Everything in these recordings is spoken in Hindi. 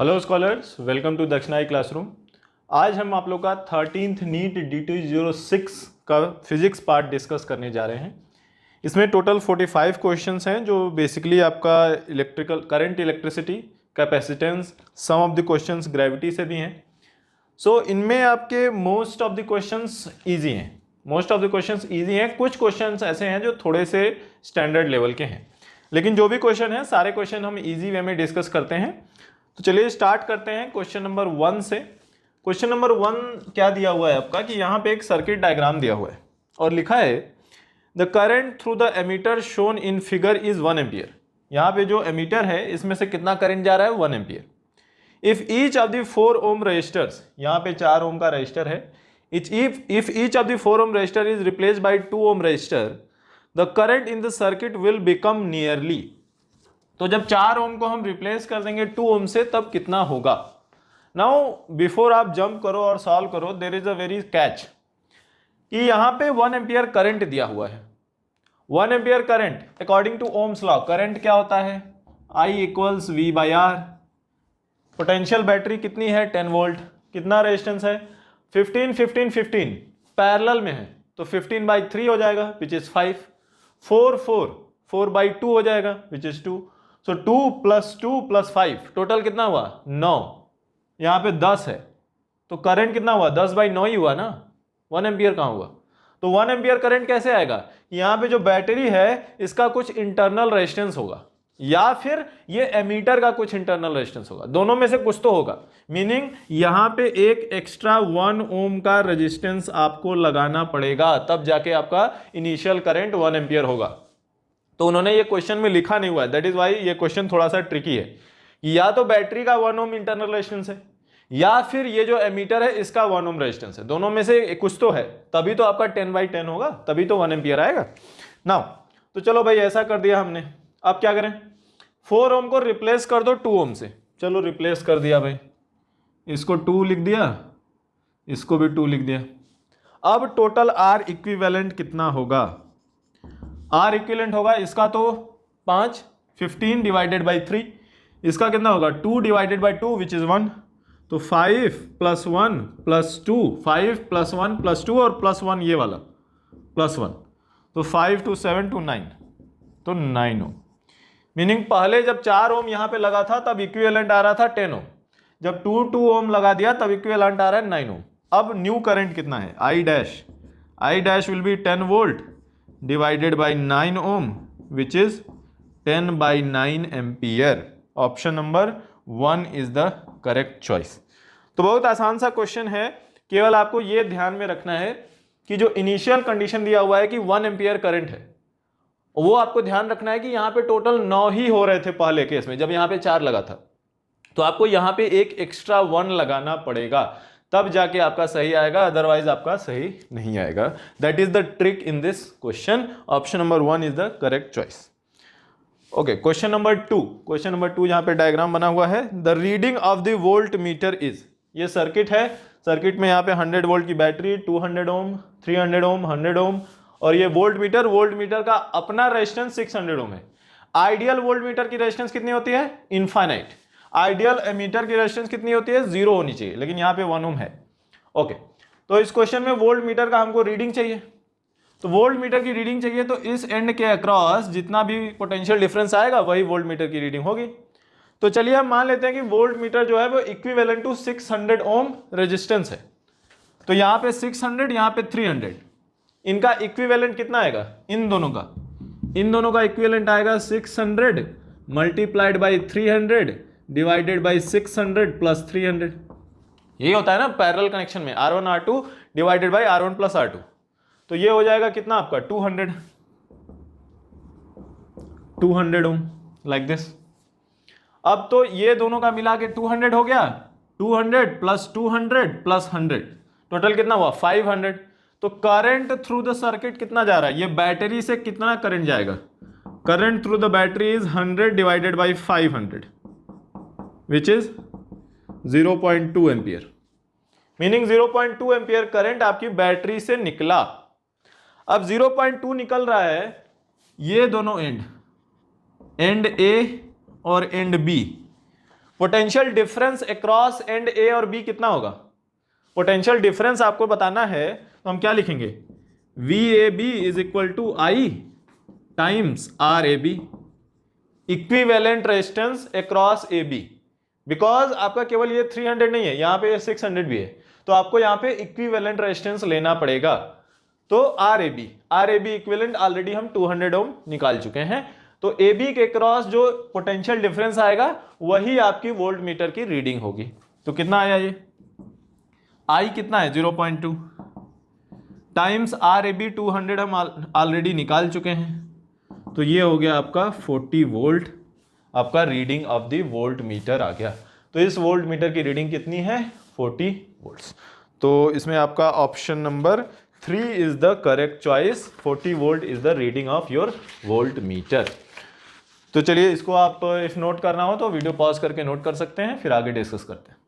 Hello scholars, welcome to Dakshinai classroom. आज हम आप लोग का 13th नीट DT06 का फिजिक्स पार्ट डिस्कस करने जा रहे हैं। इसमें टोटल 45 क्वेश्चंस हैं जो बेसिकली आपका electrical current, electricity, capacitance, some of the questions gravity से भी हैं। सो इनमें आपके most of the questions easy हैं। कुछ क्वेश्चंस ऐसे हैं जो थोड़े से स्टैंडर्ड लेवल के हैं, लेकिन जो भी क्वेश्चन है सारे क्वेश्चन हम ईजी वे में डिस्कस करते हैं। तो चलिए स्टार्ट करते हैं क्वेश्चन नंबर 1 से। क्वेश्चन नंबर 1 क्या दिया हुआ है आपका कि यहाँ पे एक सर्किट डायग्राम दिया हुआ है और लिखा है the current through the ammeter shown in figure is 1 ampere. यहाँ पे जो एमीटर है इसमें से कितना करंट जा रहा है, 1 ampere. If each of the 4 ohm resistors, यहाँ पे 4 ओम का रजिस्टर है, if each of the 4 ohm resistor is replaced by 2 ohm resistor the current in the circuit will become nearly. तो जब 4 ओम को हम रिप्लेस कर देंगे 2 ओम से तब कितना होगा। नाउ बिफोर आप जंप करो और सॉल्व करो, there is a very catch कि यहाँ पे 1 एम्पियर करंट दिया हुआ है। 1 ampere current according to Ohm's law, current क्या होता है, I equals V/R। Potential battery कितनी है, 10 वोल्ट। कितना रेजिस्टेंस है, 15 15 15 पैरेलल में है तो 15/3 हो जाएगा विच इज 5। 4/2 हो जाएगा विच इज 2। सो 2 + 2 + 5 टोटल कितना हुआ, 9। यहाँ पे 10 है तो करंट कितना हुआ, 10/9 ही हुआ ना, 1 एम्पियर कहाँ हुआ। तो 1 एम्पियर करंट कैसे आएगा, यहाँ पे जो बैटरी है इसका कुछ इंटरनल रेजिस्टेंस होगा या फिर ये एमीटर का कुछ इंटरनल रेजिस्टेंस होगा, दोनों में से कुछ तो होगा। मीनिंग यहाँ पे एक एक्स्ट्रा 1 ओम का रेजिस्टेंस आपको लगाना पड़ेगा, तब जाके आपका इनिशियल करंट 1 एम्पियर होगा। तो उन्होंने ये क्वेश्चन में लिखा नहीं हुआ है, दैट इज वाई ये क्वेश्चन थोड़ा सा ट्रिकी है। या तो बैटरी का 1 ओम इंटरनल रेजिस्टेंस है या फिर ये जो एमीटर है इसका 1 ओम रेजिस्टेंस है, दोनों में से कुछ तो है, तभी तो आपका 10/10 होगा, तभी तो 1 एम्पियर आएगा। नाउ तो चलो भाई ऐसा कर दिया हमने, अब क्या करें, 4 ओम को रिप्लेस कर दो 2 ओम से। चलो रिप्लेस कर दिया भाई, इसको 2 लिख दिया, इसको भी 2 लिख दिया। अब टोटल आर इक्विवेलेंट कितना होगा, आर इक्विवेलेंट होगा इसका तो 5, 15 डिवाइडेड बाई 3, इसका कितना होगा 2 डिवाइडेड बाई 2 विच इज 1। तो 5 + 1 + 2, 5 + 1 + 2 और +1 ये वाला +1, तो 5 2 7 2 9, तो 9 ओम। मीनिंग पहले जब 4 ओम यहाँ पे लगा था तब इक्विवेलेंट आ रहा था 10 ओम, जब 2 ओम लगा दिया तब इक्विवेलेंट आ रहा है 9 ओम। अब न्यू करंट कितना है, I dash will be 10 volt divided by 9 ohm which is 10/9 ampere. Option number 1 is the correct choice. तो बहुत आसान सा क्वेश्चन है, केवल आपको यह ध्यान में रखना है कि जो इनिशियल कंडीशन दिया हुआ है कि 1 एम्पियर करंट है, वो आपको ध्यान रखना है कि यहां पे टोटल 9 ही हो रहे थे पहले केस में, जब यहां पे 4 लगा था, तो आपको यहां पे एक एक्स्ट्रा 1 लगाना पड़ेगा, तब जाके आपका सही आएगा, अदरवाइज आपका सही नहीं आएगा। That is the trick in this question. Option number 1 is the correct choice. Okay, question number 2 यहां पे डायग्राम बना हुआ है। The reading of the volt meter is, ये सर्किट है, सर्किट में यहाँ पे 100 वोल्ट की बैटरी, 200 ओम, 300 ओम, 100 ओम, और ये वोल्ट मीटर का अपना रेजिस्टेंस 600 ओम है। आइडियल वोल्ट मीटर की रेजिस्टेंस कितनी होती है, इनफाइनाइट। आइडियल एमीटर की रेजिस्टेंस कितनी होती है, 0 होनी चाहिए, लेकिन यहाँ पे 1 ओम है। ओके, तो इस क्वेश्चन में वोल्ट मीटर का हमको रीडिंग चाहिए, तो वोल्ट मीटर की रीडिंग चाहिए, तो इस एंड के अक्रॉस जितना भी पोटेंशियल डिफरेंस आएगा वही वोल्ट मीटर की रीडिंग होगी। तो चलिए हम मान लेते हैं कि वोल्ट मीटर जो है वो इक्विवेलेंट टू 600 ओम रेजिस्टेंस है। तो यहाँ पे 600, यहाँ पे 300, इनका इक्विवेलेंट कितना आएगा, इन दोनों का इक्विवेलेंट आएगा 600 मल्टीप्लाइड बाई 300 डिवाइडेड बाई 600 + 300। यही होता है ना पैरेलल कनेक्शन में, R1 R2 divided by R1 + R2। तो ये हो जाएगा कितना आपका 200 ओम, लाइक दिस। अब तो ये दोनों का मिला के 200 हो गया, 200 + 200 + 100 टोटल कितना हुआ 500। तो करंट थ्रू द सर्किट कितना जा रहा है, ये बैटरी से कितना करंट जाएगा, current through the battery is 100 divided by 500 which is 0.2 ampere. Meaning 0.2 ampere current आपकी बैटरी से निकला। अब 0.2 निकल रहा है, ये दोनों एंड ए और end B potential difference across end A और बी कितना होगा? पोटेंशियल डिफरेंस आपको बताना है तो हम क्या लिखेंगे? V A B is equal to I times R A B, equivalent resistance across A B. Because आपका केवल ये 300 नहीं है, यहां पे 600 भी है, तो आपको यहां पे इक्विवेलेंट रेजिस्टेंस लेना पड़ेगा। तो R A B equivalent already हम 200 ओम निकाल चुके हैं, तो ए बी के क्रॉस जो पोटेंशियल डिफरेंस आएगा वही आपकी वोल्ट मीटर की रीडिंग होगी। तो कितना आया ये? आई कितना है? 0.2 टाइम्स आर ए बी 200 हम ऑलरेडी निकाल चुके हैं, तो ये हो गया आपका 40 वोल्ट, आपका reading of the voltmeter आ गया। तो इस वोल्ट मीटर की रीडिंग कितनी है? 40 वोल्ट्स। तो इसमें आपका option number 3 is the correct choice. 40 volt is the reading of your volt meter. तो चलिए इसको आप इफ नोट करना हो तो वीडियो पॉज करके नोट कर सकते हैं, फिर आगे डिस्कस करते हैं।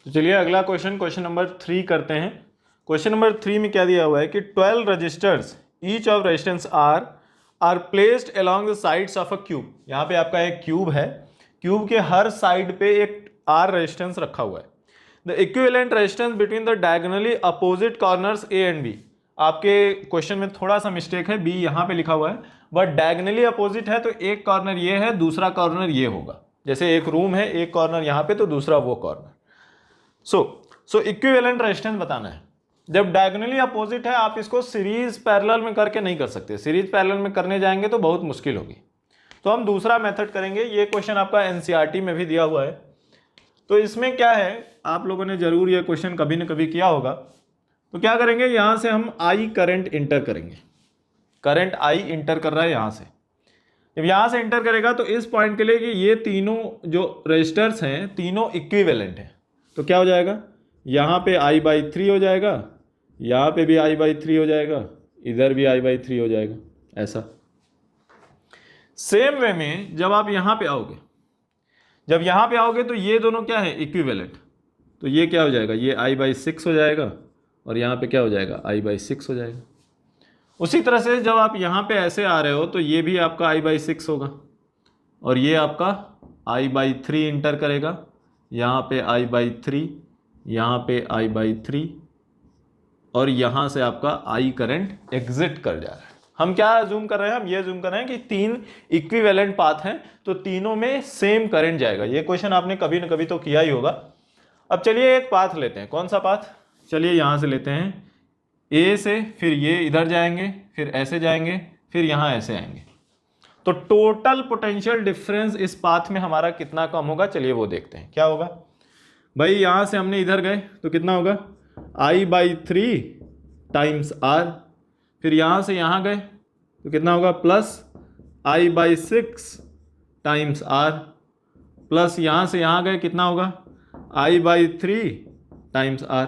तो चलिए अगला क्वेश्चन नंबर 3 करते हैं। क्वेश्चन नंबर 3 में क्या दिया हुआ है कि 12 resistors each of resistance are placed along the sides of a cube. यहाँ पे आपका एक क्यूब है, क्यूब के हर साइड पे एक आर रेजिस्टेंस रखा हुआ है। The equivalent resistance between the diagonally opposite corners A and B. आपके क्वेश्चन में थोड़ा सा मिस्टेक है, बी यहाँ पे लिखा हुआ है, बट डायगोनली अपोजिट है तो एक कॉर्नर ये है, दूसरा कॉर्नर ये होगा। जैसे एक रूम है, एक कॉर्नर यहाँ पे तो दूसरा वो कॉर्नर। सो इक्विवेलेंट रेजिस्टेंस बताना है। जब डायगोनली अपोजिट है आप इसको सीरीज पैरेलल में करके नहीं कर सकते, सीरीज पैरेलल में करने जाएंगे तो बहुत मुश्किल होगी, तो हम दूसरा मेथड करेंगे। ये क्वेश्चन आपका एनसीईआरटी में भी दिया हुआ है। तो इसमें क्या है, आप लोगों ने जरूर ये क्वेश्चन कभी न कभी किया होगा। तो क्या करेंगे, यहां से हम आई करंट इंटर करेंगे। करंट आई इंटर कर रहा है यहां से, जब यहां से इंटर करेगा तो इस पॉइंट के लिए कि ये तीनों जो रजिस्टर्स हैं तीनों इक्विवेलेंट हैं, तो क्या हो जाएगा, यहाँ पे I/3 हो जाएगा, यहाँ पे भी I/3 हो जाएगा, इधर भी I/3 हो जाएगा। ऐसा सेम वे में जब आप यहाँ पे आओगे, जब यहाँ पे आओगे तो ये दोनों क्या है, इक्विवेलेंट, तो ये क्या हो जाएगा, ये I/6 हो जाएगा और यहाँ पे क्या हो जाएगा, I/6 हो जाएगा। उसी तरह से जब आप यहाँ पे ऐसे आ रहे हो तो ये भी आपका I/6 होगा और ये आपका I/3 इंटर करेगा, यहाँ पे I/3, यहाँ पे I/3 और यहाँ से आपका I करंट एग्जिट कर जा रहा है। हम क्या जूम कर रहे हैं, हम ये जूम कर रहे हैं कि 3 इक्विवेलेंट पाथ हैं तो तीनों में सेम करंट जाएगा। ये क्वेश्चन आपने कभी न कभी तो किया ही होगा। अब चलिए एक पाथ लेते हैं, कौन सा पाथ, चलिए यहाँ से लेते हैं ए से, फिर ये इधर जाएंगे, फिर ऐसे जाएंगे, फिर यहाँ ऐसे आएंगे, तो टोटल पोटेंशियल डिफरेंस इस पाथ में हमारा कितना कम होगा, चलिए वो देखते हैं। क्या होगा भाई, यहाँ से हमने इधर गए तो कितना होगा, I/3 टाइम्स R, फिर यहाँ से यहाँ गए तो कितना होगा, plus I/6 times R, plus यहाँ से यहाँ गए कितना होगा, I/3 टाइम्स R।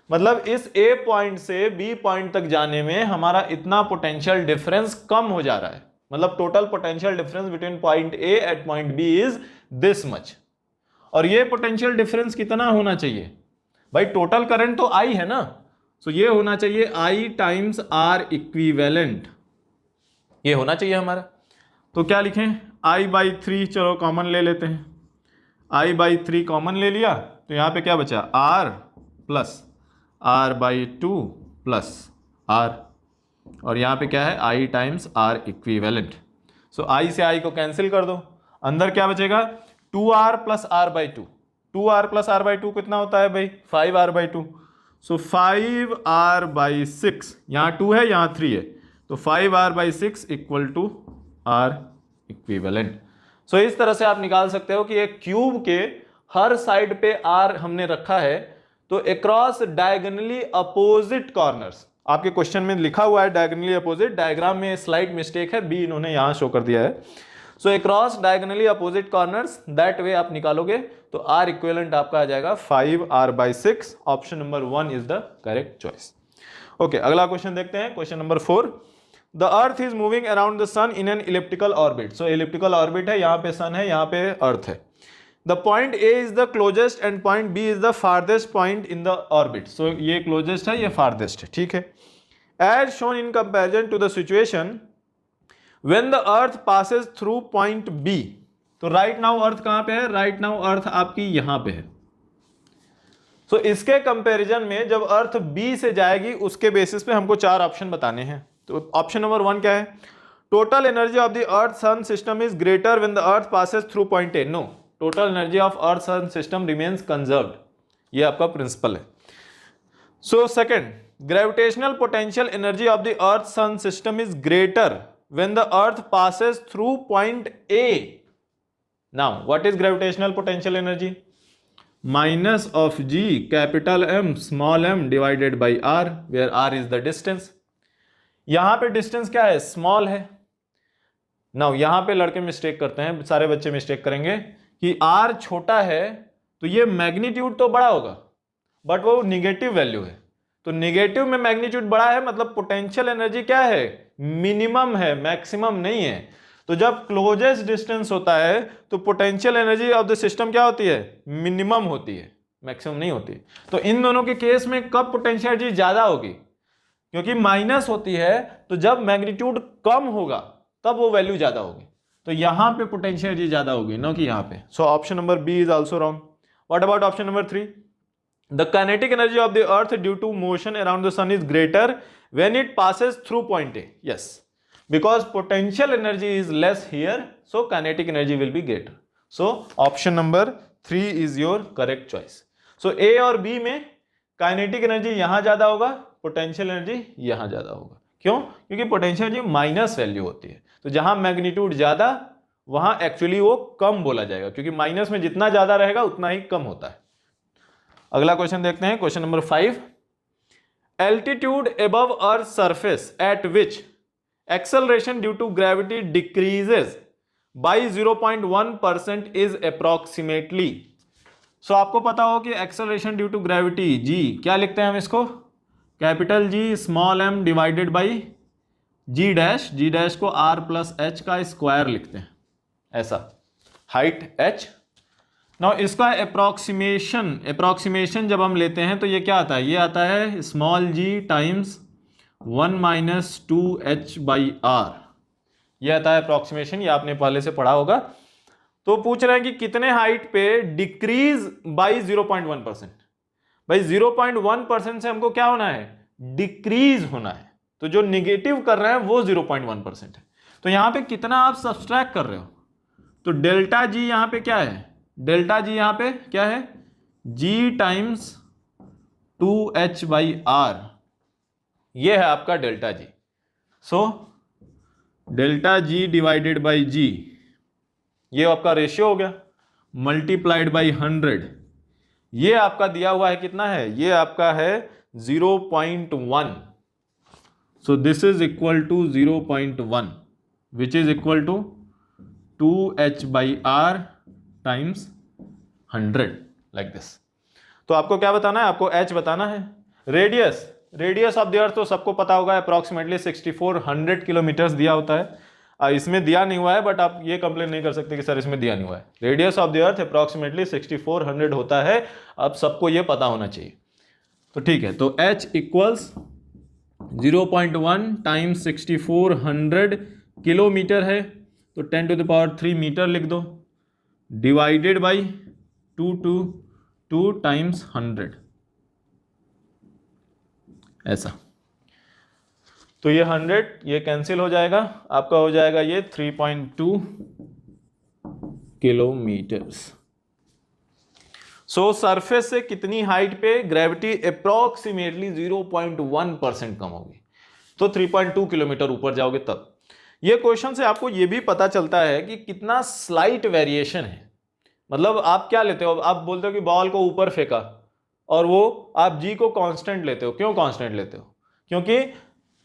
मतलब इस A पॉइंट से B पॉइंट तक जाने में हमारा इतना पोटेंशियल डिफरेंस कम हो जा रहा है। मतलब total potential difference between point A at point B is this much. और ये पोटेंशियल डिफरेंस कितना होना चाहिए भाई, टोटल करंट तो I है ना, सो ये होना चाहिए I टाइम्स R इक्विवेलेंट, ये होना चाहिए हमारा। तो क्या लिखें, I/3, चलो कॉमन ले लेते हैं, I/3 कॉमन ले लिया तो यहाँ पे क्या बचा, R plus R/2 plus R, और यहाँ पे क्या है, I times R equivalent. So I से I को कैंसिल कर दो, अंदर क्या बचेगा, 2R plus R/2। 2R plus R/2 कितना होता है भाई, 5R/2। सो 5R/6, यहाँ 2 है यहाँ 3 है, तो 5R/6 equal to R equivalent. So इस तरह से आप निकाल सकते हो कि एक क्यूब के हर साइड पे R हमने रखा है, तो अक्रॉस डायगोनली अपोजिट कॉर्नर्स, आपके क्वेश्चन में लिखा हुआ है डायगोनली अपोजिट, डायग्राम में स्लाइड मिस्टेक है, बी इन्होंने यहां शो कर दिया है। So across diagonally opposite corners, that way आप निकालोगे तो R इक्विवेलेंट आपका आ जाएगा 5R/6। Option number 1 is the correct choice. Okay, अगला क्वेश्चन देखते हैं, question number 4। The earth is moving around the sun in an elliptical orbit. So elliptical orbit है, यहाँ पे सन है, यहाँ पे अर्थ है। The point A is the closest and point B is the farthest point in the orbit. So ये क्लोजेस्ट है, ये फारदेस्ट है, ठीक है। As shown in comparison to the situation when the earth passes through point B, तो राइट नाउ अर्थ कहां पे है? राइट नाउ अर्थ आपकी यहां पे है। सो इसके कंपैरिजन में जब अर्थ बी से जाएगी उसके बेसिस पे हमको 4 ऑप्शन बताने हैं। तो ऑप्शन नंबर 1 क्या है? Total energy of the Earth Sun system is greater when the earth passes through point A. No, total energy of Earth Sun system remains conserved. ये आपका प्रिंसिपल है। So second, gravitational potential energy of the Earth Sun system is greater when the earth passes through point A. Now what is gravitational potential energy? Minus of G capital M small M divided by R, where are is the distance. यहां पे डिस्टेंस क्या है? स्मॉल है। नाउ यहां पे लड़के मिस्टेक करते हैं, सारे बच्चे मिस्टेक करेंगे कि आर छोटा है तो ये मैग्नीट्यूड तो बड़ा होगा, बट वो निगेटिव वैल्यू है। तो निगेटिव में मैग्नीट्यूड बड़ा है मतलब पोटेंशियल एनर्जी क्या है? मिनिमम है, मैक्सिमम नहीं है। तो जब क्लोजेस्ट डिस्टेंस होता है तो potential energy of the system क्या होती है? मिनिमम होती है, मैक्सिमम नहीं होती। तो इन दोनों के केस में कब पोटेंशियल एनर्जी ज्यादा होगी? क्योंकि माइनस होती है, तो जब मैग्नीट्यूड कम होगा तब वो वैल्यू ज्यादा होगी। तो यहां पे पोटेंशियल एनर्जी ज्यादा होगी, ना कि यहां पे। So option number B is also wrong. What about option number 3? The kinetic energy of the Earth due to motion around the Sun is greater when it passes through point A. Yes, because potential energy is less here, so kinetic energy will be greater. So option number 3 is your correct choice. So A और B में kinetic energy यहां ज्यादा होगा, potential energy यहां ज्यादा होगा। क्यों? क्योंकि potential energy माइनस वैल्यू होती है। तो जहां मैग्नीट्यूड ज्यादा वहां एक्चुअली वो कम बोला जाएगा, क्योंकि माइनस में जितना ज्यादा रहेगा उतना ही कम होता है। अगला क्वेश्चन देखते हैं, question number 5। Altitude above earth surface at which acceleration due to gravity decreases by 0.1% is approximately। सो आपको पता हो कि acceleration due to gravity g क्या लिखते हैं हम इसको? Capital G small m divided by g dash को r प्लस h का स्क्वायर लिखते हैं, ऐसा हाइट h। नाउ इसका अप्रोक्सीमेशन जब हम लेते हैं तो ये क्या आता है? ये आता है small g times 1 minus 2h by R, यह आता है अप्रोक्सीमेशन। ये आपने पहले से पढ़ा होगा। तो पूछ रहे हैं कि कितने हाइट पे डिक्रीज बाई 0.1%। भाई 0.1% से हमको क्या होना है? डिक्रीज होना है। तो जो निगेटिव कर रहे हैं वो 0.1% है। तो यहां पे कितना आप सब्सट्रैक्ट कर रहे हो? तो डेल्टा जी यहां पे क्या है? डेल्टा जी यहां पे क्या है? g times 2h by are, ये है आपका delta G. So delta G divided by G, ये आपका रेशियो हो गया, मल्टीप्लाइड बाई 100। ये आपका दिया हुआ है कितना है? ये आपका है 0.1। So this is equal to 0.1 which is equal to 2h by R times 100 like this. तो आपको क्या बताना है? आपको h बताना है। रेडियस ऑफ द अर्थ तो सबको पता होगा, अप्रॉक्सीमेटली 6400 किलोमीटर्स दिया होता है। इसमें दिया नहीं हुआ है, बट आप ये कंप्लेन नहीं कर सकते कि सर इसमें दिया नहीं हुआ है। Radius of the earth approximately 6400 होता है, अब सबको ये पता होना चाहिए। तो ठीक है, तो h इक्वल्स 0.1 टाइम्स 6400 किलोमीटर है, तो 10⁻³ मीटर लिख दो, डिवाइडेड बाई 2 टाइम्स 100, ऐसा। तो ये 100 ये कैंसिल हो जाएगा, आपका हो जाएगा ये 3.2 किलोमीटर्स। सो सरफेस से कितनी हाइट पे ग्रेविटी अप्रॉक्सीमेटली 0.1% कम होगी? तो 3.2 किलोमीटर ऊपर जाओगे तब। ये क्वेश्चन से आपको ये भी पता चलता है कि कितना स्लाइट वेरिएशन है। मतलब आप क्या लेते हो? आप बोलते हो कि बॉल को ऊपर फेंका और वो आप जी को कांस्टेंट लेते हो। क्यों कांस्टेंट लेते हो? क्योंकि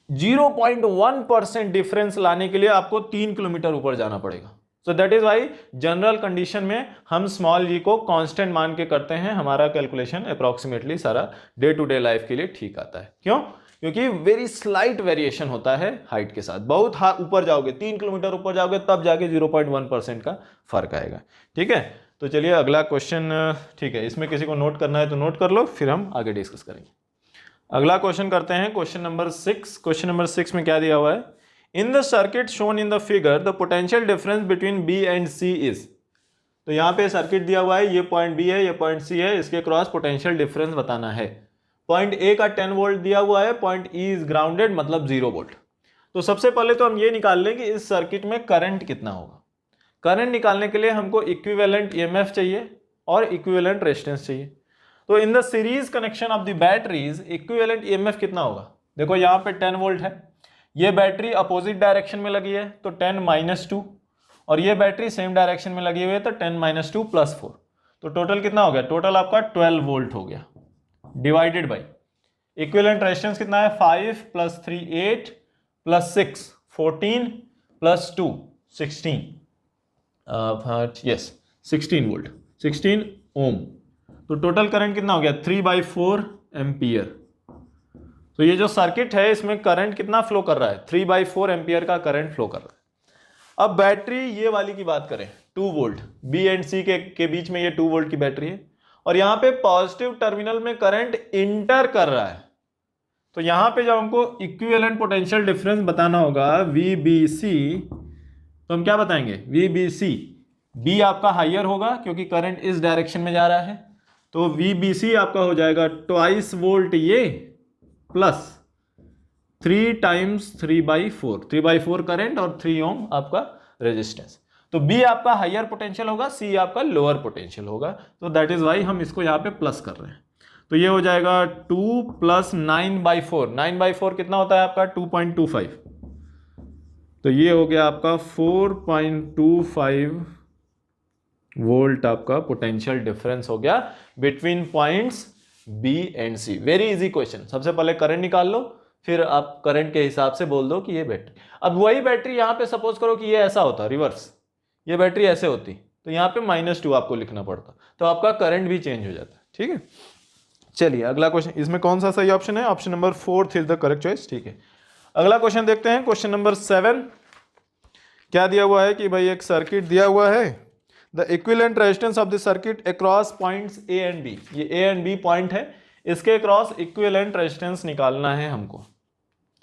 0.1% डिफरेंस लाने के लिए आपको 3 किलोमीटर ऊपर जाना पड़ेगा। So that is why general condition में हम स्मॉल जी को कांस्टेंट मान के करते हैं। हमारा कैलकुलेशन अप्रॉक्सीमेटली सारा डे टू डे लाइफ के लिए ठीक आता है। क्यों? क्योंकि वेरी स्लाइट वेरिएशन होता है हाइट के साथ। बहुत ऊपर जाओगे, 3 किलोमीटर ऊपर जाओगे, तब जाके 0.1% का फर्क आएगा। ठीक है, तो चलिए अगला क्वेश्चन। ठीक है, इसमें किसी को नोट करना है तो नोट कर लो, फिर हम आगे डिस्कस करेंगे। अगला क्वेश्चन करते हैं, क्वेश्चन नंबर 6। क्वेश्चन नंबर 6 में क्या दिया हुआ है? In the circuit shown in the figure the potential difference between B and C is. तो यहाँ पे सर्किट दिया हुआ है, ये पॉइंट बी है, ये पॉइंट सी है, इसके क्रॉस पोटेंशियल डिफरेंस बताना है। पॉइंट ए का 10 वोल्ट दिया हुआ है, पॉइंट ई इज ग्राउंडेड मतलब 0 वोल्ट। तो सबसे पहले तो हम ये निकाल लें कि इस सर्किट में करंट कितना होगा। करंट निकालने के लिए हमको इक्विवेलेंट ईएमएफ चाहिए और इक्विवेलेंट रेजिस्टेंस चाहिए। तो in the series connection of the batteries equivalent EMF कितना होगा। देखो यहाँ पे 10 वोल्ट है, ये बैटरी अपोजिट डायरेक्शन में लगी है तो 10 - 2, और ये बैटरी सेम डायरेक्शन में लगी हुई है तो 10 - 2 + 4, तो टोटल कितना हो गया, टोटल आपका 12 वोल्ट हो गया, डिवाइडेड बाई इक्विवेलेंट रेजिस्टेंस कितना है 5 + 3 8 + 6 14 + 2 16, यस 16 वोल्ट, 16 ओम। तो टोटल करंट कितना हो गया 3/4 एम्पियर। तो ये जो सर्किट है इसमें करंट कितना फ्लो कर रहा है, 3/4 एम्पियर का करंट फ्लो कर रहा है। अब बैटरी ये वाली की बात करें 2 वोल्ट, बी एंड सी के बीच में ये 2 वोल्ट की बैटरी है, और यहां पे पॉजिटिव टर्मिनल में करंट इंटर कर रहा है। तो यहां पे जब हमको इक्विवेलेंट पोटेंशियल डिफरेंस बताना होगा VBC, तो हम क्या बताएंगे VBC, बी आपका हाइयर होगा क्योंकि करंट इस डायरेक्शन में जा रहा है, तो VBC आपका हो जाएगा 2 वोल्ट ये प्लस 3 × 3/4, 3/4 करंट और 3 ओम आपका रेजिस्टेंस। तो बी आपका हाइयर पोटेंशियल होगा, सी आपका लोअर पोटेंशियल होगा, तो दैट इज वाई हम इसको यहाँ पे प्लस कर रहे हैं। तो ये हो जाएगा 2 + 9/4, 9/4 कितना होता है आपका 2.25, तो ये हो गया आपका 4.25 वोल्ट आपका पोटेंशियल डिफरेंस हो गया between points B and C. Very easy question. सबसे पहले करंट निकाल लो, फिर आप करंट के हिसाब से बोल दो कि ये बैटरी। अब वही बैटरी यहाँ पे सपोज करो कि ये ऐसा होता रिवर्स, ये बैटरी ऐसे होती तो यहाँ पे -2 आपको लिखना पड़ता, तो आपका करंट भी चेंज हो जाता है। ठीक है, चलिए अगला क्वेश्चन, इसमें कौन सा सही ऑप्शन है, option number 4 is the correct choice. ठीक है, अगला क्वेश्चन देखते हैं, क्वेश्चन नंबर 7। क्या दिया हुआ है कि भाई एक सर्किट दिया हुआ है, the equivalent resistance of the circuit across points A and B, ये ए एंड बी पॉइंट है, इसके क्रॉस इक्विवेलेंट रेजिस्टेंस निकालना है हमको।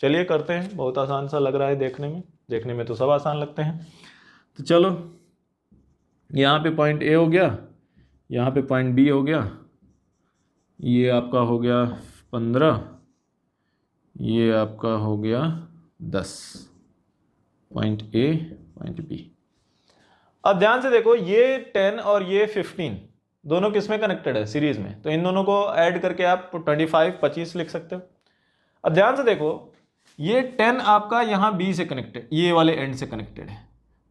चलिए करते हैं, बहुत आसान सा लग रहा है देखने में तो सब आसान लगते हैं। तो चलो, यहाँ पे पॉइंट ए हो गया, यहाँ पे पॉइंट बी हो गया, ये आपका हो गया 15, ये आपका हो गया 10, पॉइंट ए पॉइंट बी। अब ध्यान से देखो, ये 10 और ये 15 दोनों किस में कनेक्टेड है, सीरीज में, तो इन दोनों को ऐड करके आप 25 लिख सकते हो। अब ध्यान से देखो, ये 10 आपका यहाँ बी से कनेक्टेड, ये वाले एंड से कनेक्टेड है,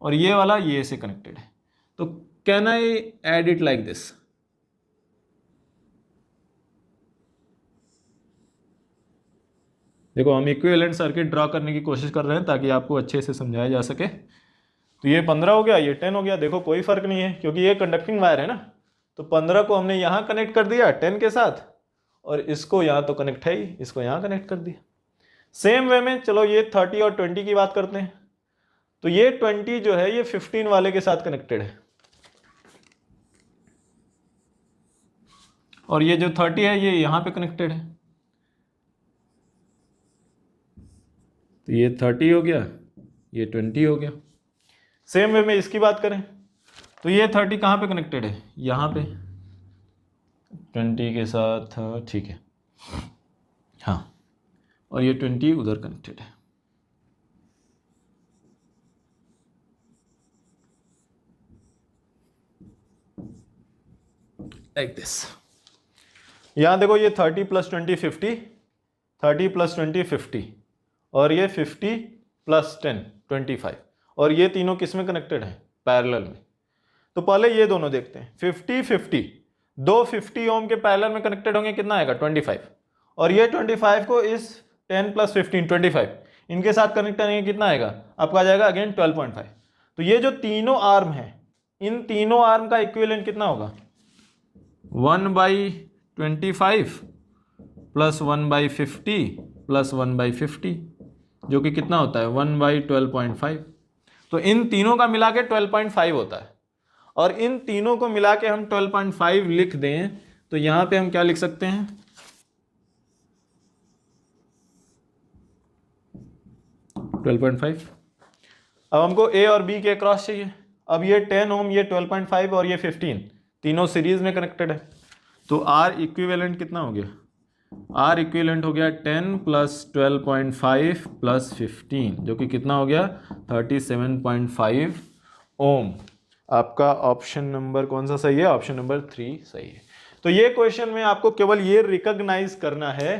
और ये वाला ये से कनेक्टेड है, तो can I add it like this. देखो हम इक्विवेलेंट सर्किट ड्रॉ करने की कोशिश कर रहे हैं ताकि आपको अच्छे से समझाया जा सके। तो ये 15 हो गया, ये 10 हो गया, देखो कोई फर्क नहीं है क्योंकि ये कंडक्टिंग वायर है ना, तो 15 को हमने यहाँ कनेक्ट कर दिया 10 के साथ, और इसको यहाँ तो कनेक्ट है ही, इसको यहाँ कनेक्ट कर दिया। सेम वे में चलो ये 30 और 20 की बात करते हैं, तो ये 20 जो है ये 15 वाले के साथ कनेक्टेड है, और ये जो 30 है ये यहाँ पे कनेक्टेड है, तो ये 30 हो गया, ये 20 हो गया। सेम वे में इसकी बात करें तो ये 30 कहाँ पे कनेक्टेड है, यहाँ पे 20 के साथ, ठीक है, हाँ, और ये 20 उधर कनेक्टेड है। Like this. यहाँ देखो ये 30 + 20 50, 30 + 20 50, और ये 50 + 10 25, और ये तीनों किस में कनेक्टेड है, पैरेलल में। तो पहले ये दोनों देखते हैं, 50 50, दो 50 ओम के पैरेलल में कनेक्टेड होंगे, कितना आएगा 25, और ये 25 को इस 10 + 15 25 इनके साथ कनेक्ट करेंगे, कितना आएगा आपका, आ जाएगा अगेन 12.5। तो ये जो तीनों आर्म है, इन तीनों आर्म का इक्विवेलेंट कितना होगा, 1/25 + 1/50 + 1/50, जो कि कितना होता है 1/12.5। तो इन तीनों का मिला के 12.5 होता है, और इन तीनों को मिला के हम 12.5 लिख दें तो यहां पे हम क्या लिख सकते हैं, 12.5। अब हमको ए और बी के क्रॉस चाहिए। अब ये 10 ओम, ये 12.5 और ये 15, तीनों सीरीज में कनेक्टेड है। तो आर इक्विवेलेंट कितना हो गया? आर इक्विवेलेंट हो गया 10 प्लस 12.5 प्लस 15, जो कि कितना हो गया? 37.5 ओम। आपका ऑप्शन नंबर कौन सा सही है? ऑप्शन नंबर 3 सही है। तो ये क्वेश्चन में आपको केवल ये रिकॉग्नाइज करना है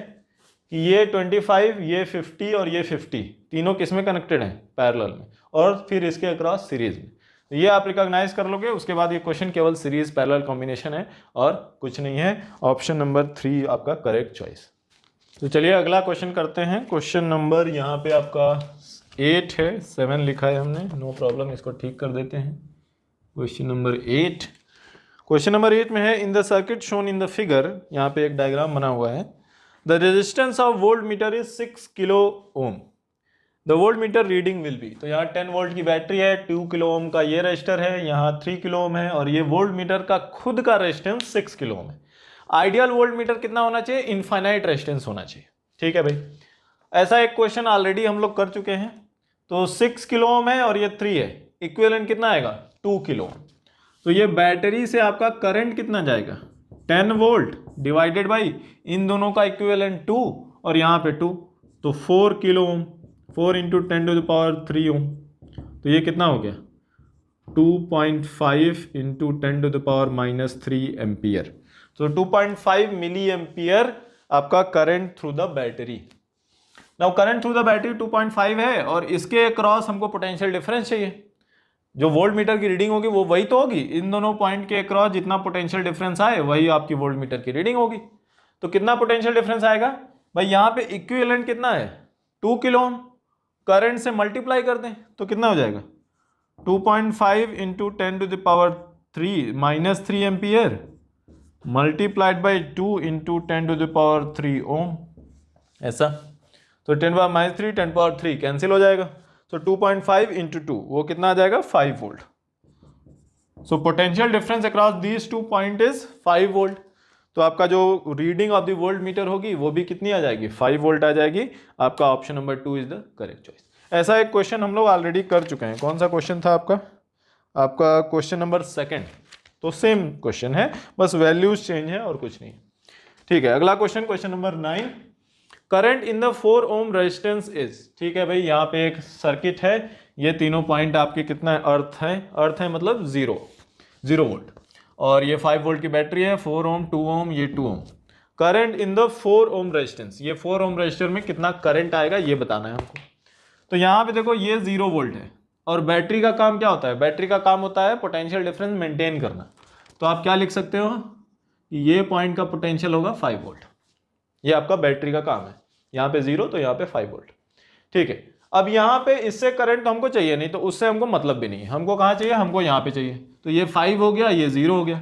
कि ये 25, ये 50 और ये 50 तीनों किस में कनेक्टेड हैं? पैरेलल में, और फिर इसके अक्रॉस सीरीज में। तो ये आप रिकॉग्नाइज कर लोगे, उसके बाद ये क्वेश्चन केवल सीरीज पैरेलल कॉम्बिनेशन है और कुछ नहीं है। ऑप्शन नंबर 3 आपका करेक्ट चॉइस। तो चलिए अगला क्वेश्चन करते हैं। क्वेश्चन नंबर यहाँ पे आपका 8 है, 7 लिखा है हमने, नो प्रॉब्लम, इसको ठीक कर देते हैं। क्वेश्चन नंबर 8, क्वेश्चन नंबर 8 में है, in the circuit shown in the figure, यहाँ पे एक डायग्राम बना हुआ है, the resistance of volt meter is 6 kilo ohm, the volt meter reading will be. तो यहाँ 10 वोल्ट की बैटरी है, 2 किलो ओम का ये रजिस्टर है, यहाँ 3 किलो ओम है, और ये वोल्ट मीटर का खुद का रेजिस्टेंस 6 किलो ओम है। आइडियल वोल्ट मीटर कितना होना चाहिए? इनफाइनाइट रेजिस्टेंस होना चाहिए। ठीक है भाई, ऐसा एक क्वेश्चन ऑलरेडी हम लोग कर चुके हैं। तो 6 किलो ओम है और ये 3 है, इक्विवेलेंट कितना आएगा? 2 किलो ओम। तो ये बैटरी से आपका करंट कितना जाएगा? 10 वोल्ट डिवाइडेड बाई इन दोनों का इक्विवेलेंट 2 और यहाँ पे 2, तो 4 kilo ohm, 4 into 10 to the power 3 ohm. तो ये कितना हो गया? 2.5 into 10 to the power -3 ampere. तो 2.5 मिली एम्पियर आपका current through the battery. Now current through the battery 2.5 है और इसके अक्रॉस हमको पोटेंशियल डिफरेंस चाहिए। जो वोल्ट मीटर की रीडिंग होगी वो वही तो होगी, इन दोनों पॉइंट के अक्रॉस जितना पोटेंशियल डिफरेंस आए वही आपकी वोल्ट मीटर की रीडिंग होगी। तो कितना पोटेंशियल डिफरेंस आएगा भाई? यहाँ पे इक्विवेलेंट कितना है? 2 किलो ओम, करंट से मल्टीप्लाई कर दें तो कितना हो जाएगा? 2.5 into 10 to the power 3 -3 ampere multiplied by 2 into 10 to the power 3 ohm, ऐसा। तो 10 पावर -3 10 पावर 3 कैंसिल हो जाएगा। तो 2.5 इंटू 2 वो कितना आ जाएगा? 5 volt. So potential difference across these 2 point is 5 volt. तो आपका जो reading of the volt meter होगी वो भी कितनी आ जाएगी? 5 वोल्ट आ जाएगी। आपका option number 2 is the correct choice. ऐसा एक क्वेश्चन हम लोग ऑलरेडी कर चुके हैं। कौन सा क्वेश्चन था आपका? आपका क्वेश्चन नंबर 2। तो सेम क्वेश्चन है, बस वैल्यूज चेंज है और कुछ नहीं। ठीक है, अगला question, question number 9, current in the 4 ohm resistance is. ठीक है भाई, यहाँ पे एक सर्किट है, ये तीनों पॉइंट आपके कितना है? अर्थ है मतलब 0 वोल्ट, और ये 5 वोल्ट की बैटरी है, 4 ओम 2 ओम, ये 2 ohm. Current in the 4 ohm resistance, ये 4 ओम रेजिस्टर में कितना करंट आएगा ये बताना है हमको। तो यहाँ पे देखो ये 0 वोल्ट है, और बैटरी का काम क्या होता है? बैटरी का काम होता है पोटेंशियल डिफरेंस मेंटेन करना। तो आप क्या लिख सकते हो? ये पॉइंट का पोटेंशियल होगा 5 वोल्ट, ये आपका बैटरी का काम है। यहाँ पे 0 तो यहाँ पे 5 वोल्ट। ठीक है, अब यहाँ पे इससे करंट हमको चाहिए नहीं, तो उससे हमको मतलब भी नहीं है। हमको कहाँ चाहिए? हमको यहाँ पे चाहिए। तो ये 5 हो गया, ये 0 हो गया।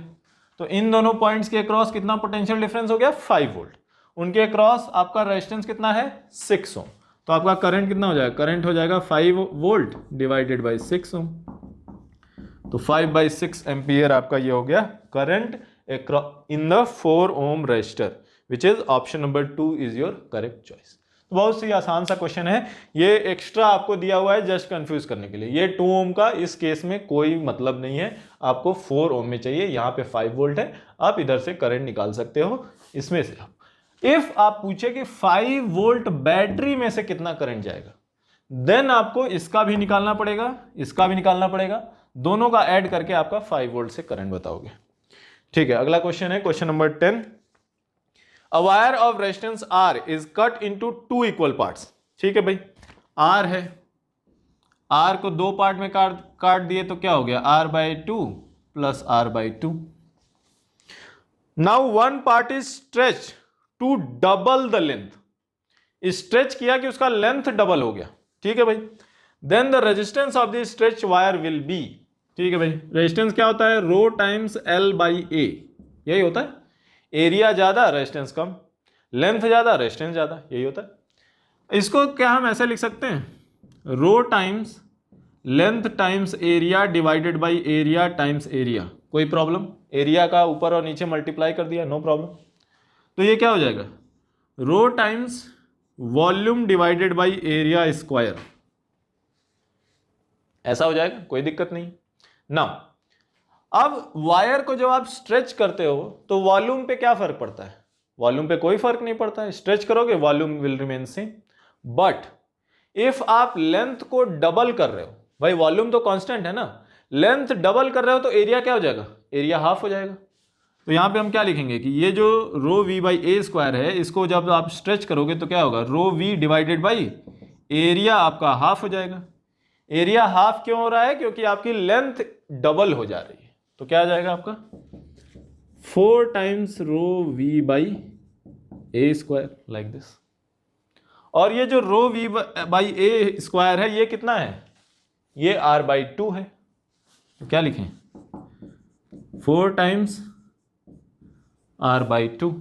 तो इन दोनों पॉइंट्स के अक्रॉस कितना पोटेंशियल डिफरेंस हो गया? 5 वोल्ट। उनके अक्रॉस आपका रेजिस्टेंस कितना है? 6 ओम। तो आपका करंट कितना हो जाएगा? करंट हो जाएगा 5 वोल्ट डिवाइडेड बाई 6 ओम। तो 5/6 एम्पियर आपका ये हो गया current in the 4 ohm resistor, which is option number 2 is your correct choice. तो बहुत सी आसान सा क्वेश्चन है, ये एक्स्ट्रा आपको दिया हुआ है जस्ट कंफ्यूज करने के लिए। ये 2 ओम का इस केस में कोई मतलब नहीं है, आपको 4 ओम में चाहिए। यहाँ पे 5 वोल्ट है, आप इधर से करंट निकाल सकते हो इसमें से। इफ आप पूछे कि 5 वोल्ट बैटरी में से कितना करंट जाएगा, देन आपको इसका भी निकालना पड़ेगा, इसका भी निकालना पड़ेगा, दोनों का ऐड करके आपका 5 वोल्ट से करंट बताओगे। ठीक है, अगला क्वेश्चन है question number 10। A wire of resistance R is cut into 2 equal parts। ठीक है भाई, R है, R को 2 पार्ट में काट दिए तो क्या हो गया? R/2 plus R/2। Now one part is stretch to double the length. Stretch किया कि उसका लेंथ डबल हो गया। ठीक है भाई, then the resistance of the stretch wire will be. ठीक है भाई, रेजिस्टेंस क्या होता है? रो टाइम्स L/A, यही होता है। एरिया ज्यादा रेजिस्टेंस कम, लेंथ ज्यादा रेजिस्टेंस ज्यादा, यही होता है। इसको क्या हम ऐसे लिख सकते हैं? Rho times length times area divided by area times area. कोई प्रॉब्लम? एरिया का ऊपर और नीचे मल्टीप्लाई कर दिया, नो प्रॉब्लम। तो ये क्या हो जाएगा? Rho times volume divided by area square, ऐसा हो जाएगा, कोई दिक्कत नहीं। नाउ अब वायर को जब आप स्ट्रेच करते हो तो वॉल्यूम पे क्या फर्क पड़ता है? वॉल्यूम पे कोई फर्क नहीं पड़ता है, स्ट्रेच करोगे volume will remain same. But if आप लेंथ को डबल कर रहे हो, भाई वॉल्यूम तो कांस्टेंट है ना, लेंथ डबल कर रहे हो तो एरिया क्या हो जाएगा? एरिया हाफ हो जाएगा। तो यहां पे हम क्या लिखेंगे कि ये जो rho V by A square है, इसको जब आप स्ट्रेच करोगे तो क्या होगा? रो वी डिवाइडेड बाई एरिया आपका हाफ हो जाएगा। एरिया हाफ क्यों हो रहा है? क्योंकि आपकी लेंथ डबल हो जा रही है। तो क्या आ जाएगा आपका? 4 times rho V by A square like this. और ये जो rho V by A square है ये कितना है? ये r बाई 2 है। तो क्या लिखें? 4 टाइम्स r बाई 2।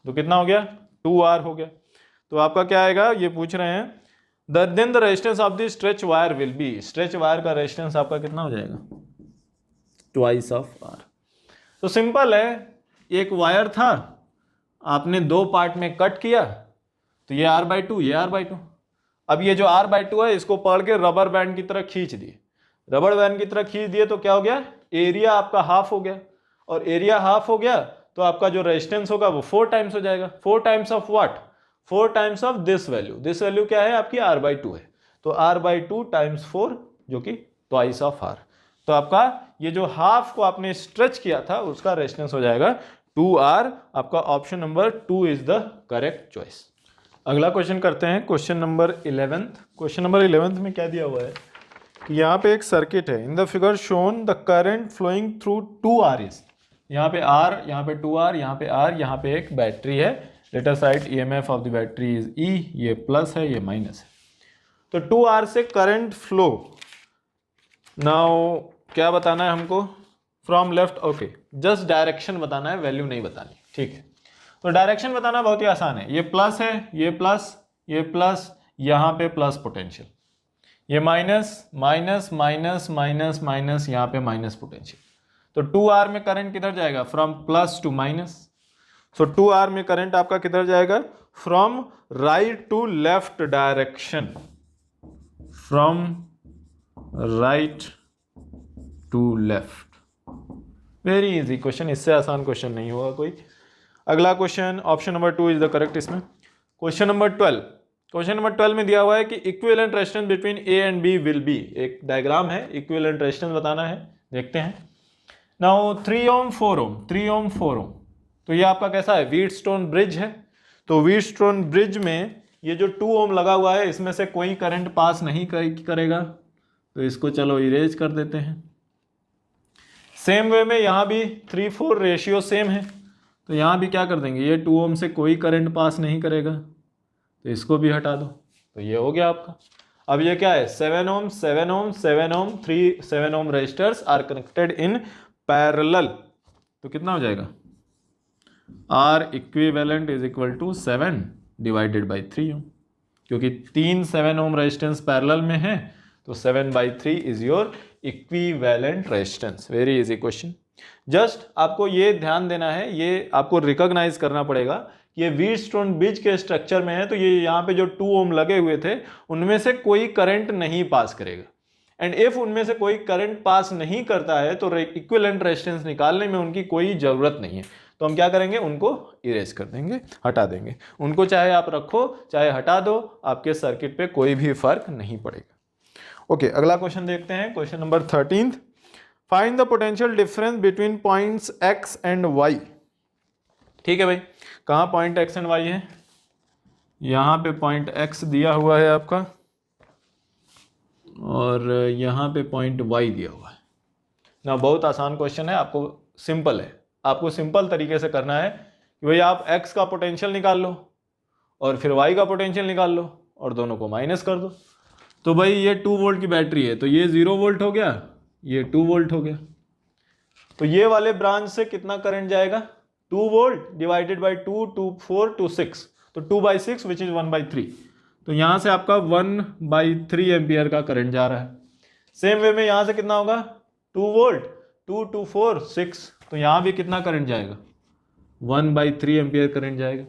तो कितना हो गया? 2r हो गया। तो आपका क्या आएगा? ये पूछ रहे हैं then the resistance of the stretch wire will be, stretch wire का रेजिस्टेंस आपका कितना हो जाएगा? Twice of r। तो सिंपल है, एक वायर था, आपने 2 पार्ट में कट किया, तो ये r बाई 2, ये r बाई 2। अब ये जो r बाई 2 है इसको पकड़ के रबर बैंड की तरह खींच दिए। रबर बैंड की तरह खींच दिए तो क्या हो गया? एरिया आपका हाफ हो गया। और एरिया हाफ हो गया तो आपका जो रेजिस्टेंस होगा वो 4 टाइम्स हो जाएगा। 4 times of what? 4 times of this value. This value क्या है आपकी? r बाई 2 है। तो r बाई 2 टाइम्स 4 जो कि ट्वाइस ऑफ r। तो आपका ये जो हाफ को आपने स्ट्रेच किया था उसका रेजिस्टेंस हो जाएगा 2r। आपका option number 2 is the correct choice. अगला क्वेश्चन करते हैं, क्वेश्चन नंबर 11। क्वेश्चन नंबर 11 में क्या दिया हुआ है कि यहाँ पे एक सर्किट है। In the figure shown the current flowing through 2r is, यहाँ पे r, यहाँ पे 2r, यहाँ पे r, यहाँ पे एक बैटरी है। Let us right EMF of the battery is E, ये प्लस है, ये माइनस है। तो 2r से करंट फ्लो, नाउ क्या बताना है हमको? From left, okay, just direction बताना है, वैल्यू नहीं बतानी, ठीक है। तो डायरेक्शन बताना बहुत ही आसान है। ये प्लस है, ये प्लस, ये प्लस, यहाँ पे प्लस पोटेंशियल, ये minus minus minus minus minus, यहाँ पे माइनस पोटेंशियल। तो 2r में करंट किधर जाएगा? From plus to minus. So 2r में करंट आपका किधर जाएगा? From right to left direction, from right to left. Very easy question, इससे आसान क्वेश्चन नहीं होगा कोई। अगला question, option number 2 is the correct इसमें। Question number 12। क्वेश्चन नंबर 12 में दिया हुआ है कि equivalent resistance between A and B will be. एक डायग्राम है, इक्विवेलेंट रेजिस्टेंस बताना है, देखते हैं। नाउ 3 ओम 4 ओम, 3 ओम 4 ओम, तो ये आपका कैसा है? व्हीटस्टोन ब्रिज है। तो व्हीटस्टोन ब्रिज में ये जो 2 ओम लगा हुआ है इसमें से कोई करंट पास नहीं करेगा, तो इसको चलो इरेज कर देते हैं। सेम वे में यहाँ भी 3:4 रेशियो सेम है, तो यहाँ भी क्या कर देंगे? ये 2 ओम से कोई करंट पास नहीं करेगा, तो इसको भी हटा दो। तो ये हो गया आपका। अब ये क्या है? 7 ohm 7 ohm 7 ohm, 3 7 ohm resistors are connected in parallel. तो कितना हो जाएगा? R equivalent is equal to 7 divided by 3 ohm, क्योंकि 3 7 ओम रेजिस्टेंस पैरेलल में है, तो 7/3 is your equivalent resistance. Very easy question. Just आपको ये ध्यान देना है, ये आपको रिकॉग्नाइज करना पड़ेगा कि ये व्हीटस्टोन ब्रिज के स्ट्रक्चर में है, तो ये यहाँ पे जो 2 ओम लगे हुए थे उनमें से कोई करंट नहीं पास करेगा। एंड इफ उनमें से कोई करंट पास नहीं करता है तो इक्विवेलेंट रेजिस्टेंस निकालने में उनकी कोई जरूरत नहीं है। तो हम क्या करेंगे? उनको इरेज कर देंगे, हटा देंगे। उनको चाहे आप रखो चाहे हटा दो, आपके सर्किट पे कोई भी फर्क नहीं पड़ेगा। ओके, अगला क्वेश्चन देखते हैं, question number 13। Find the potential difference between points x and y। ठीक है भाई, कहाँ पॉइंट x एंड y है? यहाँ पे पॉइंट x दिया हुआ है आपका, और यहाँ पे पॉइंट y दिया हुआ है ना। बहुत आसान क्वेश्चन है, आपको सिंपल है, आपको सिंपल तरीके से करना है कि भाई आप x का पोटेंशियल निकाल लो और फिर y का पोटेंशियल निकाल लो और दोनों को माइनस कर दो। तो भाई ये 2 वोल्ट की बैटरी है, तो ये 0 वोल्ट हो गया, ये 2 वोल्ट हो गया। तो ये वाले ब्रांच से कितना करंट जाएगा? 2 वोल्ट डिवाइडेड बाई 2, 2 4 2 6, तो 2/6 विच इज 1/3। तो यहाँ से आपका 1/3 एम्पियर का करंट जा रहा है। सेम वे में यहाँ से कितना होगा? 2 वोल्ट, 2 2 4 6, तो यहाँ भी कितना करंट जाएगा? 1/3 एम्पियर करंट जाएगा।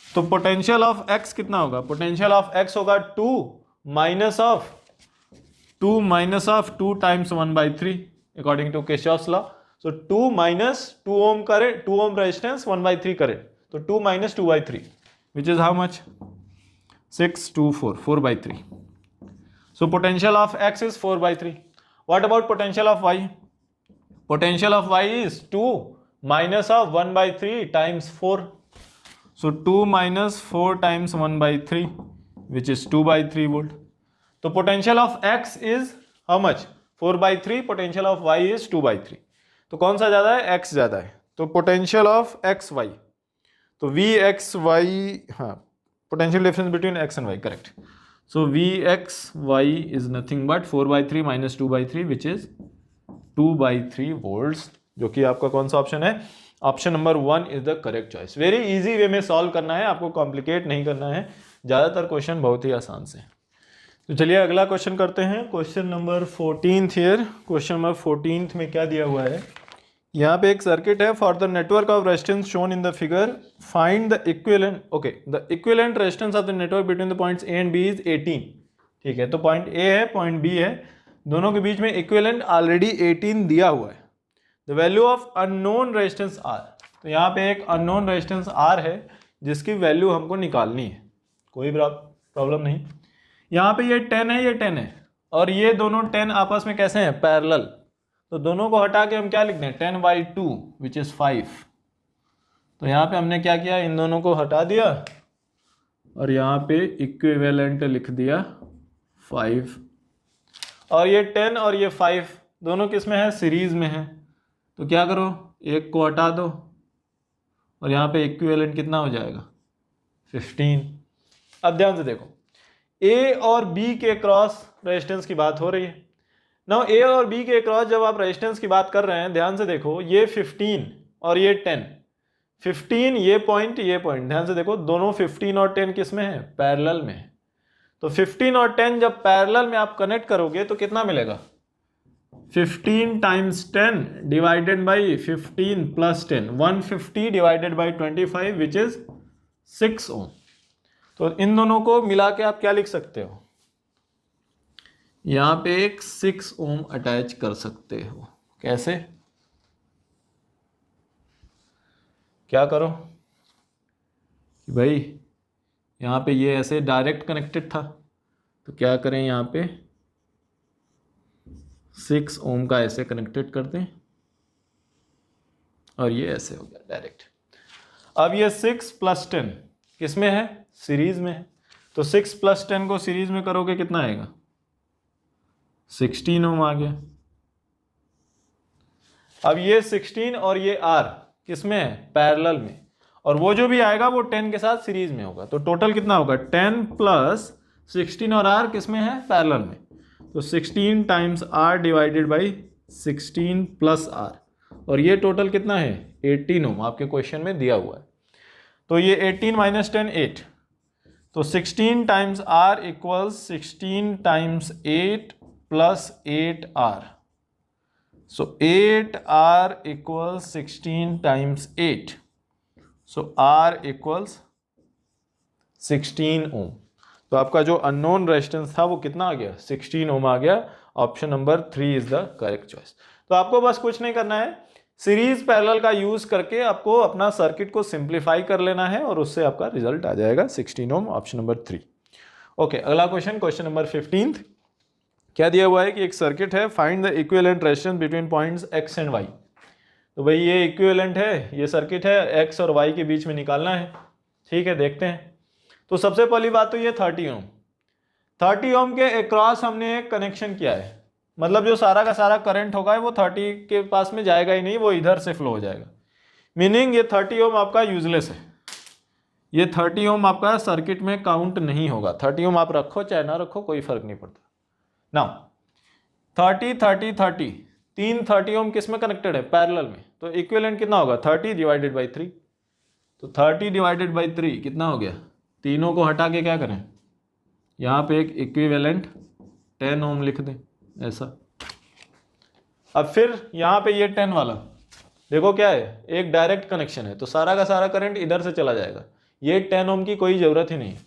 तो पोटेंशियल ऑफ x कितना होगा? पोटेंशियल ऑफ x होगा 2 minus of 2 times 1/3 according to Kirchhoff's law. So 2 minus 2 ohm current, 2 ohm resistance, 1/3 current, तो 2 minus 2/3 which is how much? 6, 2, 4, 4/3. So potential of x is 4/3. What about potential of y? Potential of y is 2 minus of 1/3 times 4. So 2 minus 4 times 1/3 which is 2/3 volt. So potential of x is how much? 4/3. Potential of y is 2/3. तो कौन सा ज़्यादा है? x ज़्यादा है। तो potential of x y, तो v x y, हाँ, potential difference between x and y, correct. So Vxy is nothing but 4/3 minus 2/3 which is 2/3 volts, जो कि आपका कौन सा ऑप्शन है? Option number 1 is the correct choice. Very easy way में सॉल्व करना है, आपको कॉम्प्लिकेट नहीं करना है, ज़्यादातर क्वेश्चन बहुत ही आसान से। तो चलिए अगला क्वेश्चन करते हैं, question number 14 here. Question number 14 में क्या दिया हुआ है? यहाँ पे एक सर्किट है, for the network of resistance shown in the figure find the equivalent, okay, the equivalent resistance of the network between the points A and B is 18। ठीक है, तो पॉइंट ए है, पॉइंट बी है, दोनों के बीच में इक्विवेलेंट ऑलरेडी 18 दिया हुआ है। The value of unknown resistance R, तो यहाँ पे एक अननोन रेजिस्टेंस आर है जिसकी वैल्यू हमको निकालनी है, कोई प्रॉब्लम नहीं। यहाँ पे ये 10 है, ये 10 है, और ये दोनों 10 आपस में कैसे हैं? पैरेलल। तो दोनों को हटा के हम क्या लिख दें? 10/2 विच इज 5। तो यहाँ पे हमने क्या किया? इन दोनों को हटा दिया और यहाँ पे इक्विवेलेंट लिख दिया 5। और ये 10 और ये 5 दोनों किस में है? सीरीज में है। तो क्या करो, एक को हटा दो और यहाँ पे इक्विवेलेंट कितना हो जाएगा? 15। अब ध्यान से देखो, ए और बी के क्रॉस रेजिस्टेंस की बात हो रही है। नाउ ए और बी के क्रॉस जब आप रेजिस्टेंस की बात कर रहे हैं, ध्यान से देखो, ये 15 और ये 10, 15 ये पॉइंट, ध्यान से देखो, दोनों 15 और 10 किस में है? पैरेलल में है। तो 15 और 10 जब पैरेलल में आप कनेक्ट करोगे तो कितना मिलेगा? 15 times 10 divided by 15 plus 10, 150 divided by 25 which is 6 ओम। तो इन दोनों को मिला के आप क्या लिख सकते हो? यहाँ पे एक 6 ओम अटैच कर सकते हो। कैसे? क्या करो कि भाई यहाँ पे ये ऐसे डायरेक्ट कनेक्टेड था, तो क्या करें, यहाँ पे 6 ओम का ऐसे कनेक्टेड कर दें और ये ऐसे हो गया डायरेक्ट। अब ये 6 + 10 किस में है? सीरीज में है। तो 6 + 10 को सीरीज में करोगे कितना आएगा? 16 ओम आ गया। अब ये 16 और ये R किस में है? पैरेलल में, और वो जो भी आएगा वो 10 के साथ सीरीज में होगा। तो टोटल कितना होगा? 10 + 16 और R किस में है? पैरेलल में। तो 16 times R divided by 16 + R, और ये टोटल कितना है? 18 ओम आपके क्वेश्चन में दिया हुआ है। तो ये 18 - 10 8, तो 16 times R equals 16 times 8 + 8R। So 8R equals 16 times 8. So R equals 16 ओम। तो आपका जो अननोन रेजिस्टेंस था वो कितना आ गया? 16 ओम आ गया। Option number 3 is the correct choice. तो आपको बस कुछ नहीं करना है, सीरीज पैरेलल का यूज करके आपको अपना सर्किट को सिंप्लीफाई कर लेना है और उससे आपका रिजल्ट आ जाएगा 16 ओम, ऑप्शन नंबर 3। ओके, अगला क्वेश्चन, क्वेश्चन नंबर 15। क्या दिया हुआ है कि एक सर्किट है, find the equivalent resistance between points x and y। तो भाई ये इक्विवेलेंट है, ये सर्किट है, x और y के बीच में निकालना है। ठीक है, देखते हैं। तो सबसे पहली बात तो ये 30 ओम, 30 ओम के अक्रॉस हमने एक कनेक्शन किया है, मतलब जो सारा का सारा करंट होगा वो 30 के पास में जाएगा ही नहीं, वो इधर से फ्लो हो जाएगा। मीनिंग ये 30 ओम आपका यूजलेस है, ये 30 ओम आपका सर्किट में काउंट नहीं होगा। 30 ओम आप रखो चाहे ना रखो कोई फर्क नहीं पड़ता। नाउ 30 30 30, तीन 30 ओम किस में कनेक्टेड है? पैरेलल में। तो इक्विवेलेंट कितना होगा? 30 डिवाइडेड बाई 3। तो 30 डिवाइडेड बाई 3 कितना हो गया? तीनों को हटा के क्या करें? यहाँ पे एक इक्विवेलेंट 10 ओम लिख दें ऐसा। अब फिर यहाँ पे ये 10 वाला देखो क्या है, एक डायरेक्ट कनेक्शन है, तो सारा का सारा करंट इधर से चला जाएगा, ये 10 ओम की कोई ज़रूरत ही नहीं है।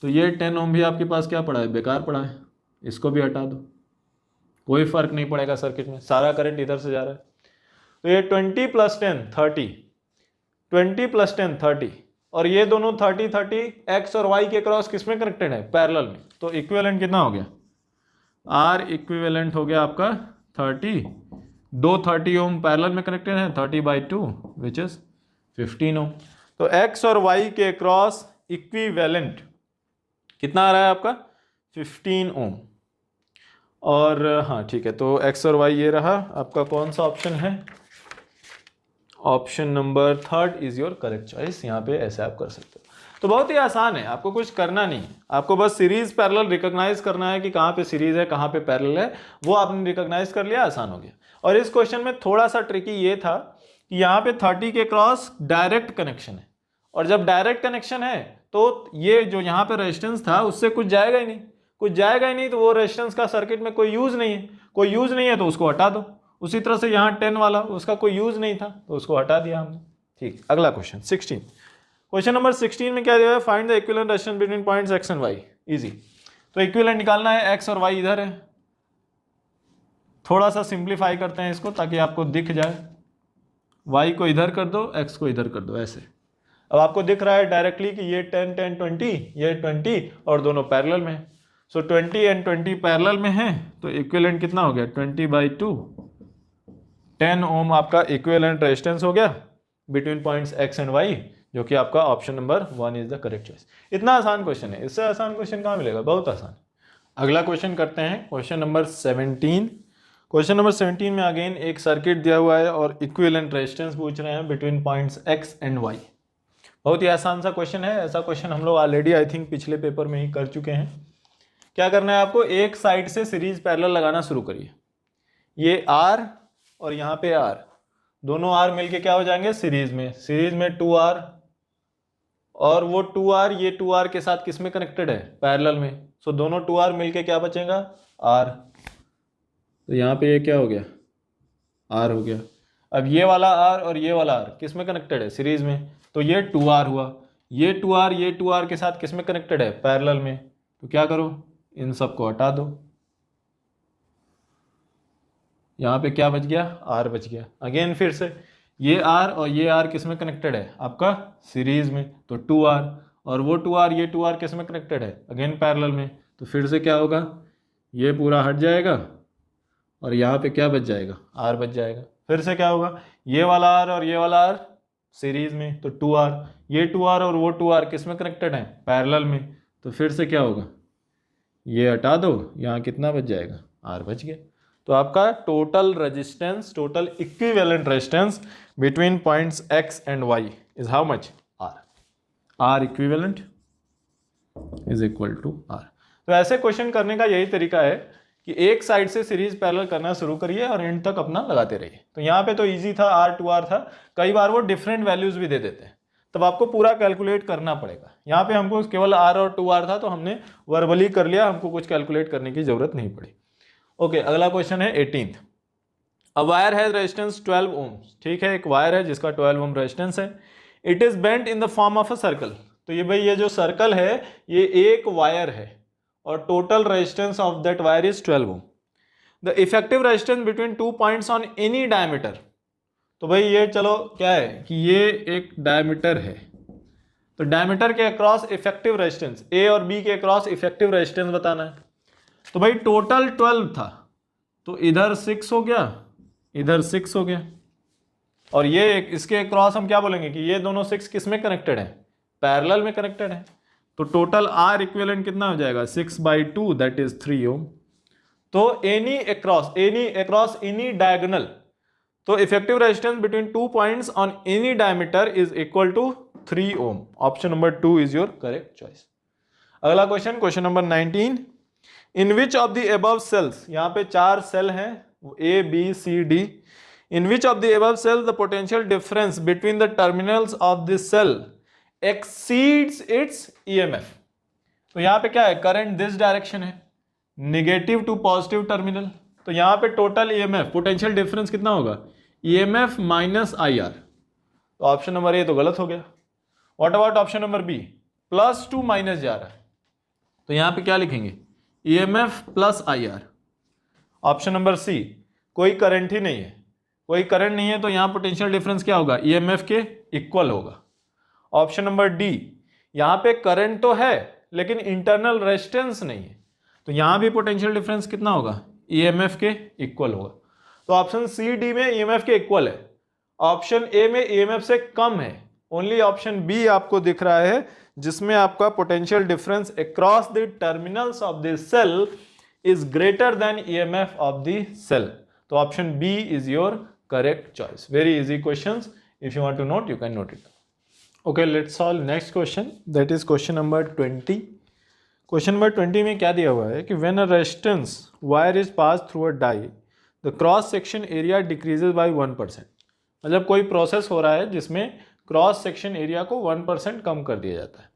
तो ये 10 ओम भी आपके पास क्या पड़ा है? बेकार पड़ा है, इसको भी हटा दो। कोई फर्क नहीं पड़ेगा सर्किट में, सारा करंट इधर से जा रहा है। तो ये 20 + 10 30, 20 + 10 30, और ये दोनों 30 30 एक्स और वाई के क्रॉस किस में कनेक्टेड है, पैरेलल में। तो इक्विवेलेंट कितना हो गया, आर इक्विवेलेंट हो गया आपका 30, दो 30 ओम पैरेलल में कनेक्टेड है, 30/2 विच इज 15 ओम। तो एक्स और वाई के क्रॉस इक्विवेलेंट कितना आ रहा है आपका 15 ओम। और हाँ ठीक है, तो एक्स और वाई ये रहा आपका। कौन सा ऑप्शन है, option number 3 is your correct choice. यहाँ पे ऐसे आप कर सकते हो। तो बहुत ही आसान है, आपको कुछ करना नहीं है, आपको बस सीरीज पैरेलल रिकॉग्नाइज करना है कि कहाँ पे सीरीज है कहाँ पे पैरेलल है, वो आपने रिकॉग्नाइज कर लिया, आसान हो गया। और इस क्वेश्चन में थोड़ा सा ट्रिकी ये था कि यहाँ पे 30 के क्रॉस डायरेक्ट कनेक्शन है, और जब डायरेक्ट कनेक्शन है तो ये जो यहाँ पे रेजिस्टेंस था उससे कुछ जाएगा ही नहीं, कुछ जाएगा ही नहीं, तो वो रेजिस्टेंस का सर्किट में कोई यूज नहीं है, कोई यूज नहीं है तो उसको हटा दो। उसी तरह से यहाँ 10 वाला, उसका कोई यूज नहीं था तो उसको हटा दिया हमने। ठीक, अगला क्वेश्चन 16। क्वेश्चन नंबर 16 में क्या दिया है, find the equivalent resistance between points X and Y. Easy, तो इक्विवेलेंट निकालना है, एक्स और वाई इधर है। थोड़ा सा सिंप्लीफाई करते हैं इसको ताकि आपको दिख जाए, वाई को इधर कर दो, एक्स को इधर कर दो, ऐसे। अब आपको दिख रहा है डायरेक्टली कि ये 10 10 20, ये 20 और दोनों पैरेलल में है। सो 20 एंड 20 पैरेलल में है, तो इक्विवेलेंट कितना हो गया 20/2, 10 ओम आपका इक्विवेलेंट रेजिस्टेंस हो गया between points X and Y, जो कि आपका option number 1 is the correct choice. इतना आसान क्वेश्चन है, इससे आसान क्वेश्चन कहाँ मिलेगा, बहुत आसान। अगला क्वेश्चन करते हैं, क्वेश्चन नंबर 17। क्वेश्चन नंबर 17 में अगेन एक सर्किट दिया हुआ है और इक्विवेलेंट रेजिस्टेंस पूछ रहे हैं between points X and Y. बहुत ही आसान सा क्वेश्चन है, ऐसा क्वेश्चन हम लोग ऑलरेडी आई थिंक पिछले पेपर में ही कर चुके हैं। क्या करना है आपको, एक साइड से सीरीज पैरेलल लगाना शुरू करिए। ये आर और यहाँ पे आर, दोनों आर मिलके क्या हो जाएंगे सीरीज में, सीरीज में 2R, और वो 2R ये 2R के साथ किस में कनेक्टेड है, पैरेलल में। सो दोनों 2R मिलके क्या बचेगा, R। तो यहाँ पे ये क्या हो गया, R हो गया। अब ये वाला R और ये वाला R किस में कनेक्टेड है, सीरीज में, तो ये 2R हुआ। ये 2R ये 2R के साथ किस में कनेक्टेड है, पैरेलल में। तो क्या करो, इन सबको हटा दो, यहाँ पे क्या बच गया, R बच गया। अगेन फिर से ये R और ये R किस में कनेक्टेड है, आपका सीरीज में, तो 2R, और वो 2R ये 2R किस में कनेक्टेड है, अगेन पैरेलल में। तो फिर से क्या होगा, ये पूरा हट जाएगा और यहाँ पे क्या बच जाएगा, R बच जाएगा। फिर से क्या होगा, ये वाला R और ये वाला R सीरीज में, तो 2R, ये 2R और वो 2R किस में कनेक्टेड है, पैरेलल में। तो फिर से क्या होगा, ये हटा दो, यहाँ कितना बच जाएगा, R बच गया। तो आपका total resistance, total equivalent resistance between points x and y is how much, R। R equivalent is equal to R। तो ऐसे क्वेश्चन करने का यही तरीका है कि एक साइड से सीरीज पैरेलल करना शुरू करिए और एंड तक अपना लगाते रहिए। तो यहाँ पे तो इजी था, R 2R था, कई बार वो डिफरेंट वैल्यूज भी दे देते हैं, तब आपको पूरा कैलकुलेट करना पड़ेगा। यहाँ पे हमको केवल R और 2R था तो हमने वर्बली कर लिया, हमको कुछ कैलकुलेट करने की जरूरत नहीं पड़ी। ओके, अगला क्वेश्चन है 18th। A wire has resistance 12 ओम। ठीक है, एक वायर है जिसका 12 ओम रेजिस्टेंस है। It is bent in the form of a circle. तो ये भाई ये जो सर्कल है ये एक वायर है और total resistance of that wire is 12 ohm. The effective resistance between 2 points on any diameter. तो भाई ये चलो क्या है कि ये एक डायमीटर है, तो डायमीटर के अक्रॉस इफेक्टिव रेजिस्टेंस, ए और बी के अक्रॉस इफेक्टिव रेजिस्टेंस बताना है। तो भाई टोटल 12 था, तो इधर 6 हो गया, इधर 6 हो गया, और ये इसके क्रॉस हम क्या बोलेंगे कि ये दोनों 6 किस में कनेक्टेड है, पैरेलल में कनेक्टेड है। तो टोटल R इक्विवेलेंट कितना हो जाएगा, 6/2 दैट इज 3 ओम। तो एनी अक्रॉस एनी डायगोनल, तो effective resistance between 2 points on any diameter is equal to 3 ohm. Option number 2 is your correct choice. अगला question, question number 19। In which of the above cells, यहाँ पे 4 सेल हैं A B C D, in which of the above cells the potential difference between the terminals of this cell exceeds its EMF। तो यहाँ पे क्या है, करंट दिस डायरेक्शन है, निगेटिव टू पॉजिटिव टर्मिनल। तो यहाँ पे टोटल EMF पोटेंशियल डिफरेंस कितना होगा, EMF माइनस IR। तो ऑप्शन नंबर ए तो गलत हो गया। What about option number B, +2 minus जा रहा है, तो यहाँ पे क्या लिखेंगे, EMF plus IR। Option number C, कोई करंट ही नहीं है। कोई करंट नहीं है तो यहाँ पोटेंशियल डिफरेंस क्या होगा, ईएमएफ के इक्वल होगा। ऑप्शन नंबर डी, यहाँ पे करंट तो है लेकिन इंटरनल रेजिस्टेंस नहीं है, तो यहाँ भी पोटेंशियल डिफरेंस कितना होगा, ईएमएफ के इक्वल होगा। तो ऑप्शन सी डी में ईएमएफ के इक्वल है, ऑप्शन ए में ईएमएफ से कम है। ओनली ऑप्शन बी आपको दिख रहा है जिसमें आपका potential difference across the terminals of the cell is greater than EMF of the cell. तो option B is your correct choice. Very easy questions, if you want to note you can note it. Okay, let's solve next question, that is question number 20। Question number 20 में क्या दिया हुआ है कि when a resistance wire is pass through a die the cross section area decreases bye 1%। मतलब कोई प्रोसेस हो रहा है जिसमें क्रॉस सेक्शन एरिया को 1% कम कर दिया जाता है।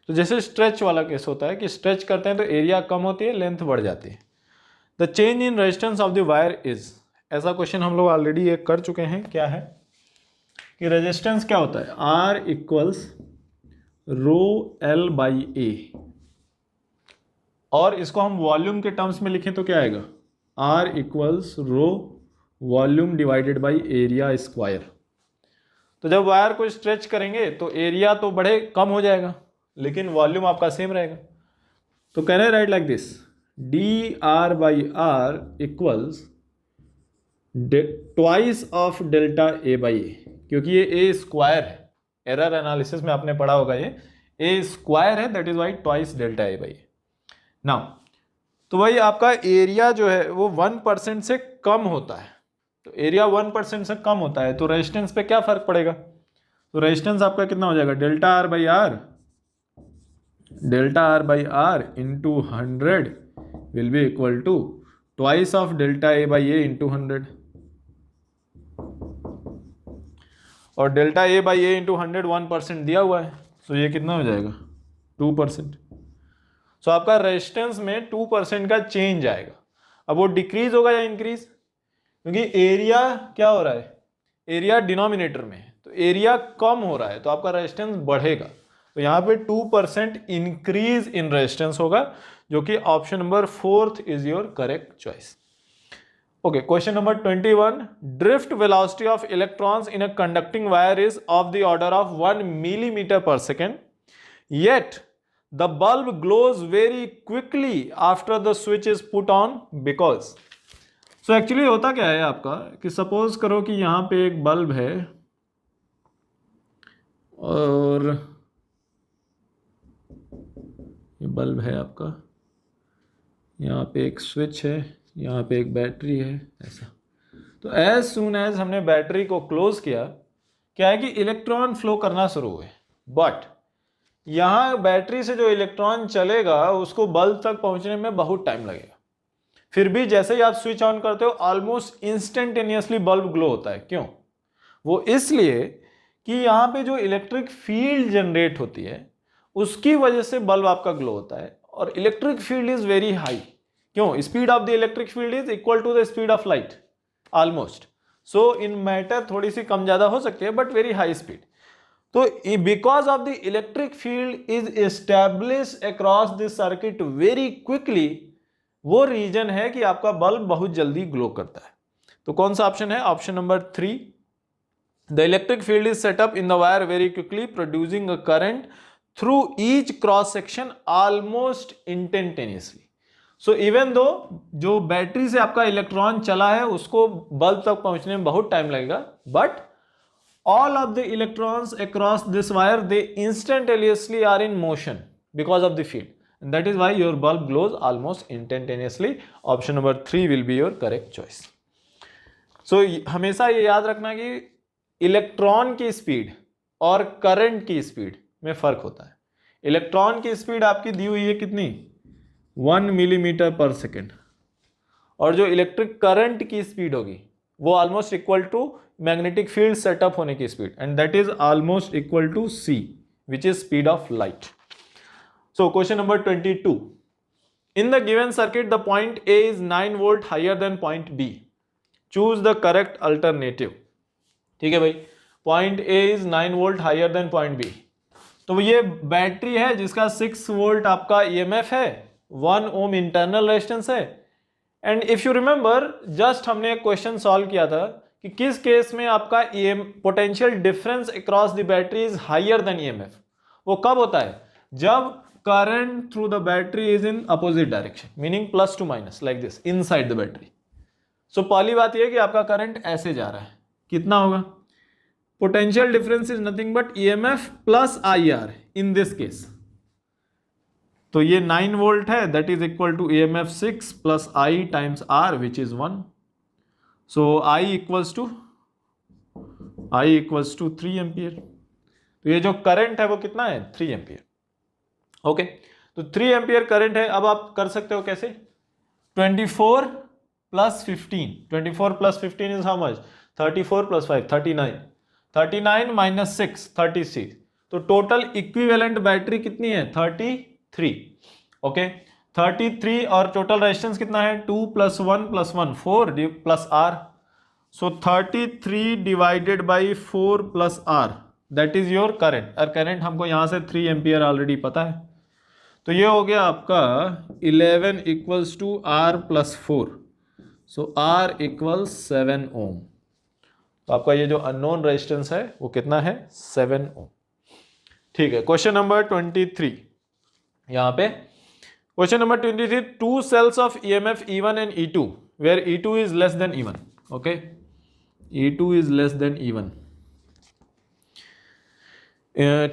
तो जैसे स्ट्रेच वाला केस होता है कि स्ट्रेच करते हैं तो एरिया कम होती है, लेंथ बढ़ जाती है। The change in resistance of the wire is, ऐसा क्वेश्चन हम लोग ऑलरेडी एक कर चुके हैं। क्या है कि रेजिस्टेंस क्या होता है, R equals rho L by A, और इसको हम वॉल्यूम के टर्म्स में लिखें तो क्या आएगा, R equals rho volume divided by area square. तो जब वायर को स्ट्रेच करेंगे तो एरिया तो बढ़े कम हो जाएगा लेकिन वॉल्यूम आपका सेम रहेगा। तो कह रहे write like this, D R by R equals twice of delta A by A, क्योंकि ये ए स्क्वायर है, एरर एनालिसिस में आपने पढ़ा होगा, ये ए स्क्वायर है, that is why twice delta A by A. Now तो भाई आपका एरिया जो है वो 1% से कम होता है, तो एरिया 1% से कम होता है तो रेजिस्टेंस पे क्या फर्क पड़ेगा, तो रेजिस्टेंस आपका कितना हो जाएगा, delta R by R into 100 will be equal to twice of delta A by A into 100, और delta A by A into 100 1% दिया हुआ है, सो ये कितना हो जाएगा 2%। सो आपका रेजिस्टेंस में 2% का चेंज आएगा। अब वो डिक्रीज होगा या इंक्रीज, क्योंकि एरिया क्या हो रहा है, एरिया डिनोमिनेटर में है तो एरिया कम हो रहा है तो आपका रेजिस्टेंस बढ़ेगा। तो यहाँ पे 2% इंक्रीज इन रेजिस्टेंस होगा, जो कि option number 4 is your correct choice. Okay, question number 21, drift velocity of electrons in a conducting wire is of the order of 1 millimetre per second, yet the bulb glows very quickly after the switch is put on because। so actually होता क्या है आपका कि सपोज करो कि यहाँ पे एक बल्ब है और ये बल्ब है आपका, यहाँ पे एक स्विच है, यहाँ पे एक बैटरी है, ऐसा। तो एज सून एज हमने बैटरी को क्लोज किया, क्या है कि इलेक्ट्रॉन फ्लो करना शुरू हुए, बट यहाँ बैटरी से जो इलेक्ट्रॉन चलेगा उसको बल्ब तक पहुंचने में बहुत टाइम लगेगा। फिर भी जैसे ही आप स्विच ऑन करते हो ऑलमोस्ट इंस्टेंटेनियसली बल्ब ग्लो होता है। क्यों? वो इसलिए कि यहाँ पे जो इलेक्ट्रिक फील्ड जनरेट होती है उसकी वजह से बल्ब आपका ग्लो होता है, और electric field is very high. क्यों? Speed of the electric field is equal to the speed of light almost. So in matter थोड़ी सी कम ज्यादा हो सकती है बट वेरी हाई स्पीड। तो because of the electric field is establish across the circuit very quickly, वो रीजन है कि आपका बल्ब बहुत जल्दी ग्लो करता है। तो कौन सा ऑप्शन है? Option number 3, the electric field is set up in the wire very quickly producing a current through each cross section almost instantaneously. So even though जो बैटरी से आपका इलेक्ट्रॉन चला है उसको बल्ब तक पहुंचने में बहुत टाइम लगेगा, but all of the electrons across this wire they instantaneously are in motion because of the field, and that is why your bulb glows almost instantaneously. Option number 3 will be your correct choice. So हमेशा ये याद रखना कि इलेक्ट्रॉन की स्पीड और करंट की स्पीड में फर्क होता है। इलेक्ट्रॉन की स्पीड आपकी दी हुई है कितनी, 1 मिलीमीटर पर सेकेंड, और जो इलेक्ट्रिक करंट की स्पीड होगी वो almost equal to magnetic field setup होने की speed, and that is almost equal to c, which is speed of light. So question number 22, in the given circuit the point A is 9 volt higher than point B, choose the correct alternative. ठीक है भाई, point A is 9 volt higher than point B। तो ये बैटरी है जिसका 6 वोल्ट आपका EMF है, 1 ओम इंटरनल रेजिस्टेंस है, and if you remember just हमने एक क्वेश्चन सॉल्व किया था कि किस केस में आपका potential difference across the battery is higher than EMF. वो कब होता है? जब current through the battery is in opposite direction, meaning plus to minus like this inside the battery. So पहली बात यह कि आपका करंट ऐसे जा रहा है, कितना होगा? Potential difference is nothing but EMF plus IR in this case. तो ये 9 वोल्ट है, that is equal to EMF 6 plus I times R which is 1। So I equals to 3 ampere. तो ये जो करंट है वो कितना है? 3 एम्पियर। ओके, तो 3 एम्पियर करंट है। अब आप कर सकते हो कैसे? 24 plus 15, 24 plus 15 is how much? 34 plus 5 39, 39 minus 6 36। तो टोटल इक्विवेलेंट बैटरी कितनी है? 33। ओके, 33 और टोटल रेजिस्टेंस कितना है? 2 plus 1 plus 1 4 plus R. So 33 divided by 4 plus R, that is your current. और करंट हमको यहां से 3 एम्पियर ऑलरेडी पता है, तो ये हो गया आपका 11 equals to R plus 4। So R equals 7 ohm. तो आपका ये जो अननोन रेजिस्टेंस है वो कितना है? 7 ओम। ठीक है, क्वेश्चन नंबर 23 यहां पे। Question number 23, 2 cells of EMF E1 and E2 where E2 is less than E1. Okay, E2 is less than E1.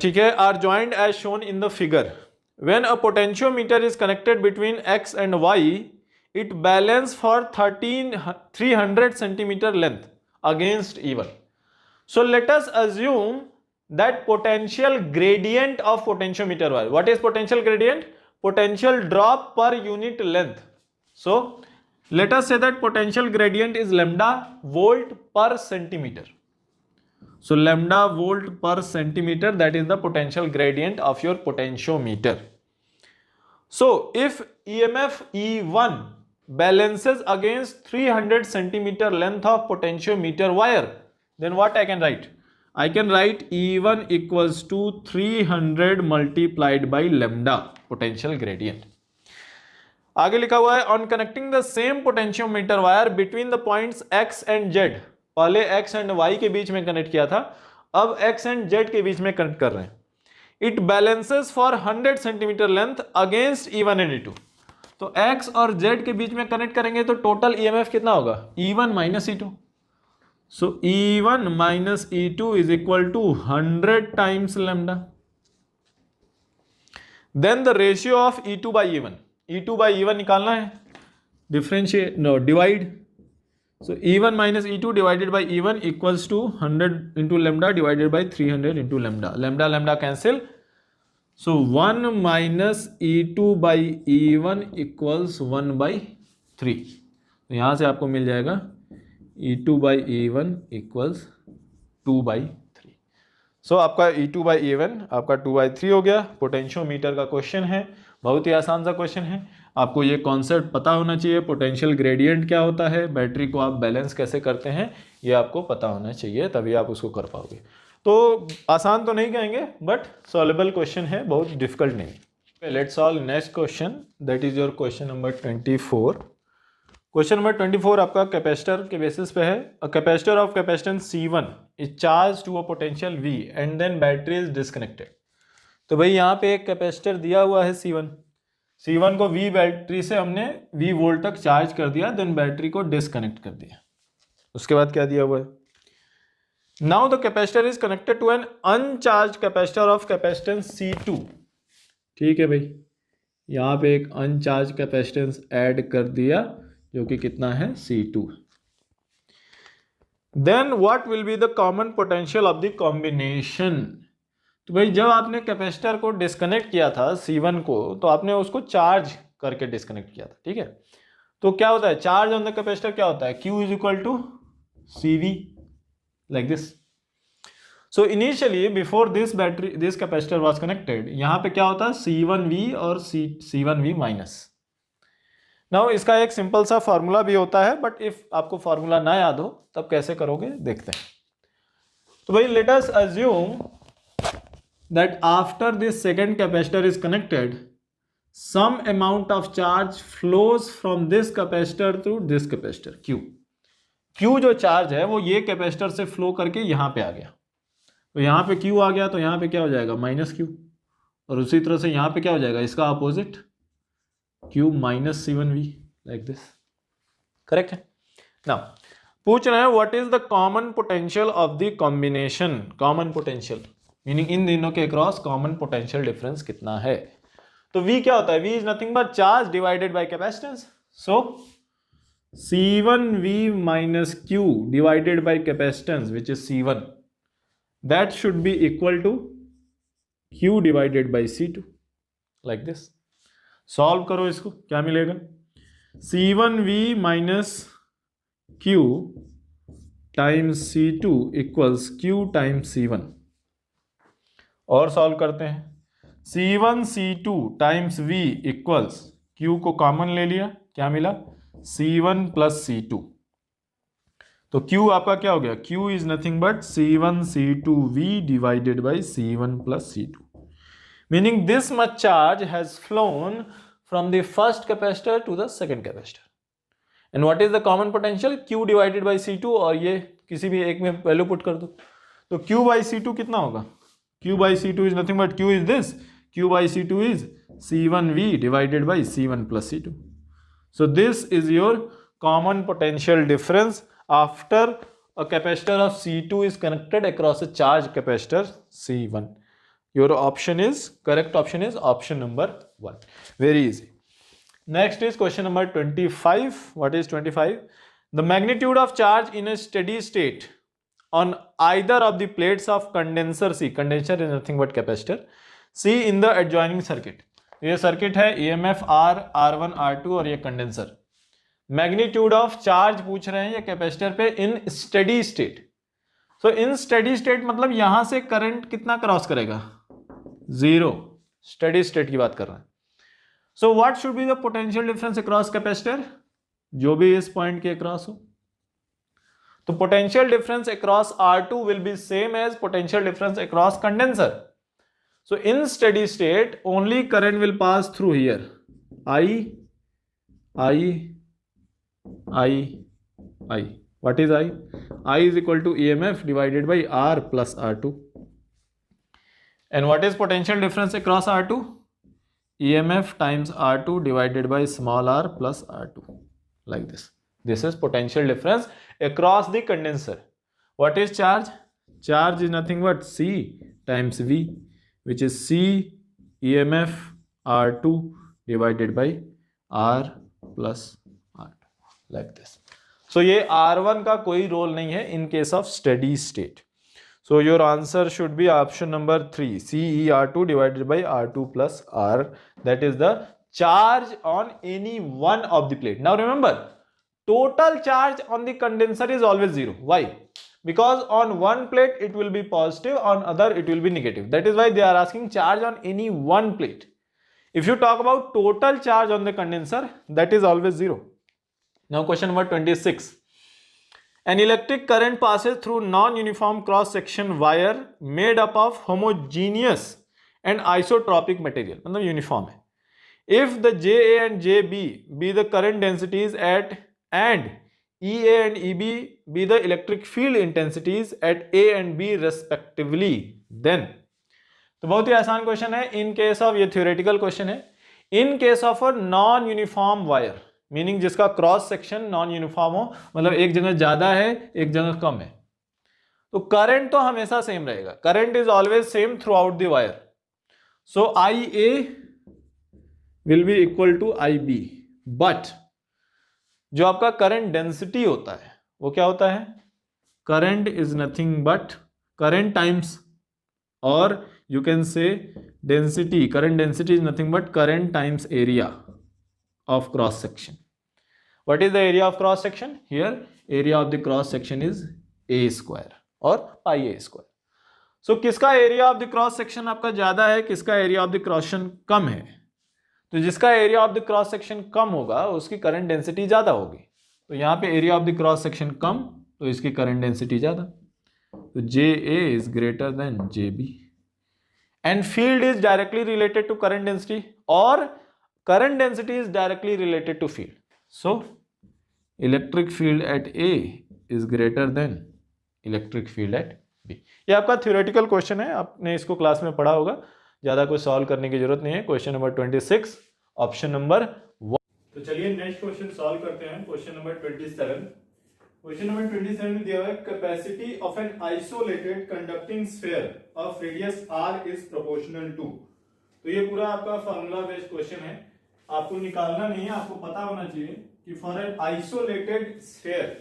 ठीक है, are joined as shown in the figure. When a potentiometer is connected between X and Y, it balance for 300 centimeter length against E1. So let us assume that potential gradient of potentiometer Y. What is potential gradient? Potential drop per unit length. So let us say that potential gradient is lambda volt per centimeter. So lambda volt per centimeter, that is the potential gradient of your potentiometer. So if EMF E1 balances against 300 centimeter length of potentiometer wire, then what I can write? I can write E1 equals to 300 multiplied by lambda potential gradient. आगे लिखा हुआ है on connecting the same potentiometer wire between the points X and Z. पहले X and Y के बीच में कनेक्ट किया था, अब X and Z के बीच में कनेक्ट कर रहे हैं. It balances for 100 centimeter length against E1 and E2. तो X और Z के बीच में कनेक्ट करेंगे तो टोटल EMF कितना होगा? E1 minus E2. So E1 minus E2 is equal to 100 times lambda. Then the ratio of E2 by E1. E2 by E1 निकालना है, differentiate, no, divide. So E1 minus E2 divided by E1 equals to 100 into lambda divided by 300 into lambda. Lambda lambda cancel. So 1 minus E2 by E1 equals 1 by 3. तो यहाँ से आपको मिल जाएगा E2 by E1 equals 2 by 3. So आपका E2 by E1 आपका 2 by 3 हो गया. पोटेंशियोमीटर का क्वेश्चन है, बहुत ही आसान सा क्वेश्चन है. आपको ये कॉन्सेप्ट पता होना चाहिए. पोटेंशियल ग्रेडियंट क्या होता है, बैटरी को आप बैलेंस कैसे करते हैं, ये आपको पता होना चाहिए, तभी आप उसको कर पाओगे. तो आसान तो नहीं कहेंगे बट सॉल्वेबल क्वेश्चन है, बहुत डिफिकल्ट नहीं. Let's solve next question, that is your question number 24. Question number 24 आपका कैपेसिटर के बेसिस पे है. A capacitor of capacitance C1 is charge to a potential V and then battery is disconnected. तो भाई यहाँ पे एक कैपेसिटर दिया हुआ है C1 को V बैटरी से हमने V वोल्ट तक चार्ज कर दिया, देन बैटरी को डिस्कनेक्ट कर दिया. उसके बाद क्या दिया हुआ है? Now the capacitor is connected to an uncharge capacitor of capacitance C2. ठीक है भाई, यहाँ पे एक अनचार्ज कैपेसिटेंस ऐड कर दिया जो कि कितना है? C2. Then what will be the common potential of the combination. तो भाई जब आपने कैपेसिटर को डिस्कनेक्ट किया था C1 को, तो आपने उसको चार्ज करके डिस्कनेक्ट किया था. ठीक है, तो क्या होता है चार्ज ऑन द कैपेसिटर? क्या होता है? Q is equal to CV like this. So initially before this capacitor was connected, यहाँ पे क्या होता है? C1V और C1V माइनस. नाउ इसका एक सिंपल सा फॉर्मूला भी होता है, बट इफ आपको फॉर्मूला ना याद हो तब कैसे करोगे देखते हैं. तो भाई let us assume that after this second capacitor is connected, some amount of charge flows from this capacitor to this capacitor Q. Q जो चार्ज है वो ये कैपेसिटर से फ्लो करके यहाँ पे आ गया, तो यहाँ पे Q आ गया, तो यहाँ पे क्या हो जाएगा माइनस Q, और उसी तरह से यहाँ पे क्या हो जाएगा इसका opposite Q minus C1V, like this. Correct है ना। पूछ रहे हैं what is the common potential of the combination. Common potential meaning in दोनों के क्रॉस कॉमन पोटेंशियल डिफरेंस कितना है। तो V क्या होता है, V is nothing but charge divided by capacitance. So C1V minus Q divided by capacitance which is C1, that should be equal to Q divided by C2, like this. Solve करो इसको, क्या मिलेगा, C1V minus Q times C2 equals Q times C1। और सॉल्व करते हैं, C1 C2 times V equals Q को कॉमन ले लिया, क्या मिला C1 plus C2। तो Q आपका क्या हो गया, Q is nothing but C1 C2V divided by C1 plus C2, meaning this much charge has flown from the first capacitor to the second capacitor। And what is the common potential, Q divided by C2, और ये किसी भी एक में वैल्यू पुट कर दो, तो Q by C2 कितना होगा, Q by C2 is nothing but Q is this, Q by C2 is C1V divided by C1 plus C2। So this is your common potential difference after a capacitor of C2 is connected across a charged capacitor C1. Your option is, correct option is option number 1. Very easy. Next is question number 25. What is 25? The magnitude of charge in a steady state on either of the plates of condenser C, condenser is nothing but capacitor C in the adjoining circuit। ये सर्किट है, EMF R, R1, R2 और ये कंडेंसर। मैग्नीट्यूड ऑफ चार्ज पूछ रहे हैं ये कैपेसिटर पे इन स्टेडी स्टेट। सो इन स्टेडी स्टेट मतलब यहां से करंट कितना क्रॉस करेगा, जीरो, स्टेडी स्टेट की बात कर रहे हैं। So what should be the potential difference across capacitor, जो भी इस पॉइंट के अक्रॉस हो। तो potential difference across R2 will be same as potential difference across condenser. So in steady state, only current will pass through here. I. What is I? I is equal to EMF divided by R plus R2. And what is potential difference across R2? EMF times R2 divided by small r plus R2. Like this. This is potential difference across the condenser. What is charge? Charge is nothing but C times V, which is C EMF R2 divided by R plus R2, like this. So ये R1 का कोई रोल नहीं है in case of steady state. So your answer should be option number 3, CER2 divided by R2 plus R. That is the charge on any one of the plate. Now remember, total charge on the condenser is always zero. Why? Because on one plate it will be positive, on other it will be negative. That is why they are asking charge on any one plate. If you talk about total charge on the condenser, that is always zero. Now question number 26. An electric current passes through non-uniform cross-section wire made up of homogeneous and isotropic material. मतलब uniform है. If the JA and JB be the current densities at and EA and EB be the electric field intensities at A and B respectively, then तो बहुत ही आसान क्वेश्चन है। इन केस ऑफ, ये थ्योरेटिकल क्वेश्चन है, in case of a non uniform wire, meaning जिसका क्रॉस सेक्शन नॉन यूनिफॉर्म हो, मतलब एक जगह ज्यादा है एक जगह कम है, तो करंट तो हमेशा सेम रहेगा, current is always same throughout the wire. So IA will be equal to IB, but जो आपका करंट डेंसिटी होता है वो क्या होता है, current is nothing but current times, और you can say density, current density is nothing but current times area of cross section. What is the area of cross section, here area of the cross section is A square और पाई A स्क्वायर। सो किसका area of the cross section आपका ज्यादा है, किसका area of the cross section कम है, तो जिसका area of the cross section कम होगा उसकी करंट डेंसिटी ज्यादा होगी। तो यहाँ पे area of the cross section कम, तो इसकी करंट डेंसिटी ज्यादा, तो JA is greater than JB and field is directly related to current density. और current density is directly related to field. So electric field at A is greater than electric field at B. ये आपका theoretical question है, आपने इसको क्लास में पढ़ा होगा, ज़्यादा कोई सॉल्व करने की जरूरत नहीं है. Question number 26 option number 1. तो चलिए नेक्स्ट क्वेश्चन सॉल्व करते हैं. Question number 27. क्वेश्चन नंबर 27 में दिया हुआ है capacity of an isolated conducting sphere of radius r is proportional to. तो ये पूरा आपका फॉर्मूला बेस्ड क्वेश्चन है, आपको निकालना नहीं है, आपको पता होना चाहिए कि फॉर एन आइसोलेटेड स्फीयर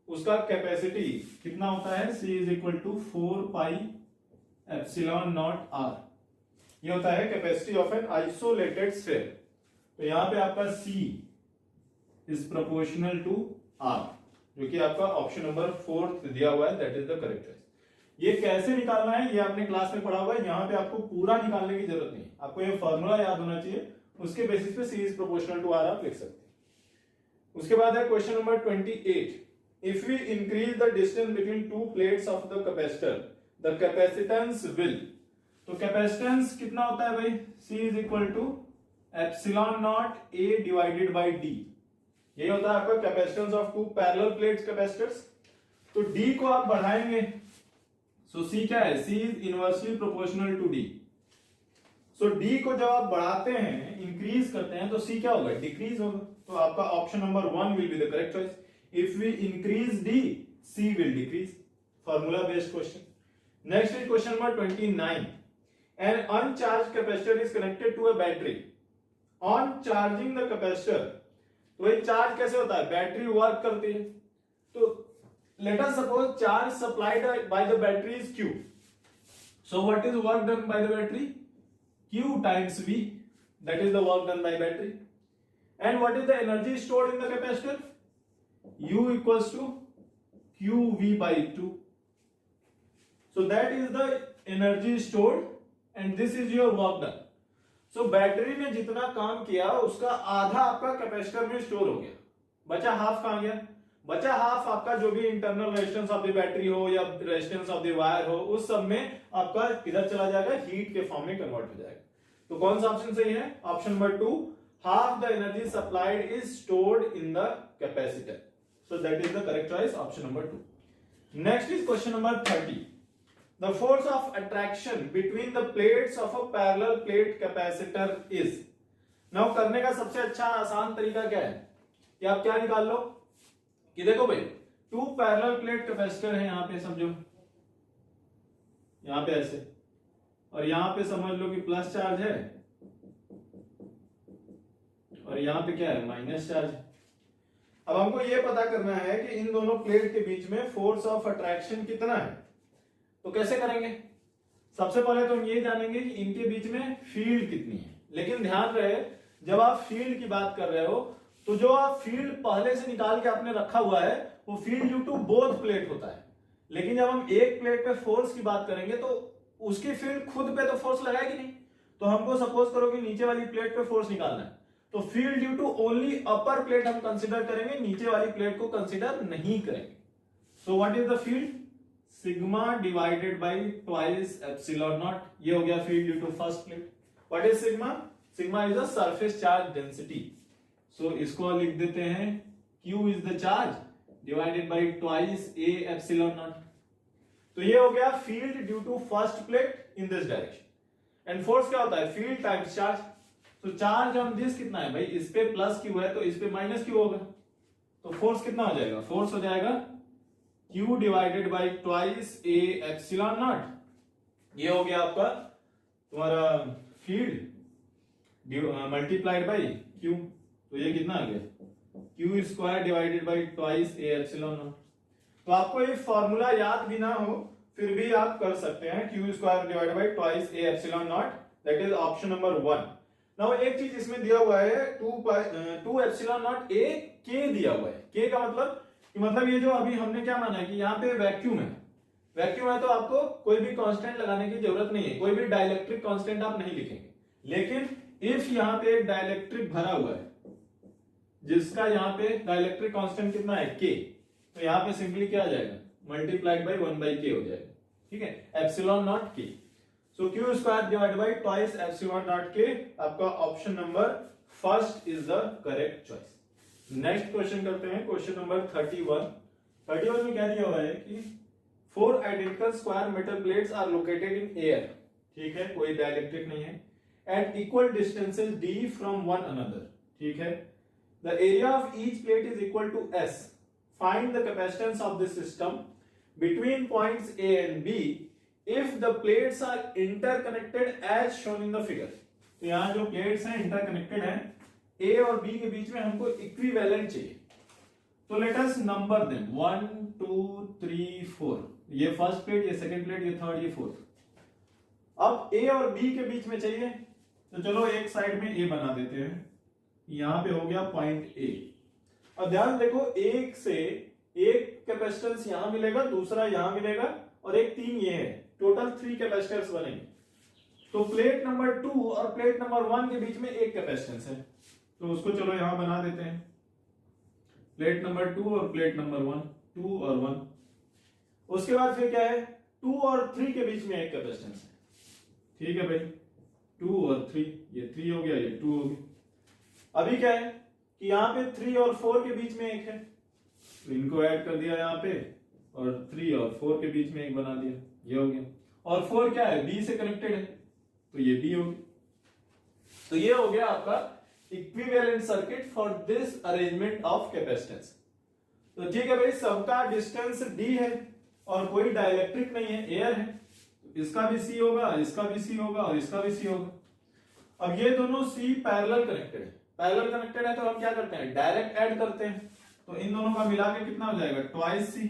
उसका कैपेसिटी कितना होता है. C is equal to 4 pi epsilon naught r. ये होता है capacity of an isolated sphere. तो यहाँ पे आपका C is proportional to r, जो कि आपका ऑप्शन नंबर 4 दिया हुआ है, that is the correct answer. ये कैसे निकालना है ये आपने क्लास में पढ़ा हुआ है, यहाँ पे आपको पूरा निकालने की जरूरत नहीं, आपको ये फॉर्मूला याद होना चाहिए, उसके बेसिस पे C is proportional to r आप लिख सकते हैं. उसके बाद है question number 28. If we increase the distance between two plates of the capacitor the capacitance will. तो कैपेसिटेंस कितना होता है भाई, C is equal to epsilon naught A divided by D. यही होता है आपका capacitance of two parallel plates capacitors. तो D को आप बढ़ाएंगे, सो C क्या है, C is inversely proportional to D. So D को जब आप बढ़ाते हैं, इंक्रीज करते हैं, तो C क्या होगा, डिक्रीज होगा. तो आपका option number 1 will be the correct choice. If we increase D, C will decrease. Formula based question. Next is question number 29. An uncharge capacitor is connected to a battery. On charging the capacitor, तो ये चार्ज कैसे होता है, बैटरी वर्क करती है. तो late us suppose charge supplied by the battery is Q. So what is work done by the battery, Q times V, that is the work done by battery. And what is the energy stored in the capacitor, U equals to QV by 2. So that is the energy stored and this is your work done. So battery ने जितना काम किया उसका आधा आपका कैपेसिटर में स्टोर हो गया, बचा हाफ कहां गया, बचा हाफ आपका जो भी internal resistance of the battery हो या रेजिस्टेंस ऑफ द वायर हो, उस सब में आपका इधर चला जाएगा, हीट के फॉर्म में कन्वर्ट हो जाएगा. तो कौन सा ऑप्शन सही है, option number 2. Half the energy supplied is stored in the capacitor. So that is the correct choice, option number 2. Next is question number 30. The force of attraction between the plates of a parallel plate capacitor is. Now करने का सबसे अच्छा आसान तरीका क्या है कि आप क्या निकाल लो कि देखो भाई, टू पैरेलल प्लेट कैपेसिटर है, यहां पे समझो, यहां पे ऐसे, और यहां पे समझ लो कि प्लस चार्ज है और यहां पे क्या है, माइनस चार्ज है. अब हमको ये पता करना है कि इन दोनों प्लेट के बीच में फोर्स ऑफ अट्रैक्शन कितना है. तो कैसे करेंगे, सबसे पहले तो हम ये जानेंगे कि इनके बीच में फील्ड कितनी है. लेकिन ध्यान रहे, जब आप फील्ड की बात कर रहे हो तो जो आप फील्ड पहले से निकाल के आपने रखा हुआ है वो field due to both plate होता है. लेकिन जब हम एक प्लेट पे फोर्स की बात करेंगे तो उसकी फील्ड खुद पे तो फोर्स लगाएगी नहीं. तो हमको सपोज करो कि नीचे वाली प्लेट पे फोर्स निकालना है, तो field due to only upper plate हम कंसिडर करेंगे, नीचे वाली प्लेट को कंसिडर नहीं करेंगे. So what is the field, sigma divided by twice epsilon naught. ये हो गया field due to first plate. What is sigma, sigma is the surface charge density. So इसको लिख देते हैं Q is the charge divided by twice A epsilon naught. तो ये हो गया field due to first plate in this direction. And force क्या होता है, फील्ड टाइम्स चार्ज. तो चार्ज ऑन दिस कितना है भाई, इस पे प्लस Q है तो इस पे माइनस Q होगा. तो फोर्स कितना हो जाएगा, फोर्स हो जाएगा Q divided by twice A epsilon naught. ये हो गया आपका तुम्हारा फील्ड मल्टीप्लाइड बाई Q. तो ये कितना आ गया, Q square divided by twice A epsilon naught. तो आपको ये फॉर्मूला याद भी ना हो फिर भी आप कर सकते हैं, Q square divided by twice A epsilon not, that is option number 1. Now एक चीज इसमें दिया हुआ है 2 एप्सिलॉन नॉट A K दिया हुआ है. K का मतलब ये जो अभी हमने क्या माना है कि यहाँ पे वैक्यूम है, वैक्यूम है तो आपको कोई भी कांस्टेंट लगाने की जरूरत नहीं है, कोई भी डाइलेक्ट्रिक कांस्टेंट आप नहीं लिखेंगे. लेकिन इफ यहाँ पे एक डाइलेक्ट्रिक भरा हुआ है जिसका यहाँ पे डाइलेक्ट्रिक कांस्टेंट कितना है K, तो यहाँ पे सिंपली क्या आ जाएगा, मल्टीप्लाइड बाई 1/K हो जाएगा. ठीक है, epsilon not K. So Q square divided by twice epsilon not K, आपका option number first is the correct choice. Next question करते हैं, क्वेश्चन नंबर 31। 31 में क्या दिया हुआ है कि 4 identical square metal plates are located in air, ठीक है, कोई डाइलेक्ट्रिक नहीं है, at equal distances D from one another, ठीक है। The area of each plate is equal to S, find the capacitance of this system between points A and B if the plates are interconnected as shown in the figure. तो यहां जो प्लेट्स हैं इंटरकनेक्टेड हैं, ए और बी के बीच में हमको इक्विवेलेंट चाहिए। तो लेट अस नंबर देम 1 2 3 4, ये फर्स्ट प्लेट, ये सेकंड प्लेट, ये थर्ड, ये फोर्थ। अब ए और बी के बीच में चाहिए, तो चलो एक साइड में ए बना देते हैं, यहां पे हो गया पॉइंट ए। अब ध्यान देखो, एक से एक कैपेसिटेंस यहां मिलेगा, दूसरा यहां मिलेगा, और एक 3 ये है, टोटल 3 कैपेसिटर्स बनेंगे। तो प्लेट नंबर 2 और प्लेट नंबर 1 के बीच में एक कैपेसिटेंस है, तो उसको चलो यहां बना देते हैं, प्लेट नंबर 2 और प्लेट नंबर 1, 2 और 1। उसके बाद फिर क्या है, 2 और 3 के बीच में एक कैपेसिटेंस है, ठीक है भाई, 2 और 3, ये 3 हो गया, ये 2 हो गया। अभी क्या है कि यहां पे 3 और 4 के बीच में एक है, तो इनको ऐड कर दिया यहां पे, और 3 और 4 के बीच में एक बना दिया, ये हो गया। और 4 क्या है, बी से कनेक्टेड है, तो ये बी हो गया। तो ये हो गया आपका equivalent circuit for this arrangement of capacitance. तो ठीक है भाई, सबका डिस्टेंस डी है और कोई डाइलेक्ट्रिक नहीं है, एयर है, तो इसका भी सी होगा, इसका भी सी होगा, और इसका भी सी होगा। अब ये दोनों सी पैरेलल कनेक्टेड है, पैरेलल कनेक्टेड है, तो हम क्या करते हैं, डायरेक्ट ऐड करते हैं। तो इन दोनों का मिला के कितना हो जाएगा, ट्वाइस सी,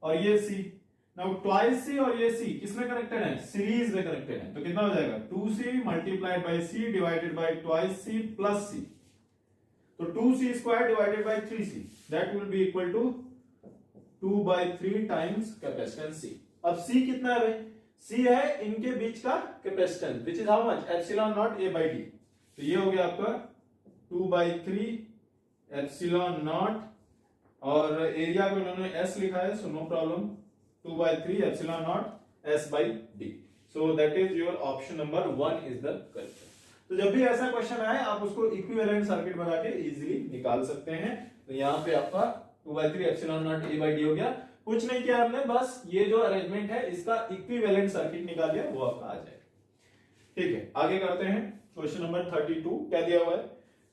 और ये सी। नाउ ट्वाइस सी और ये सी किसमें कनेक्टेड है, सीरीज में कनेक्टेड है, तो कितना हो जाएगा, 2c multiplied by C divided by twice C plus C. तो 2c square divided by 3c, that will be equal to 2/3 times capacitance C. अब c कितना है भाई, c है इनके बीच का capacitance, which is how much, epsilon naught a by d। तो ये हो गया आपका 2/3 एप्सिलॉन नॉट, और एरिया को उन्होंने s लिखा है, so no problem, 2/3 epsilon naught s by d। So that is your option number 1 is the correct. तो जब भी ऐसा क्वेश्चन आए आप उसको इक्विवेलेंट सर्किट बना के इजीली निकाल सकते हैं। तो यहाँ पे आपका 2/3 epsilon naught a by d हो गया। कुछ नहीं किया हमने, बस ये जो अरेंजमेंट है इसका इक्विवेलेंट सर्किट निकाल लिया, वो आपका आ जाएगा। ठीक है, आगे करते हैं क्वेश्चन नंबर 32। क्या दिया हुआ है,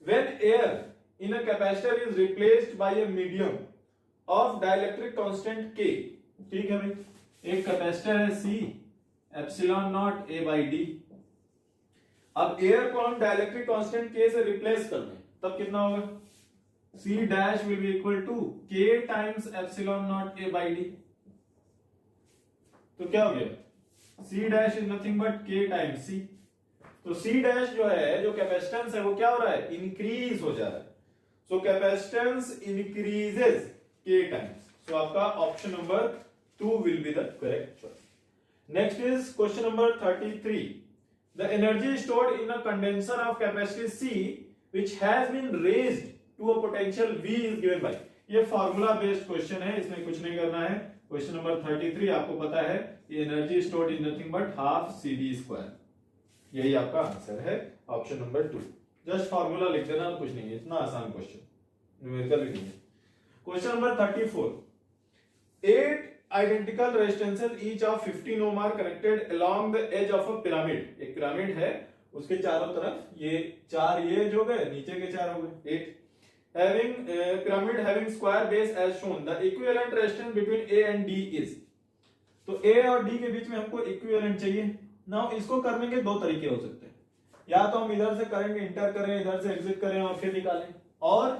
when air in a capacitor is replaced by a medium of dielectric constant k। ठीक है भाई, एक कैपेसिटर है C, epsilon naught a by d। अब एयर को हम डाइलेक्ट्रिक कांस्टेंट k से रिप्लेस कर दें, तब कितना होगा, C dash will be equal to k times epsilon naught a by d। तो क्या हो गया, C dash is nothing but k times C। तो C डैश जो है, जो कैपेसिटेंस है, वो क्या हो रहा है, इंक्रीज हो जा रहा है। सो कैपेसिटेंस इंक्रीजेस k टाइम्स। सो आपका option number 2 will be the correct choice. Next is question number 33। The energy stored in a condenser of capacity C which has been raised to a potential V is given by। ये फॉर्मूला बेस्ड क्वेश्चन है, इसमें कुछ नहीं करना है। क्वेश्चन नंबर 33 आपको पता है, energy stored is nothing but half CD square, यही आपका आंसर है, ऑप्शन नंबर 2। जस्ट फॉर्मूला लिख देना, कुछ नहीं है, इतना आसान क्वेश्चन, न्यूमेरिकल भी नहीं है। Question number 34। 8 identical resistances each of 15 ohm are connected along the edge of a pyramid। एक पिरामिड है, उसके चारों तरफ ये 4 ये जो गए, नीचे के 4 हो गए 8। having pyramid having square base as shown, the equivalent resistance between A and D is। तो A और D के बीच में हमको इक्विवेलेंट चाहिए। नाउ इसको करने के 2 तरीके हो सकते हैं, या तो हम इधर से करेंगे, इंटर करें, इधर से एग्जिट करें और फिर निकालें, और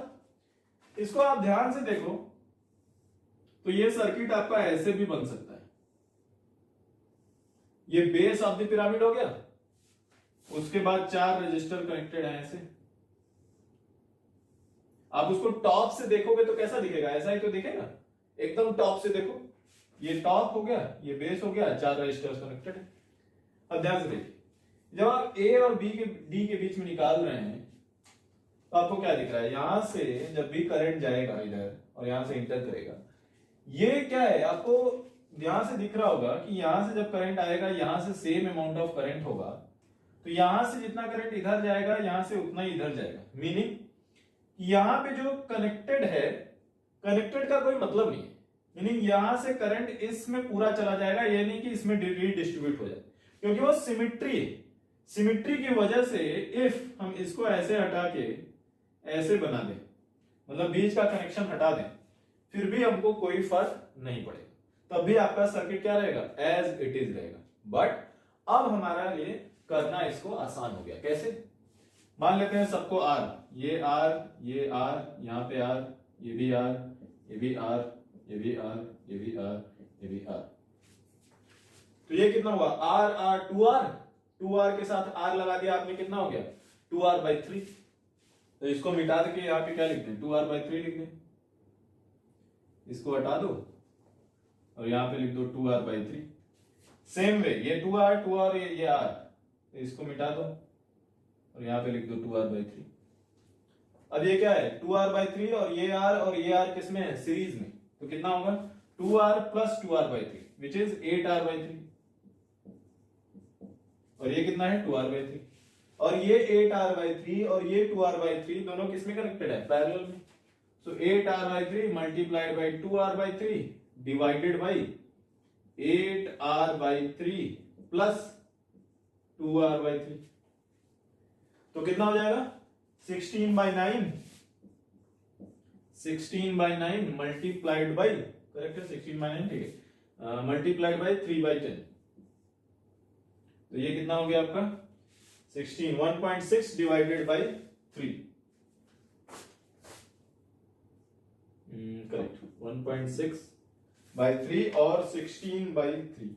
इसको आप ध्यान से देखो तो ये सर्किट आपका ऐसे भी बन सकता है। ये बेस ऑफ द पिरामिड हो गया, उसके बाद 4 रजिस्टर कनेक्टेड है ऐसे। आप उसको टॉप से देखोगे तो कैसा दिखेगा, ऐसा ही तो दिखेगा, एकदम टॉप से देखो, ये टॉप हो गया, ये बेस हो गया, 4 रजिस्टर्स कनेक्टेड है। अब ध्यान से देखिए, जब आप ए और बी के डी के बीच में निकाल रहे हैं तो आपको क्या दिख रहा है, यहां से जब भी करंट जाएगा इधर और यहां से इंटर करेगा, ये क्या है, आपको यहां से दिख रहा होगा कि यहां से जब करंट आएगा, यहां से सेम अमाउंट ऑफ करंट होगा, तो यहां से जितना करंट इधर जाएगा यहां से उतना ही इधर जाएगा। मीनिंग यहां पे जो कनेक्टेड है, कनेक्टेड का कोई मतलब नहीं है। मीनिंग यहां से करंट इसमें पूरा चला जाएगा, ये नहीं कि इसमें रीडिस्ट्रीब्यूट हो जाए, क्योंकि वो सिमिट्री है। सिमिट्री की वजह से इफ हम इसको ऐसे हटा के ऐसे बना दें, मतलब बीच का कनेक्शन हटा दें, फिर भी हमको कोई फर्क नहीं पड़ेगा, तब भी आपका सर्किट क्या रहेगा, एज इट इज रहेगा। बट अब हमारा लिए करना इसको आसान हो गया। कैसे? मान लेते हैं सबको आर, ये आर, ये आर, यहाँ पे आर, ये भी आर, ये भी आर, ये भी आर, ये भी आर, ये भी आर। तो ये कितना हुआ, R R, two R, two R के साथ आर लगा दिया आपने, कितना हो गया, 2r/3। तो इसको मिटा दे के यहाँ पे क्या लिखते हैं, 2r/3 लिख दें। इसको हटा दो और यहाँ पे लिख दो 2r/3। सेम वे ये 2r ये r, तो इसको मिटा दो और यहाँ पे लिख दो 2r/3। अब ये क्या है, 2r/3 और ये r किस में है, सीरीज में। तो कितना होगा, 2r + 2r/3 which is 8r/3। और ये कितना है, 2r/3। और ये 8r/3 और ये 2r/3 दोनों किस में कनेक्टेड है, पैरेलल में। सो 8r/3 multiplied by 2r/3 divided by 8r/3 plus 2r/3। तो कितना हो जाएगा, 16/9, 16/9 मल्टीप्लाइड बाई, करेक्ट है 16/9, ठीक है, मल्टीप्लाइड बाई 3/10। तो ये कितना हो गया आपका 16, 1.6 डिवाइडेड बाई 3, करेक्ट, 1.6 बाई 3 और 16/3।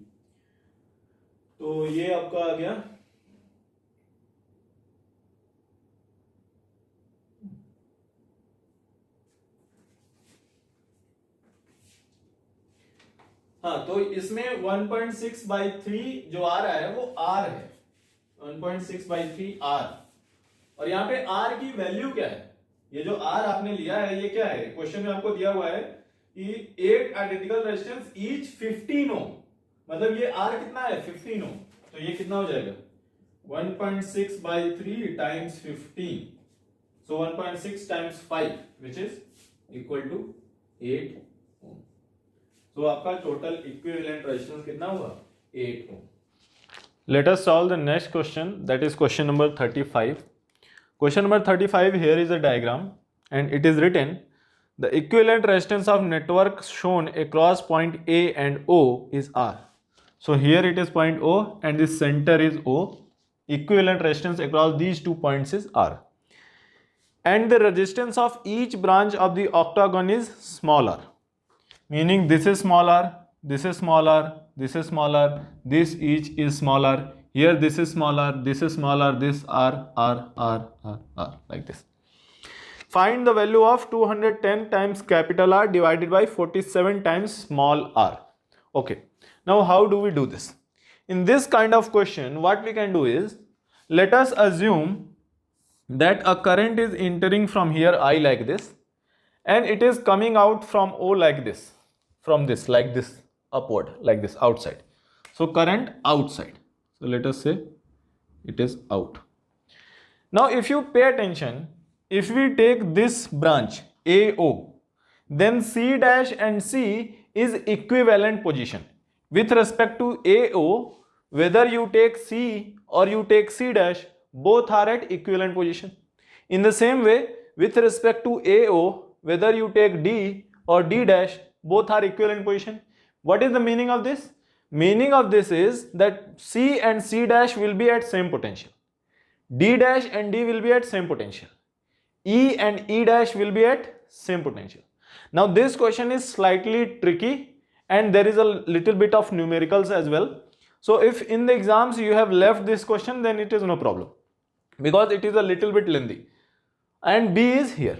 तो ये आपका आ गया हाँ। तो इसमें 1.6/3 जो आ रहा है वो R है, 1.6/3 R। और यहाँ पे R की वैल्यू क्या है, ये जो R आपने लिया है ये क्या है, क्वेश्चन में आपको दिया हुआ है कि 8 आइडेंटिकल रेजिस्टेंस ईच 15 ओम, मतलब ये R कितना है, 15 ओम। तो ये कितना हो जाएगा, 1.6/3 times 15, so 1.6 times 5 which is equal to 8 ohm. तो आपका टोटल इक्विवेलेंट रेजिस्टेंस कितना हुआ, 8 ओम। Let us solve the next question, that is question number 35. Question number 35, here is a diagram and it is written, the equivalent resistance of network shown across point A and O is R. So here it is point O and this center is O. Equivalent resistance across these 2 points is R. And the resistance of each branch of the octagon is smaller. Meaning this is smaller, this is smaller, this is smaller, this each is smaller, here this is smaller, this is smaller, this R, like this. Find the value of 210 times capital R divided by 47 times small r. Okay, now how do we do this? In this kind of question, what we can do is, let us assume that a current is entering from here I like this, and it is coming out from O like this, from this like this, upward like this, outside. So current outside, so let us say it is out. Now if you pay attention, if we take this branch AO, then C dash and C is equivalent position. With respect to AO, whether you take C or you take C dash, both are at equivalent position. In the same way, with respect to AO, whether you take D or D dash, both are equivalent position. What is the meaning of this? Meaning of this is that C and C dash will be at same potential. D dash and D will be at same potential. E and E dash will be at same potential. Now this question is slightly tricky and there is a little bit of numericals as well. So if in the exams you have left this question, then it is no problem, because it is a little bit lengthy. And B is here.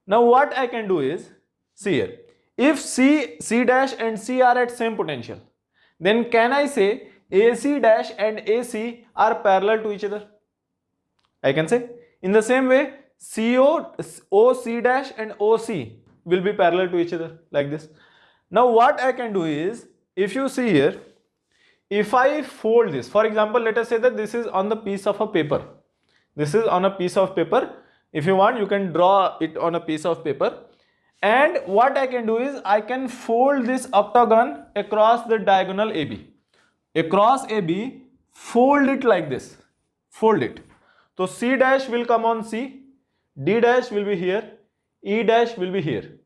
Now what I can do is, see here, if C dash and C are at same potential, then can I say AC dash and AC are parallel to each other? I can say. In the same way, OC dash and OC will be parallel to each other like this. Now what I can do is, if you see here, if I fold this, for example, let us say that this is on the piece of a paper. This is on a piece of paper. If you want, you can draw it on a piece of paper. And what I can do is I can fold this octagon across the diagonal AB. Across AB, fold it like this. Fold it. So C dash will come on C, D dash will be here, E dash will be here.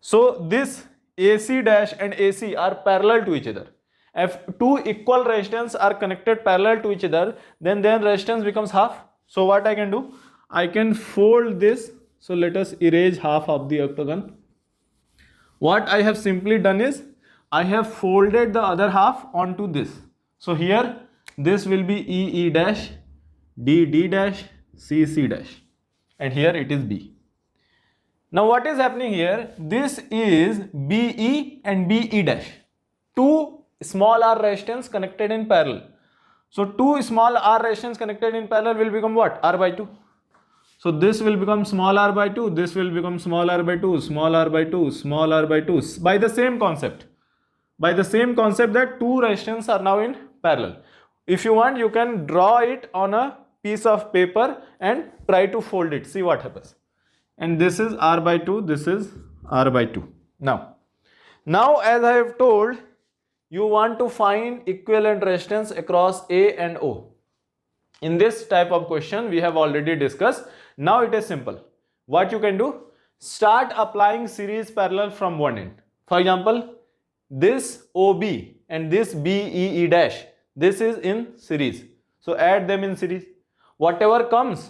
So this AC dash and AC are parallel to each other. If two equal resistance are connected parallel to each other, then resistance becomes half. So what I can do? I can fold this. So let us erase half of the octagon. What I have simply done is I have folded the other half onto this. So here this will be E dash, D dash, C dash, and here it is B. Now what is happening here? This is BE and BE dash. Two small r resistance connected in parallel. So two small r resistance connected in parallel will become what? R by 2. So this will become small r by 2, this will become small r by 2, small r by 2, small r by 2, by the same concept. By the same concept that two resistance are now in parallel. If you want, you can draw it on a piece of paper and try to fold it. See what happens. And this is r by 2, this is r by 2. Now as I have told, you want to find equivalent resistance across A and O. In this type of question, we have already discussed. Now it is simple. What you can do? Start applying series parallel from one end. For example, this OB and this BEE dash, this is in series. So add them in series. Whatever comes,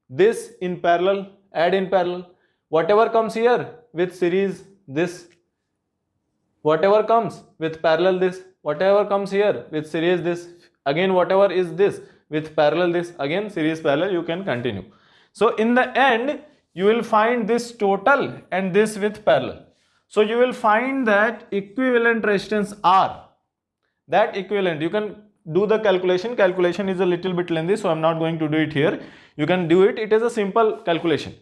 this in parallel, add in parallel. Whatever comes here with series, this. Whatever comes with parallel, this. Whatever comes here with series, this. Again, whatever is this with parallel, this. Again, series parallel, you can continue. So in the end, you will find this total and this with parallel. So you will find that equivalent resistance R. That equivalent, you can do the calculation. Calculation is a little bit lengthy, so I'm not going to do it here. You can do it. It is a simple calculation.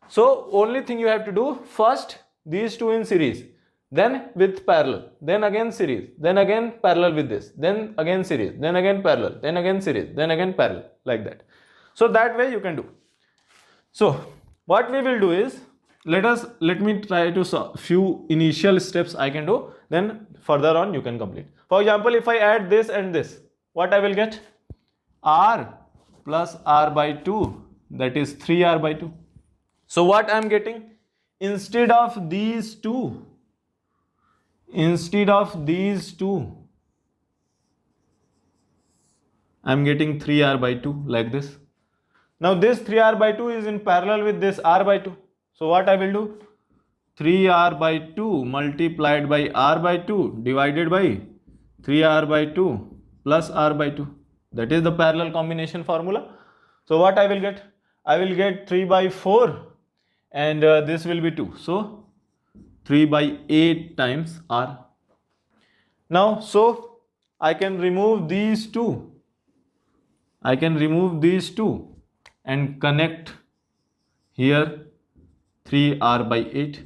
So only thing you have to do, first these two in series, then with parallel, then again series, then again parallel with this, then again series, then again parallel, then again series, then again parallel, like that. So that way you can do. So what we will do is, let me try to solve few initial steps I can do, then further on you can complete. For example, if I add this and this, what I will get? R plus R by 2, that is 3R by 2. So what I am getting? Instead of these two, I am getting 3R by 2 like this. Now this 3R by 2 is in parallel with this R by 2. So what I will do? 3R by 2 multiplied by R by 2 divided by 3R by 2 plus R by 2. That is the parallel combination formula. So what I will get? I will get 3 by 4 and this will be 2. So 3 by 8 times R. Now so I can remove these two. And connect here 3R by 8.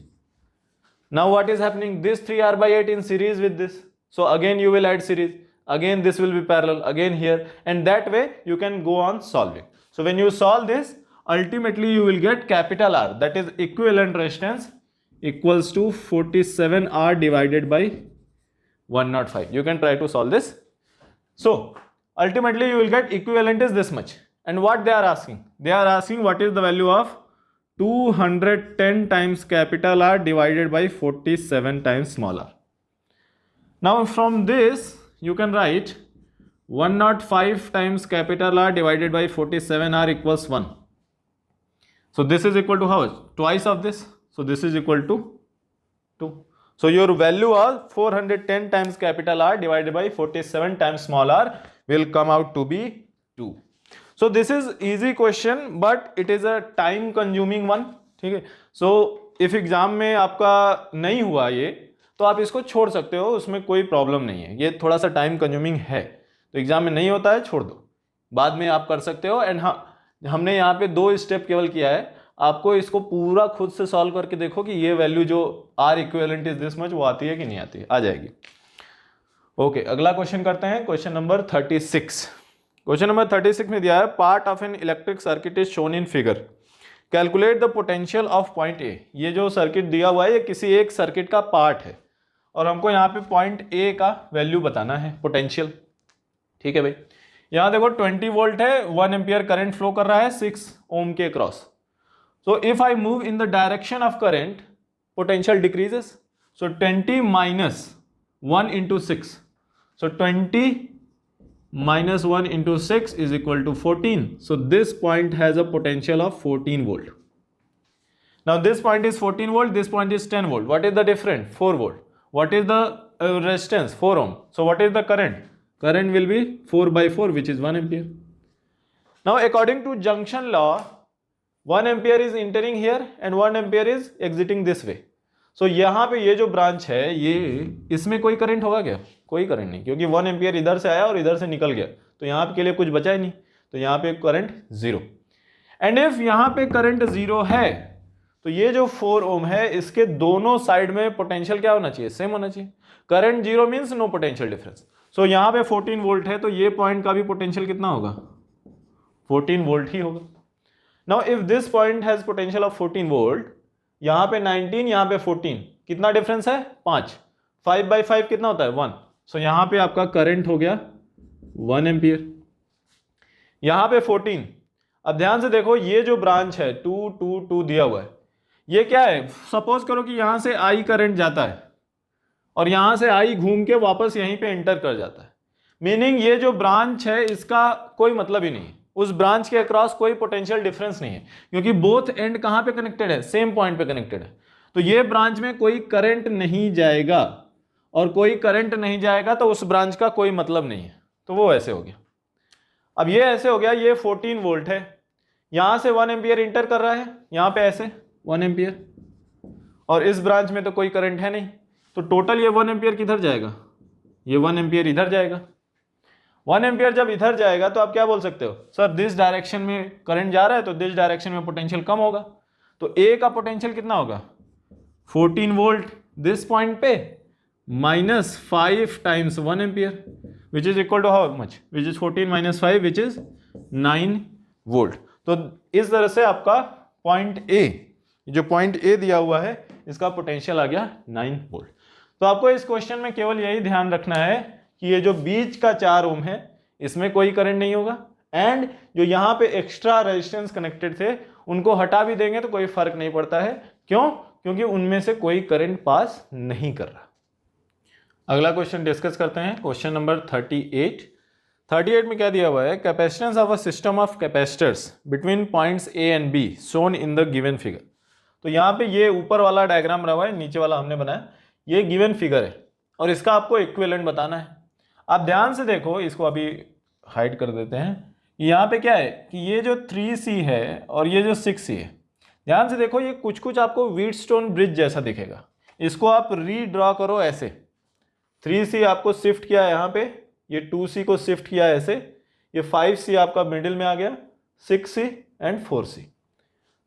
Now what is happening? This 3R by 8 in series with this. So again you will add series. Again this will be parallel. Again here. And that way you can go on solving. So when you solve this, ultimately you will get capital R. That is equivalent resistance equals to 47R divided by 105. You can try to solve this. So ultimately you will get equivalent is this much. And what they are asking? They are asking what is the value of 210 times capital R divided by 47 times small r. Now from this you can write 105 times capital R divided by 47R equals 1. So this is equal to how much? Twice of this. So this is equal to 2. So your value of 410 times capital R divided by 47 times small r will come out to be 2. So this is easy question, but it is a time consuming one. ठीक है. So if एग्जाम में आपका नहीं हुआ ये, तो आप इसको छोड़ सकते हो, उसमें कोई प्रॉब्लम नहीं है. ये थोड़ा सा टाइम कंज्यूमिंग है, तो एग्जाम में नहीं होता है, छोड़ दो, बाद में आप कर सकते हो. एंड हाँ, हमने यहाँ पे 2 स्टेप केवल किया है. आपको इसको पूरा खुद से सॉल्व करके देखो कि ये वैल्यू जो R equivalent is this much वो आती है कि नहीं आती है. आ जाएगी. ओके, अगला क्वेश्चन करते हैं, क्वेश्चन नंबर 36। क्वेश्चन नंबर 36 में दिया है part of an electric circuit is shown in figure, calculate the potential of point A. ये जो सर्किट दिया हुआ है ये किसी एक सर्किट का पार्ट है और हमको यहाँ पे पॉइंट ए का वैल्यू बताना है, पोटेंशियल। ठीक है भाई, यहाँ देखो 20 वोल्ट है, 1 एम्पियर करंट फ्लो कर रहा है 6 ओम के cross. So if I move in the direction of current, potential decreases. So 20 minus 1 into 6, so 20 minus 1 into 6 is equal to 14. So this point has a potential of 14 volt. Now this point is 14 volt, this point is 10 volt. What is the difference? 4 volt. What is the resistance? 4 ohm. So what is the current? Current will be 4 by 4, which is 1 ampere. Now according to junction law, 1 ampere is entering here and 1 ampere is exiting this way. सो यहाँ पे ये जो ब्रांच है ये, इसमें कोई करंट होगा क्या? कोई करंट नहीं, क्योंकि 1 एम्पियर इधर से आया और इधर से निकल गया, तो यहाँ के लिए कुछ बचा ही नहीं, तो यहाँ पे करंट जीरो। एंड इफ यहाँ पे करंट जीरो है तो ये जो 4 ओम है इसके दोनों साइड में पोटेंशियल क्या होना चाहिए? सेम होना चाहिए। Current zero means no potential difference. So यहाँ पे 14 वोल्ट है तो ये पॉइंट का भी पोटेंशियल कितना होगा? 14 वोल्ट ही होगा। Now if this point has potential of 14 volt, यहाँ पे 19, यहाँ पे 14, कितना डिफरेंस है? 5। 5 बाई 5 कितना होता है? 1। सो यहाँ पे आपका करंट हो गया 1 एम्पियर, यहाँ पे 14। अब ध्यान से देखो ये जो ब्रांच है 2 2 2 दिया हुआ है, ये क्या है? सपोज करो कि यहाँ से आई करंट जाता है और यहाँ से आई घूम के वापस यहीं पे एंटर कर जाता है, मीनिंग ये जो ब्रांच है इसका कोई मतलब ही नहीं है, उस ब्रांच के अक्रॉस कोई पोटेंशियल डिफरेंस नहीं है, क्योंकि बोथ एंड कहाँ पे कनेक्टेड है? सेम पॉइंट पे कनेक्टेड है। तो ये ब्रांच में कोई करंट नहीं जाएगा, और कोई करंट नहीं जाएगा तो उस ब्रांच का कोई मतलब नहीं है, तो वो ऐसे हो गया। अब ये ऐसे हो गया, ये 14 वोल्ट है, यहाँ से 1 एम्पियर इंटर कर रहा है, यहाँ पे ऐसे 1 एम्पियर, और इस ब्रांच में तो कोई करंट है नहीं, तो टोटल ये 1 एम्पियर किधर जाएगा? ये 1 एम्पियर इधर जाएगा। 1 एम्पियर जब इधर जाएगा तो आप क्या बोल सकते हो? सर दिस डायरेक्शन में करंट जा रहा है तो दिस डायरेक्शन में पोटेंशियल कम होगा, तो ए का पोटेंशियल कितना होगा? 14 वोल्ट दिस पॉइंट पे minus 5 times 1 ampere, which is equal to how much? Which is 14 minus 5, which is 9 volt. तो इस तरह से आपका पॉइंट ए, जो पॉइंट ए दिया हुआ है इसका पोटेंशियल आ गया 9 वोल्ट। तो आपको इस क्वेश्चन में केवल यही ध्यान रखना है कि ये जो बीच का 4 ओम है इसमें कोई करंट नहीं होगा, एंड जो यहाँ पे एक्स्ट्रा रेजिस्टेंस कनेक्टेड थे उनको हटा भी देंगे तो कोई फर्क नहीं पड़ता है। क्यों? क्योंकि उनमें से कोई करंट पास नहीं कर रहा। अगला क्वेश्चन डिस्कस करते हैं, क्वेश्चन नंबर 38 में क्या दिया हुआ है? Capacitance of a system of capacitors between points A and be shown in the given figure. तो यहाँ पे ये ऊपर वाला डायग्राम रहा हुआ है, नीचे वाला हमने बनाया, ये गिवन फिगर है और इसका आपको इक्विवेलेंट बताना है। आप ध्यान से देखो, इसको अभी हाइड कर देते हैं। यहाँ पे क्या है कि ये जो 3C है और ये जो 6C है, ध्यान से देखो, ये कुछ कुछ आपको व्हीटस्टोन ब्रिज जैसा दिखेगा। इसको आप रीड्रॉ करो ऐसे, 3C आपको शिफ्ट किया यहाँ पे, ये 2C को शिफ्ट किया ऐसे, ये 5C आपका मिडिल में आ गया, 6C एंड 4C।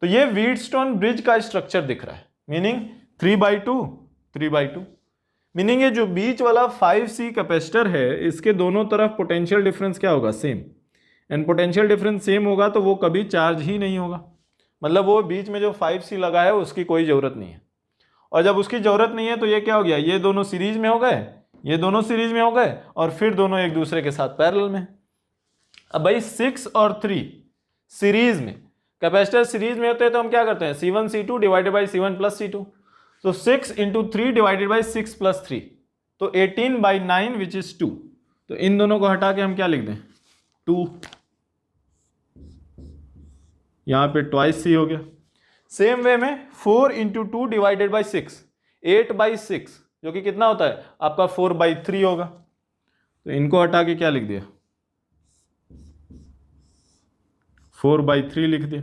तो ये व्हीटस्टोन ब्रिज का स्ट्रक्चर दिख रहा है, मीनिंग 3/2 3/2, मीनिंग ये जो बीच वाला 5C कैपेसिटर है इसके दोनों तरफ पोटेंशियल डिफरेंस क्या होगा? Same. And potential difference same होगा तो वो कभी चार्ज ही नहीं होगा, मतलब वो बीच में जो 5C लगा है उसकी कोई ज़रूरत नहीं है। और जब उसकी ज़रूरत नहीं है तो ये क्या हो गया? ये दोनों सीरीज में हो गए, ये दोनों सीरीज में हो गए, और फिर दोनों एक दूसरे के साथ पैरेलल में। अब भाई 6 और 3 सीरीज में, कैपेसिटर सीरीज में होते हैं तो हम क्या करते हैं? C1 C2 divided by C1 plus C2। तो 6 इंटू 3 डिवाइडेड बाई 6 प्लस 3, तो 18/9 विच इज 2। तो इन दोनों को हटा के हम क्या लिख दें? 2। यहाँ पे ट्वाइस C हो गया। सेम वे में 4 इंटू 2 डिवाइडेड बाई 6, 8/6, जो कि कितना होता है आपका? 4/3 होगा। तो इनको हटा के क्या लिख दिया? 4/3 लिख दिया।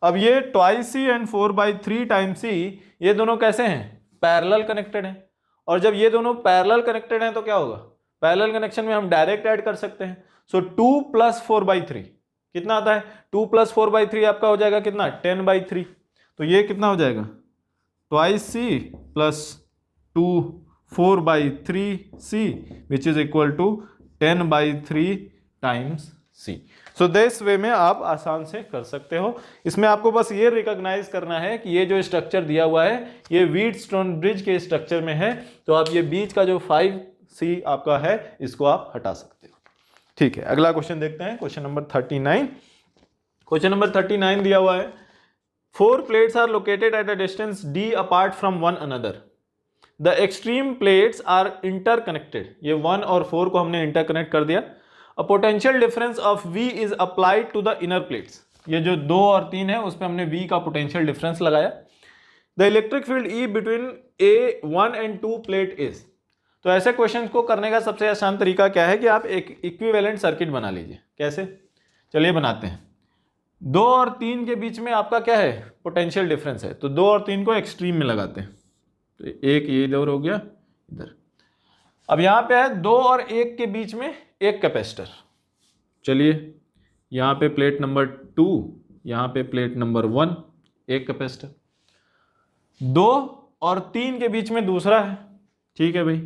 अब ये 2C एंड 4/3 टाइम्स C, ये दोनों कैसे हैं? पैरेलल कनेक्टेड हैं। और जब ये दोनों पैरेलल कनेक्टेड हैं तो क्या होगा? पैरेलल कनेक्शन में हम डायरेक्ट ऐड कर सकते हैं। सो 2 + 4/3 कितना आता है? 2 + 4/3 आपका हो जाएगा कितना? 10/3। तो ये कितना हो जाएगा? 2C + 2 4/3c which is equal to 10/3 times c। So this way में आप आसान से कर सकते हो। इसमें आपको बस ये रिकॉग्नाइज करना है कि ये जो स्ट्रक्चर दिया हुआ है ये व्हीटस्टोन ब्रिज के स्ट्रक्चर में है, तो आप ये बीच का जो 5c आपका है इसको आप हटा सकते हो। ठीक है, अगला क्वेश्चन देखते हैं, क्वेश्चन नंबर 39। क्वेश्चन नंबर 39 दिया हुआ है 4 plates are located at a distance d apart from one another. The extreme plates are interconnected. ये 1 और 4 को हमने इंटरकनेक्ट कर दिया। A potential difference of V is applied to the inner plates. ये जो 2 और 3 है उस पर हमने V का पोटेंशियल डिफरेंस लगाया। The electric field E between A1 and 2 plate is. तो ऐसे क्वेश्चन को करने का सबसे आसान तरीका क्या है कि आप एक इक्विवेलेंट सर्किट बना लीजिए। कैसे? चलिए बनाते हैं। 2 और 3 के बीच में आपका क्या है? पोटेंशियल डिफरेंस है, तो 2 और 3 को एक्सट्रीम में लगाते हैं। तो एक ये इधर हो गया, इधर। अब यहां पे है 2 और 1 के बीच में एक कैपेसिटर। चलिए यहां पे प्लेट नंबर 2, यहां पे प्लेट नंबर 1, एक कैपेसिटर। 2 और 3 के बीच में दूसरा है। ठीक है भाई,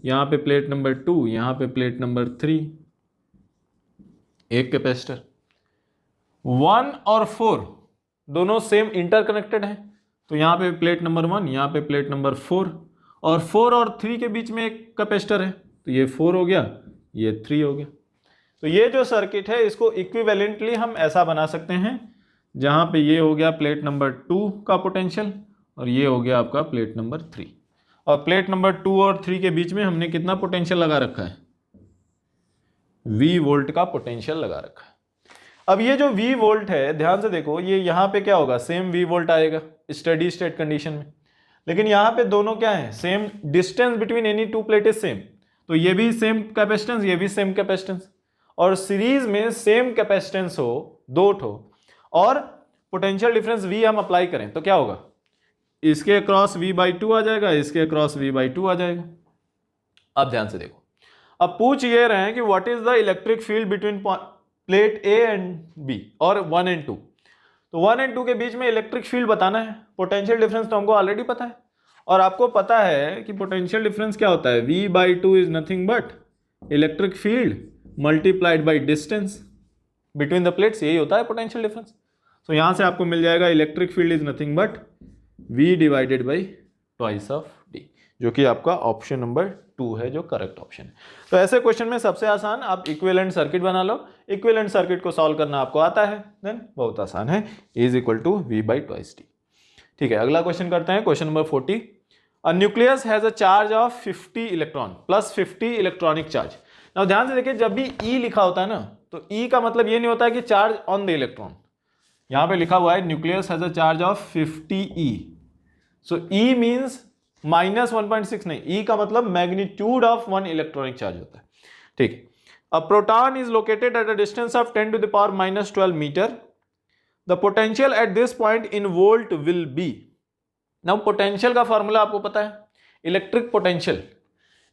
यहां पे प्लेट नंबर 2, यहां पे प्लेट नंबर 3, एक कैपेसिटर। 1 और 4 दोनों सेम इंटरकनेक्टेड हैं, तो यहाँ पे प्लेट नंबर 1, यहाँ पे प्लेट नंबर 4, और 4 और 3 के बीच में एक कैपेसिटर है, तो ये 4 हो गया, ये 3 हो गया। तो ये जो सर्किट है इसको इक्विवेलेंटली हम ऐसा बना सकते हैं, जहाँ पे ये हो गया प्लेट नंबर 2 का पोटेंशियल और ये हो गया आपका प्लेट नंबर 3, और प्लेट नंबर 2 और 3 के बीच में हमने कितना पोटेंशियल लगा रखा है? V वोल्ट का पोटेंशियल लगा रखा है। अब ये जो V वोल्ट है, ध्यान से देखो, ये यहाँ पे क्या होगा? सेम V वोल्ट आएगा स्टेडी स्टेट कंडीशन में, लेकिन यहाँ पे दोनों क्या है? Same distance between any 2 plate is same, तो ये भी सेम कैपेसिटेंस, ये भी सेम कैपेसिटेंस, और सीरीज में सेम कैपेसिटेंस हो 2 ठो और पोटेंशियल डिफरेंस V हम अप्लाई करें तो क्या होगा? इसके अक्रॉस V/2 आ जाएगा, इसके अक्रॉस V/2 आ जाएगा। अब ध्यान से देखो, अब पूछ ये रहे हैं कि what is the electric field between plate A and B और 1 एंड 2। तो 1 एंड 2 के बीच में इलेक्ट्रिक फील्ड बताना है। पोटेंशियल डिफरेंस तो हमको ऑलरेडी पता है, और आपको पता है कि पोटेंशियल डिफरेंस क्या होता है? V/2 is nothing but electric field multiplied by distance between the plates, यही होता है पोटेंशियल डिफरेंस। तो यहां से आपको मिल जाएगा electric field is nothing but V divided by twice of D, जो कि आपका ऑप्शन नंबर 2 है, जो करेक्ट ऑप्शन है। तो ऐसे क्वेश्चन में सबसे आसान आप इक्विवेलेंट सर्किट बना लो। इक्विवेलेंट सर्किट को सॉल्व करना आपको आता है, देन बहुत आसान है, is equal to V/2 D। ठीक है, अगला क्वेश्चन करते हैं, question number 40। A nucleus has a charge of 50 electron plus 50 electronic charge. Now ध्यान से देखिए, जब भी E लिखा होता है ना, तो E का मतलब ये नहीं होता है कि चार्ज ऑन द इलेक्ट्रॉन। यहां पे लिखा हुआ है nucleus has a charge of 50 E, so E means -1.6 नहीं, E का मतलब मैग्नीट्यूड ऑफ 1 इलेक्ट्रॉनिक चार्ज होता है। ठीक है, a proton is located at a distance of 10⁻⁻12 metre. The potential at this point in volt will be. Now potential का फॉर्मूला आपको पता है, electric potential.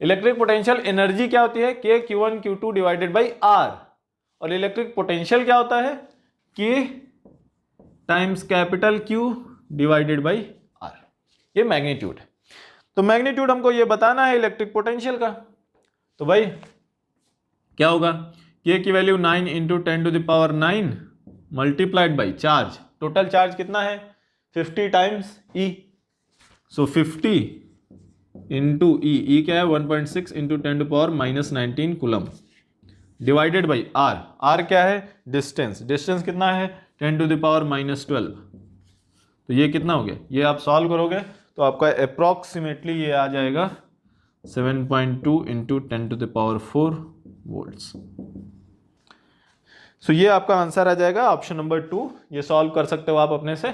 Electric potential energy क्या होती है? K Q1 Q2 divided by R, और इलेक्ट्रिक पोटेंशियल क्या होता है? K times capital Q divided by R। ये मैग्नीट्यूड है। तो मैग्नीट्यूड हमको ये बताना है इलेक्ट्रिक पोटेंशियल का, तो भाई क्या होगा? K की value 9 × 10⁹ multiplied by charge, total charge कितना है? 50 टाइम्स E, सो 50 इंटू E क्या है? 1.6 × 10⁻⁻19 coulomb divided by R। R क्या है? डिस्टेंस। डिस्टेंस कितना है? 10⁻12। तो ये कितना हो गया? ये आप सॉल्व करोगे तो आपका अप्रॉक्सीमेटली ये आ जाएगा 7.2 × 10⁴ वोल्ट्स। सो ये आपका आंसर आ जाएगा ऑप्शन नंबर 2। ये सॉल्व कर सकते हो आप अपने से,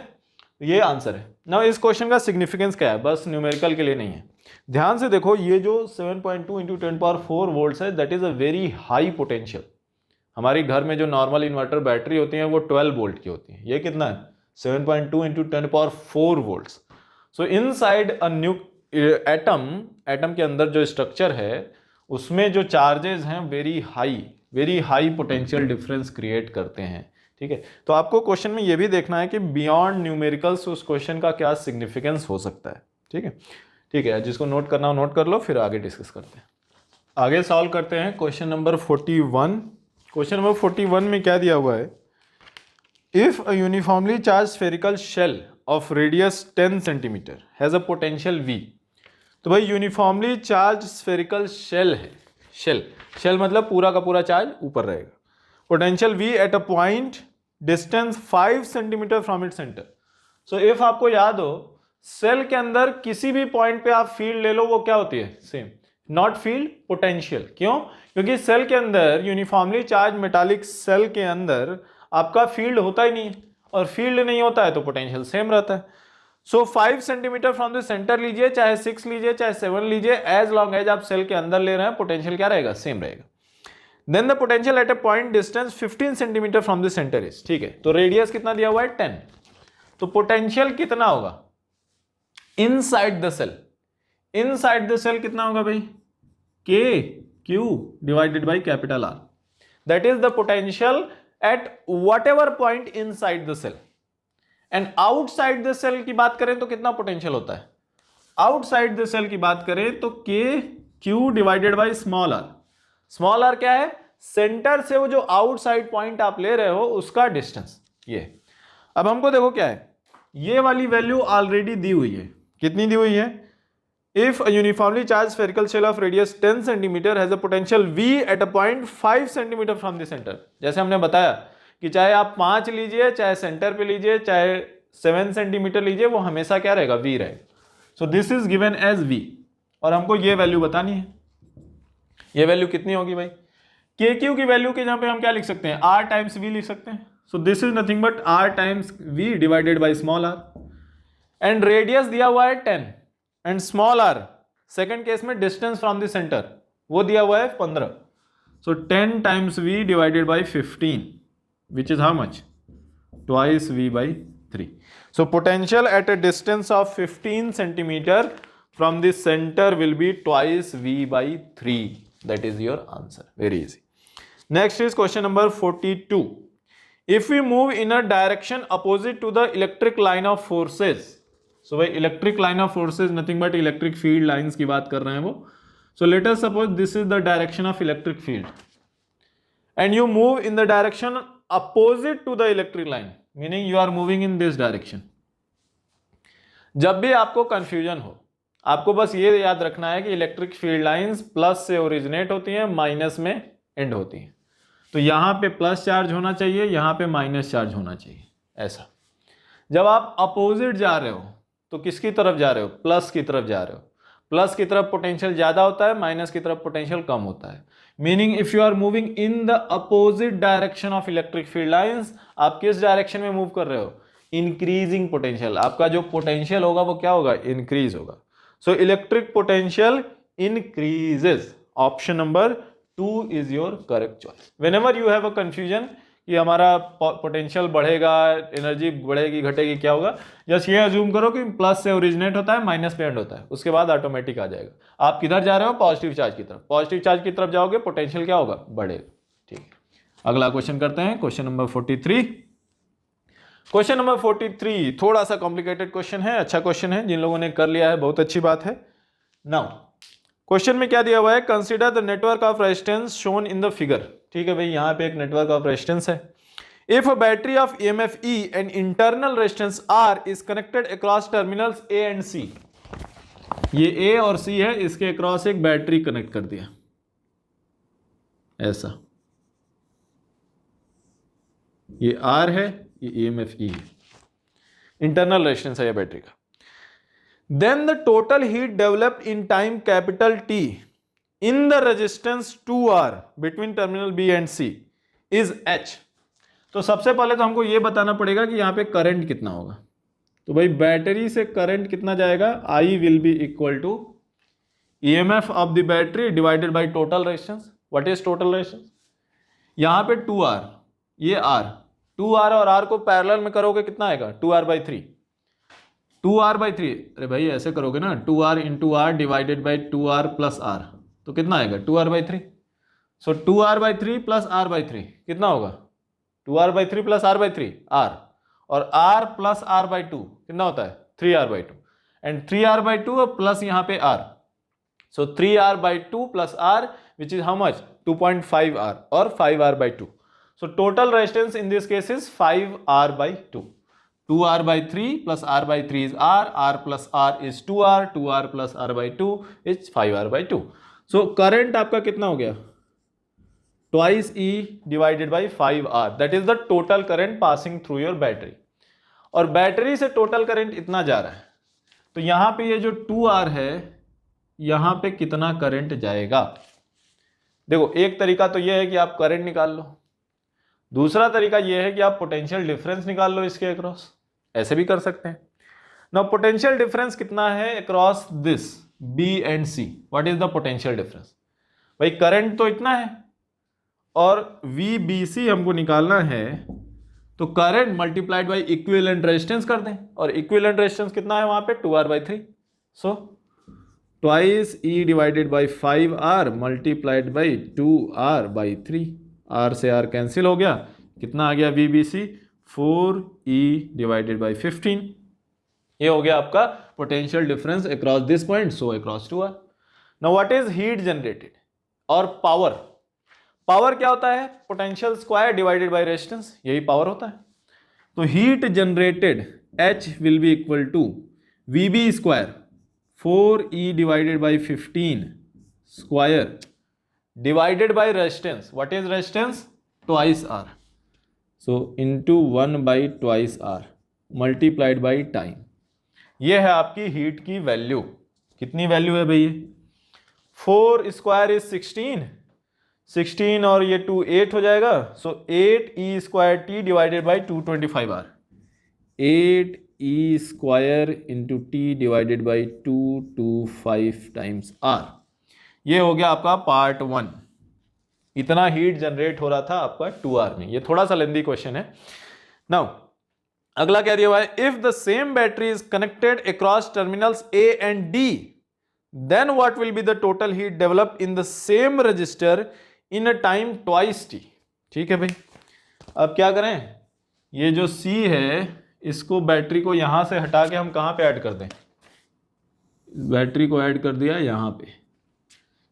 ये आंसर है। ना इस क्वेश्चन का सिग्निफिकेंस क्या है? बस न्यूमेरिकल के लिए नहीं है। ध्यान से देखो, ये जो 7.2 × 10⁴ वोल्ट्स है, that is a very high potential. हमारे घर में जो नॉर्मल इन्वर्टर बैटरी होती है वो 12 वोल्ट की होती है, ये कितना है? 7.2 × 10⁴ volts. So inside a atom के अंदर जो स्ट्रक्चर है उसमें जो चार्जेस हैं very high potential difference create करते हैं। ठीक है, तो आपको क्वेश्चन में ये भी देखना है कि बियॉन्ड न्यूमेरिकल्स उस क्वेश्चन का क्या सिग्निफिकेंस हो सकता है। ठीक है, ठीक है, जिसको नोट करना हो नोट कर लो, फिर आगे डिस्कस करते हैं। आगे सॉल्व करते हैं क्वेश्चन नंबर 41। क्वेश्चन नंबर 41 में क्या दिया हुआ है, if a uniformly charge spherical shell of radius 10 centimetre has a potential V। तो भाई यूनिफॉर्मली चार्ज स्फेरिकल शेल है, शेल मतलब पूरा का पूरा चार्ज ऊपर रहेगा, potential V at a point distance 5 centimetre from it centre. So if आपको याद हो, सेल के अंदर किसी भी पॉइंट पे आप फील्ड ले लो, वो क्या होती है, सेम, नॉट फील्ड, पोटेंशियल। क्यों? क्योंकि सेल के अंदर, यूनिफॉर्मली चार्ज मेटालिक सेल के अंदर आपका फील्ड होता ही नहीं है, और फील्ड नहीं होता है तो पोटेंशियल सेम रहता है। सो 5 सेंटीमीटर फ्रॉम द सेंटर लीजिए, चाहे 6 लीजिए, चाहे 7 लीजिए, एज लॉन्ग एज आप सेल के अंदर ले रहे हैं, पोटेंशियल क्या रहेगा, सेम रहेगा। Then the potential at a point distance 15 centimetre from the centre is, ठीक है, तो रेडियस कितना दिया हुआ है, 10। तो पोटेंशियल कितना होगा inside the shell, inside the shell कितना होगा भाई, K Q divided by capital R, that is the potential at whatever point inside the shell. And outside the shell की बात करें तो कितना पोटेंशियल होता है, आउटसाइड द सेल की बात करें तो K Q divided by small R. Small R क्या है, सेंटर से वो जो आउटसाइड पॉइंट आप ले रहे हो उसका डिस्टेंस, ये। अब हमको देखो क्या है, ये वाली वैल्यू ऑलरेडी दी हुई है, कितनी दी हुई है, if a uniformly charge spherical shell of radius 10 centimetre has a potential V at a point 5 centimetre from the centre. जैसे हमने बताया कि चाहे आप 5 लीजिए, चाहे सेंटर पे लीजिए, चाहे 7 सेंटीमीटर लीजिए, वो हमेशा क्या रहेगा, V रहेगा। So this is given as V, और हमको ये वैल्यू बतानी है। ये वैल्यू कितनी होगी भाई, के क्यू की वैल्यू के जहां पे हम क्या लिख सकते हैं, R टाइम्स V लिख सकते हैं। सो this is nothing but R times V divided by small r। And radius दिया हुआ है 10, and small r second case में डिस्टेंस फ्रॉम द सेंटर वो दिया हुआ है 15। सो 10 times V divided by 15 which is how much, twice V by 3। So potential at a distance of 15 centimetre from the centre will be twice V by 3। That is your answer, very easy. Next is question number 42। If we move in a direction opposite to the electric line of forces. So भाई electric line of forces nothing but electric field lines की बात कर रहे हैं वो। So let us suppose this is the direction of electric field and you move in the direction opposite to the electric line, meaning you are moving in this direction. जब भी आपको कंफ्यूजन हो, आपको बस ये याद रखना है कि इलेक्ट्रिक फील्ड लाइंस प्लस से ओरिजिनेट होती हैं, माइनस में एंड होती हैं। तो यहां पे प्लस चार्ज होना चाहिए, यहां पे माइनस चार्ज होना चाहिए, ऐसा। जब आप अपोजिट जा रहे हो तो किसकी तरफ जा रहे हो, प्लस की तरफ जा रहे हो। प्लस की तरफ पोटेंशियल ज्यादा होता है, माइनस की तरफ पोटेंशियल कम होता है। Meaning if you are moving in the opposite direction of electric field lines, आप किस डायरेक्शन में मूव कर रहे हो, इंक्रीजिंग पोटेंशियल। आपका जो पोटेंशियल होगा वो क्या होगा, इंक्रीज होगा। So electric potential increases. Option number 2 is your correct choice. Whenever you have a confusion कि हमारा पोटेंशियल बढ़ेगा, एनर्जी बढ़ेगी घटेगी, क्या होगा, जस्ट ये अज्यूम करो कि प्लस से ओरिजिनेट होता है, माइनस पे एंड होता है, उसके बाद ऑटोमेटिक आ जाएगा। आप किधर जा रहे हो, पॉजिटिव चार्ज की तरफ। पॉजिटिव चार्ज की तरफ जाओगे, पोटेंशियल क्या होगा, बढ़ेगा। ठीक है, अगला क्वेश्चन करते हैं, क्वेश्चन नंबर 43। क्वेश्चन नंबर 43 थोड़ा सा कॉम्प्लिकेटेड क्वेश्चन है, अच्छा क्वेश्चन है, जिन लोगों ने कर लिया है बहुत अच्छी बात है। नाउ क्वेश्चन में क्या दिया हुआ है, consider the network of resistance shown in the figure. ठीक है भाई, यहां पे एक नेटवर्क ऑफ रेजिस्टेंस है। If a battery of EMF E and internal resistance R is connected across terminals A and C। ये A और C है, इसके अक्रॉस एक बैटरी कनेक्ट कर दिया ऐसा, ये R है, ये EMF E है, इंटरनल रेजिस्टेंस है ये बैटरी का। Then the total heat developed in time capital T in the resistance 2R between terminal B and C is H। तो सबसे पहले तो हमको ये बताना पड़ेगा कि यहाँ पे करंट कितना होगा। तो भाई बैटरी से करंट कितना जाएगा, I will be equal to EMF of the battery divided by total resistance। What is total resistance? यहाँ पे 2R, ये R, 2R और R को पैरेलल में करोगे कितना आएगा, 2R/3। 2R/3, अरे भाई ऐसे करोगे ना, 2R into R divided by 2R plus R, तो कितना आएगा, 2R/3। सो 2R/3 प्लस R/3 कितना होगा, 2R/3 प्लस R/3 R, और R प्लस R/2 कितना होता है, 3R/2। एंड 3R/2 और प्लस यहाँ पे R, so 3R/2 plus R which is how much 2.5R और 5R/2. So total resistance in this case is 5R/2. 2R/3 plus R/3 is R plus R is 2R, 2R plus R/2 is 5R/2. So current आपका कितना हो गया? Twice E divided by 5R. That is the total current passing through your battery. और बैटरी से टोटल करंट इतना जा रहा है, तो यहां पे ये जो 2R है, यहां पे कितना करंट जाएगा? देखो, एक तरीका तो ये है कि आप करंट निकाल लो, दूसरा तरीका ये है कि आप पोटेंशियल डिफरेंस निकाल लो इसके अक्रॉस, ऐसे भी कर सकते हैं. नाउ पोटेंशियल डिफरेंस कितना है across this B and C? What is the potential difference? भाई करंट तो इतना है और VBC हमको निकालना है, तो current multiplied by equivalent resistance कर दें, और इक्विवेलेंट रेजिस्टेंस कितना है वहां पे 2R/3. So twice E divided by 5R multiplied by 2R/3. R से R कैंसिल हो गया, कितना आ गया VBC? 4E divided by 15. ये हो गया आपका potential difference across this point, so across 2R. Now what is heat generated और पावर? पावर क्या होता है? Potential square divided by resistance, यही पावर होता है. तो heat generated H will be equal to VB square 4E divided by 15 square divided by resistance. What is resistance? Twice R. So into 1 by twice R multiplied by time. ये है आपकी हीट की वैल्यू. कितनी वैल्यू है भैया? 4 स्क्वायर इज 16 और ये 2 8 हो जाएगा. सो 8E square T divided by 225R. 8E square into T divided by 225 times R. ये हो गया आपका पार्ट 1. इतना हीट जनरेट हो रहा था आपका 2R में. ये थोड़ा सा लेंदी क्वेश्चन है. नाउ अगला क्या दिया हुआ है? If the same battery is connected across terminals A and D, then what will be the total heat develop in the same resistor in a time twice T. ठीक है भाई, अब क्या करें? ये जो C है, इसको बैटरी को यहां से हटा के हम कहां पे ऐड कर दें? बैटरी को ऐड कर दिया यहां पे.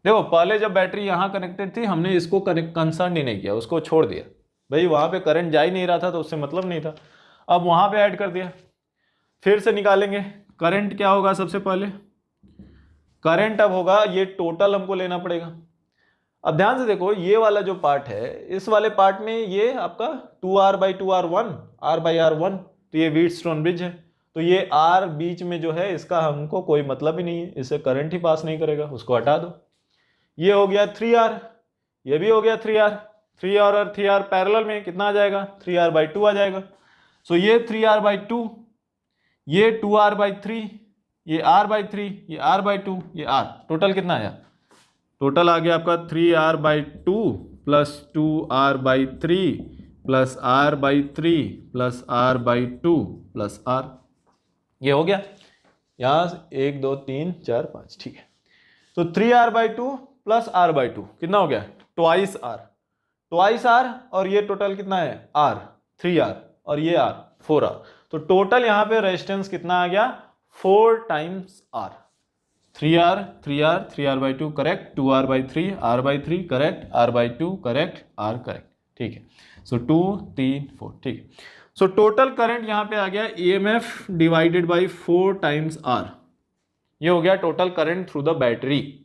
देखो, पहले जब बैटरी यहाँ कनेक्टेड थी, हमने इसको कंसर्न ही नहीं किया, उसको छोड़ दिया. भाई वहाँ पे करंट जा ही नहीं रहा था, तो उससे मतलब नहीं था. अब वहाँ पे ऐड कर दिया. फिर से निकालेंगे करंट. क्या होगा? सबसे पहले करंट अब होगा, ये टोटल हमको लेना पड़ेगा. अब ध्यान से देखो, ये वाला जो पार्ट है, इस वाले पार्ट में ये आपका 2R/2R1 R/R1, तो ये व्हीटस्टोन ब्रिज है. तो ये R बीच में जो है, इसका हमको कोई मतलब ही नहीं है, इससे करंट ही पास नहीं करेगा, उसको हटा दो. ये हो गया 3R, ये भी हो गया 3R. 3R और 3R पैरेलल में कितना आ जाएगा? 3R/2 आ जाएगा. सो ये 3R/2, ये 2R/3, ये R/3, ये R/2, ये R. टोटल कितना आया? टोटल आ गया आपका 3R/2 plus 2R/3 plus R/3 plus R/2 plus R. ये हो गया. यहाँ 1 2 3 4 5. ठीक है, तो 3R/2 प्लस R/2 कितना हो गया? Twice R. ट्वाइस R और ये टोटल कितना है? R 3R और ये R 4R. तो टोटल यहां पे रेजिस्टेंस कितना आ गया? 4 times R. 3R 3R 3R/2 correct, 2R/3 R/3 correct, R/2 correct, R correct. ठीक है, सो 2 3 4. ठीक है, सो टोटल करंट यहां पे आ गया EMF divided by 4 times R. ये हो गया total current through the battery.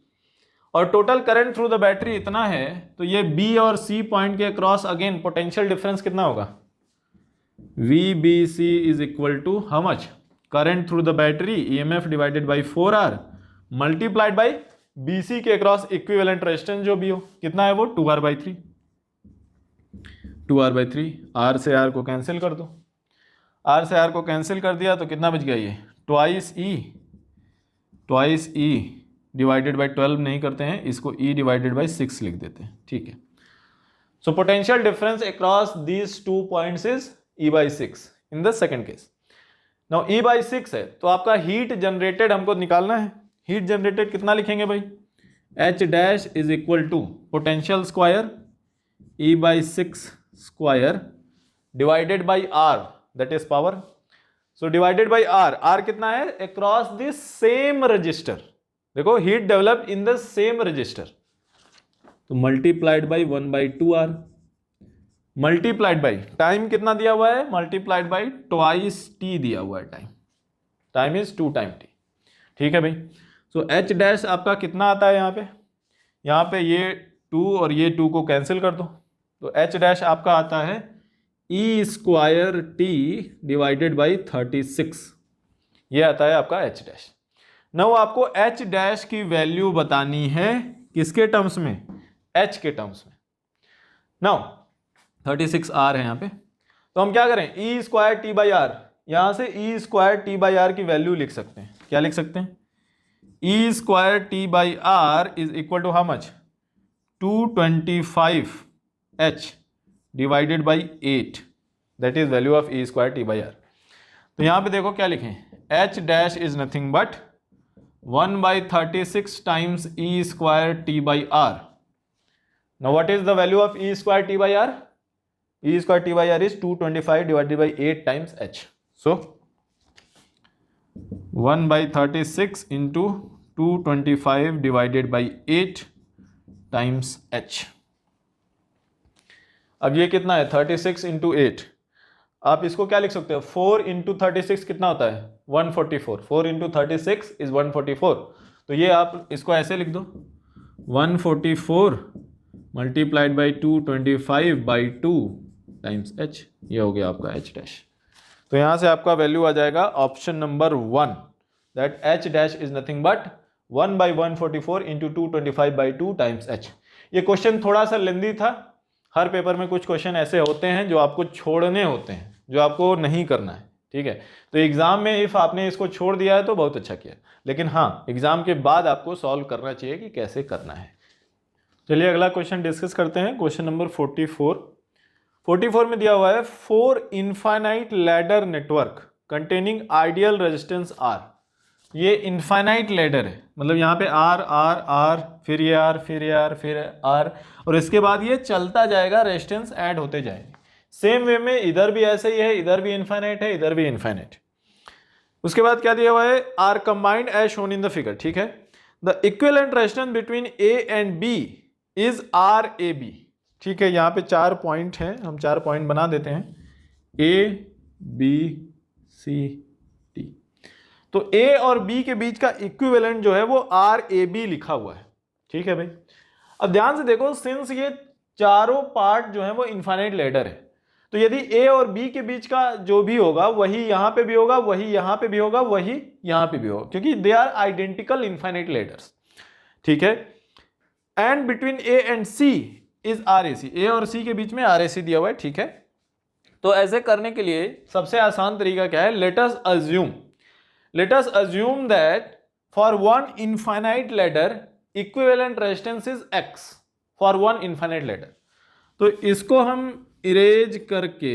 और total current through the battery इतना है, तो ये B और C पॉइंट के अक्रॉस अगेन पोटेंशियल डिफरेंस कितना होगा? VBC is equal to how much? Current through the battery EMF divided by 4R multiplied by BC के अक्रॉस इक्विवेलेंट रेजिस्टेंस जो भी हो, कितना है वो? 2R/3. 2R/3. R से R को कैंसिल कर दो. R से R को कैंसिल कर दिया तो कितना बच गया? ये ट्वाइस E डिवाइडेड बाई 12 नहीं करते हैं, इसको E डिवाइडेड बाई 6 लिख देते हैं. ठीक है, so potential difference across these 2 points is E/6 in the second case. Now E/6 है, तो आपका हीट जनरेटेड हमको निकालना है. हीट जनरेटेड कितना लिखेंगे भाई? H dash is equal to potential square E/6 square divided by R, that is power. So divided by R, R कितना है, अक्रॉस द सेम रजिस्टर, देखो heat developed in the same resistor, तो multiplied by 1/2 R, multiplied by time कितना दिया हुआ है, मल्टीप्लाइड बाई ट्वाइस टी दिया हुआ है, टाइम इज 2 टाइम टी, ठीक है भाई। सो एच डैश आपका कितना आता है यहाँ पे ये 2 और ये 2 को कैंसिल कर दो, तो एच डैश आपका आता है ई स्क्वायर टी डिवाइडेड बाई 36, ये आता है आपका एच डैश। नाउ आपको एच डैश की वैल्यू बतानी है किसके टर्म्स में, एच के टर्म्स में। नाउ 36 आर है यहाँ पे, तो हम क्या करें, E square T by R, यहां से E square T by R की वैल्यू लिख सकते हैं, क्या लिख सकते हैं, E square T by R is equal to how much, 225 H divided by 8, that is value of E square T by R. तो यहां पे देखो क्या लिखें, H dash is nothing but 1/36 times E square T by R. Now what is the value of E square T by R, E square T by R is 225 divided by 8 times H, so 1/36 into 225 divided by 8 times H. अब ये कितना है, 36 इंटू 8, आप इसको क्या लिख सकते हो, 4 इंटू 36 कितना होता है, 144, 4 इंटू 36 इज 144, तो ये आप इसको ऐसे लिख दो, 144 multiplied by 225 by 2 times H, ये हो गया आपका एच डैश। तो यहां से आपका वैल्यू आ जाएगा option number 1, that H dash is nothing but 1/144 into 225 by 2 times H. ये क्वेश्चन थोड़ा सा लेंदी था, हर पेपर में कुछ क्वेश्चन ऐसे होते हैं जो आपको छोड़ने होते हैं, जो आपको नहीं करना है, ठीक है। तो एग्जाम में इफ आपने इसको छोड़ दिया है तो बहुत अच्छा किया, लेकिन हाँ एग्जाम के बाद आपको सॉल्व करना चाहिए कि कैसे करना है। चलिए अगला क्वेश्चन डिस्कस करते हैं, क्वेश्चन नंबर 44 में दिया हुआ है 4 infinite ladder network containing ideal resistance R. ये इनफाइनाइट लैडर है, मतलब यहाँ पे आर आर आर, फिर ये आर, फिर ये आर, फिर आर, और इसके बाद ये चलता जाएगा, रेजिस्टेंस ऐड होते जाएंगे। सेम वे में इधर भी ऐसे ही है, इधर भी इनफाइनाइट है, इधर भी इनफाइनाइट। उसके बाद क्या दिया हुआ है, are combined as shown in the figure, ठीक है। The equivalent resistance between A and B is R A B, ठीक है। यहाँ पे 4 पॉइंट हैं, हम 4 पॉइंट बना देते हैं, ए बी सी डी। तो ए और बी के बीच का इक्विवेलेंट जो है वो आर ए बी लिखा हुआ है, ठीक है भाई। अब ध्यान से देखो, सिंस ये चारों पार्ट जो है वो इनफाइनाइट लैडर है, तो यदि ए और बी के बीच का जो भी होगा वही यहां पे भी होगा, वही यहां पे भी होगा, वही यहां पे भी होगा, क्योंकि they are identical infinite ladders, ठीक है। And between A and C is R A C, A और सी के बीच में आर ए सी दिया हुआ है, ठीक है। तो ऐसे करने के लिए सबसे आसान तरीका क्या है, let us assume that for one infinite ladder equivalent resistance is x for one infinite ladder. तो इसको हम इरेज करके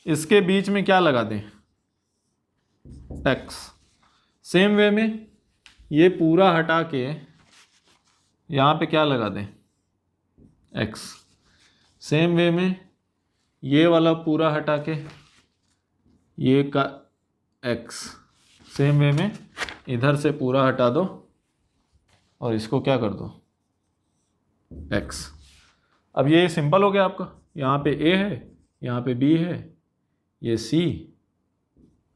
इसके बीच में क्या लगा दें, एक्स। सेम वे में ये पूरा हटा के यहां पे क्या लगा दें, एक्स। सेम वे में ये वाला पूरा हटा के ये का एक्स। सेम वे में इधर से पूरा हटा दो और इसको क्या कर दो, एक्स। अब ये सिंपल हो गया आपका, यहाँ पे ए है, यहाँ पे बी है, ये सी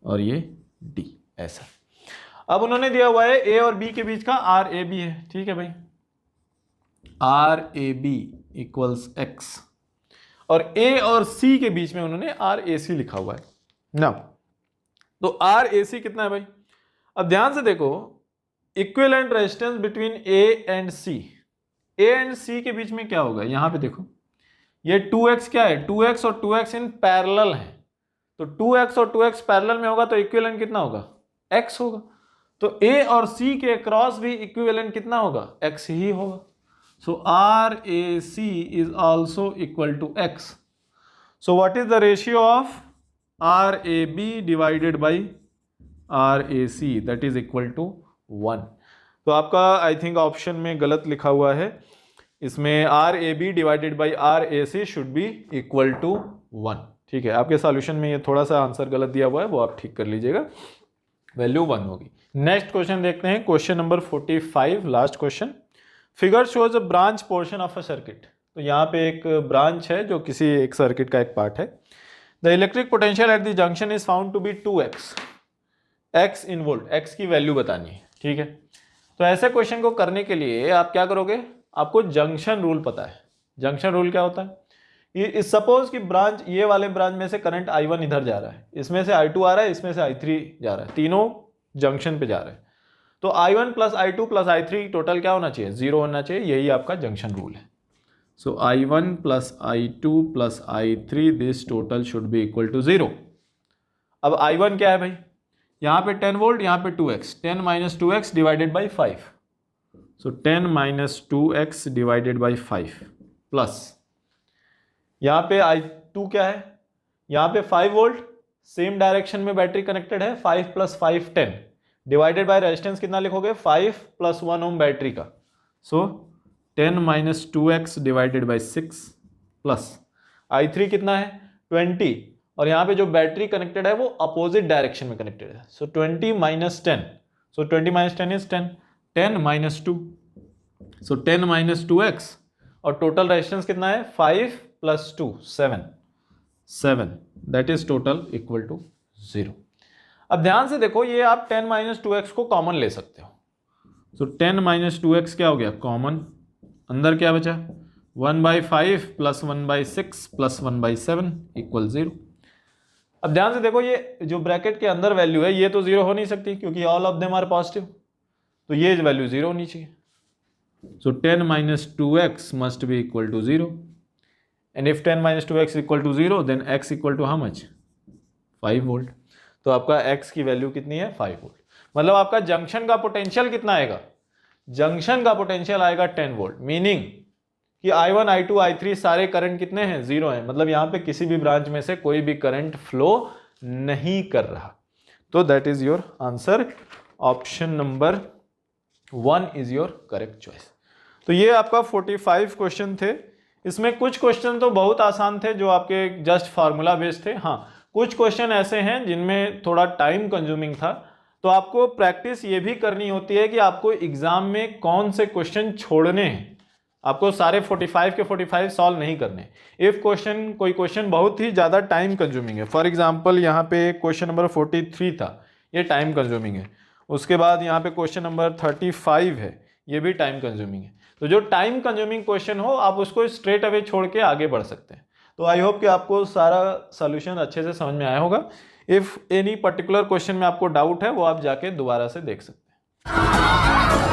और ये डी, ऐसा। अब उन्होंने दिया हुआ है ए और बी के बीच का आर ए बी है, ठीक है भाई, R A B equals X, और ए और सी के बीच में उन्होंने आर ए सी लिखा हुआ है ना। तो आर ए सी कितना है भाई, अब ध्यान से देखो, equivalent resistance between A and C, A and C के बीच में क्या होगा, यहां पे देखो ये 2x क्या है, 2x और 2x इन पैरेलल है, तो 2x और 2x पैरेलल में होगा तो इक्विवेलेंट कितना होगा, x होगा। तो a और c के क्रॉस भी इक्विवेलेंट कितना होगा, x ही होगा। So R A C is also equal to x। So what is the ratio of R A B divided by R A C, that is equal to 1। तो आपका आई थिंक ऑप्शन में गलत लिखा हुआ है, इसमें R A B divided by R A C should be equal to 1। ठीक है, आपके सॉल्यूशन में ये थोड़ा सा आंसर गलत दिया हुआ है, वो आप ठीक कर लीजिएगा, वैल्यू 1 होगी। नेक्स्ट क्वेश्चन देखते हैं, question number 45, last question. Figure shows a branch portion of a circuit. तो यहाँ पे एक ब्रांच है जो किसी एक सर्किट का एक पार्ट है। The electric potential at the junction is found to be 2x, x in volt, x की वैल्यू बतानी है, ठीक है। तो ऐसे क्वेश्चन को करने के लिए आप क्या करोगे, आपको जंक्शन रूल पता है। जंक्शन रूल क्या होता है, ये सपोज कि ब्रांच, ये वाले ब्रांच में से करंट I1 इधर जा रहा है, इसमें से I2 आ रहा है, इसमें से I3 जा रहा है, तीनों जंक्शन पे जा रहे हैं। तो I1 plus I2 plus I3 total क्या होना चाहिए, 0 होना चाहिए, यही आपका जंक्शन रूल है। So I1 plus I2 plus I3 this total should be equal to 0। अब I1 क्या है भाई, यहाँ पे 10 वोल्ट, यहाँ पे 2x, 10 minus 2x divided by 5, so 10 minus 2x divided by 5 plus यहाँ पे I2 क्या है, यहाँ पे 5 वोल्ट, सेम डायरेक्शन में बैटरी कनेक्टेड है, 5 प्लस 5 10 डिवाइडेड बाय रेजिस्टेंस कितना लिखोगे, 5 प्लस 1 ओम बैटरी का, सो 10 minus 2x divided by 6 plus I3 कितना है 20, और यहाँ पे जो बैटरी कनेक्टेड है वो अपोजिट डायरेक्शन में कनेक्टेड है, so 20 minus 10, so 20 minus 10 is 10, 10 minus 2, so 10 minus 2x, और टोटल रेजिस्टेंस कितना है 5 plus 2 7, that is total equal to 0। अब ध्यान से देखो, ये आप 10 माइनस 2x को कॉमन ले सकते हो, सो 10 माइनस 2x क्या हो गया कॉमन, अंदर क्या बचा 1/5 प्लस 1/6 प्लस 1/7 इक्वल 0। अब ध्यान से देखो, ये जो ब्रैकेट के अंदर वैल्यू है ये तो 0 हो नहीं सकती क्योंकि all of them are positive, तो ये वैल्यू 0 होनी चाहिए। So 10 minus 2x must be equal to 0, and if 10 minus 2x equal to 0 then x equal to how much 5 volt. तो आपका x की वैल्यू कितनी है 5 वोल्ट। मतलब आपका जंक्शन का पोटेंशियल कितना आएगा, जंक्शन का पोटेंशियल आएगा 10 वोल्ट, मीनिंग कि I1 I2 I3 सारे करंट कितने हैं 0 हैं, मतलब यहां पे किसी भी ब्रांच में से कोई भी करंट फ्लो नहीं कर रहा। तो that is your answer, option number 1 is your correct choice. तो ये आपका 45 क्वेश्चन थे। इसमें कुछ क्वेश्चन तो बहुत आसान थे जो आपके जस्ट फार्मूला बेस्ड थे, हाँ कुछ क्वेश्चन ऐसे हैं जिनमें थोड़ा टाइम कंज्यूमिंग था। तो आपको प्रैक्टिस ये भी करनी होती है कि आपको एग्जाम में कौन से क्वेश्चन छोड़ने हैं, आपको सारे 45 के 45 सॉल्व नहीं करने। इफ कोई क्वेश्चन बहुत ही ज़्यादा टाइम कंज्यूमिंग है, फॉर एग्जांपल यहाँ पे क्वेश्चन नंबर 43 था, ये टाइम कंज्यूमिंग है। उसके बाद यहाँ पे क्वेश्चन नंबर 35 है, ये भी टाइम कंज्यूमिंग है। तो जो टाइम कंज्यूमिंग क्वेश्चन हो आप उसको स्ट्रेट अवे छोड़ के आगे बढ़ सकते हैं। तो आई होप कि आपको सारा सोल्यूशन अच्छे से समझ में आया होगा। इफ़ एनी पर्टिकुलर क्वेश्चन में आपको डाउट है वो आप जाके दोबारा से देख सकते हैं।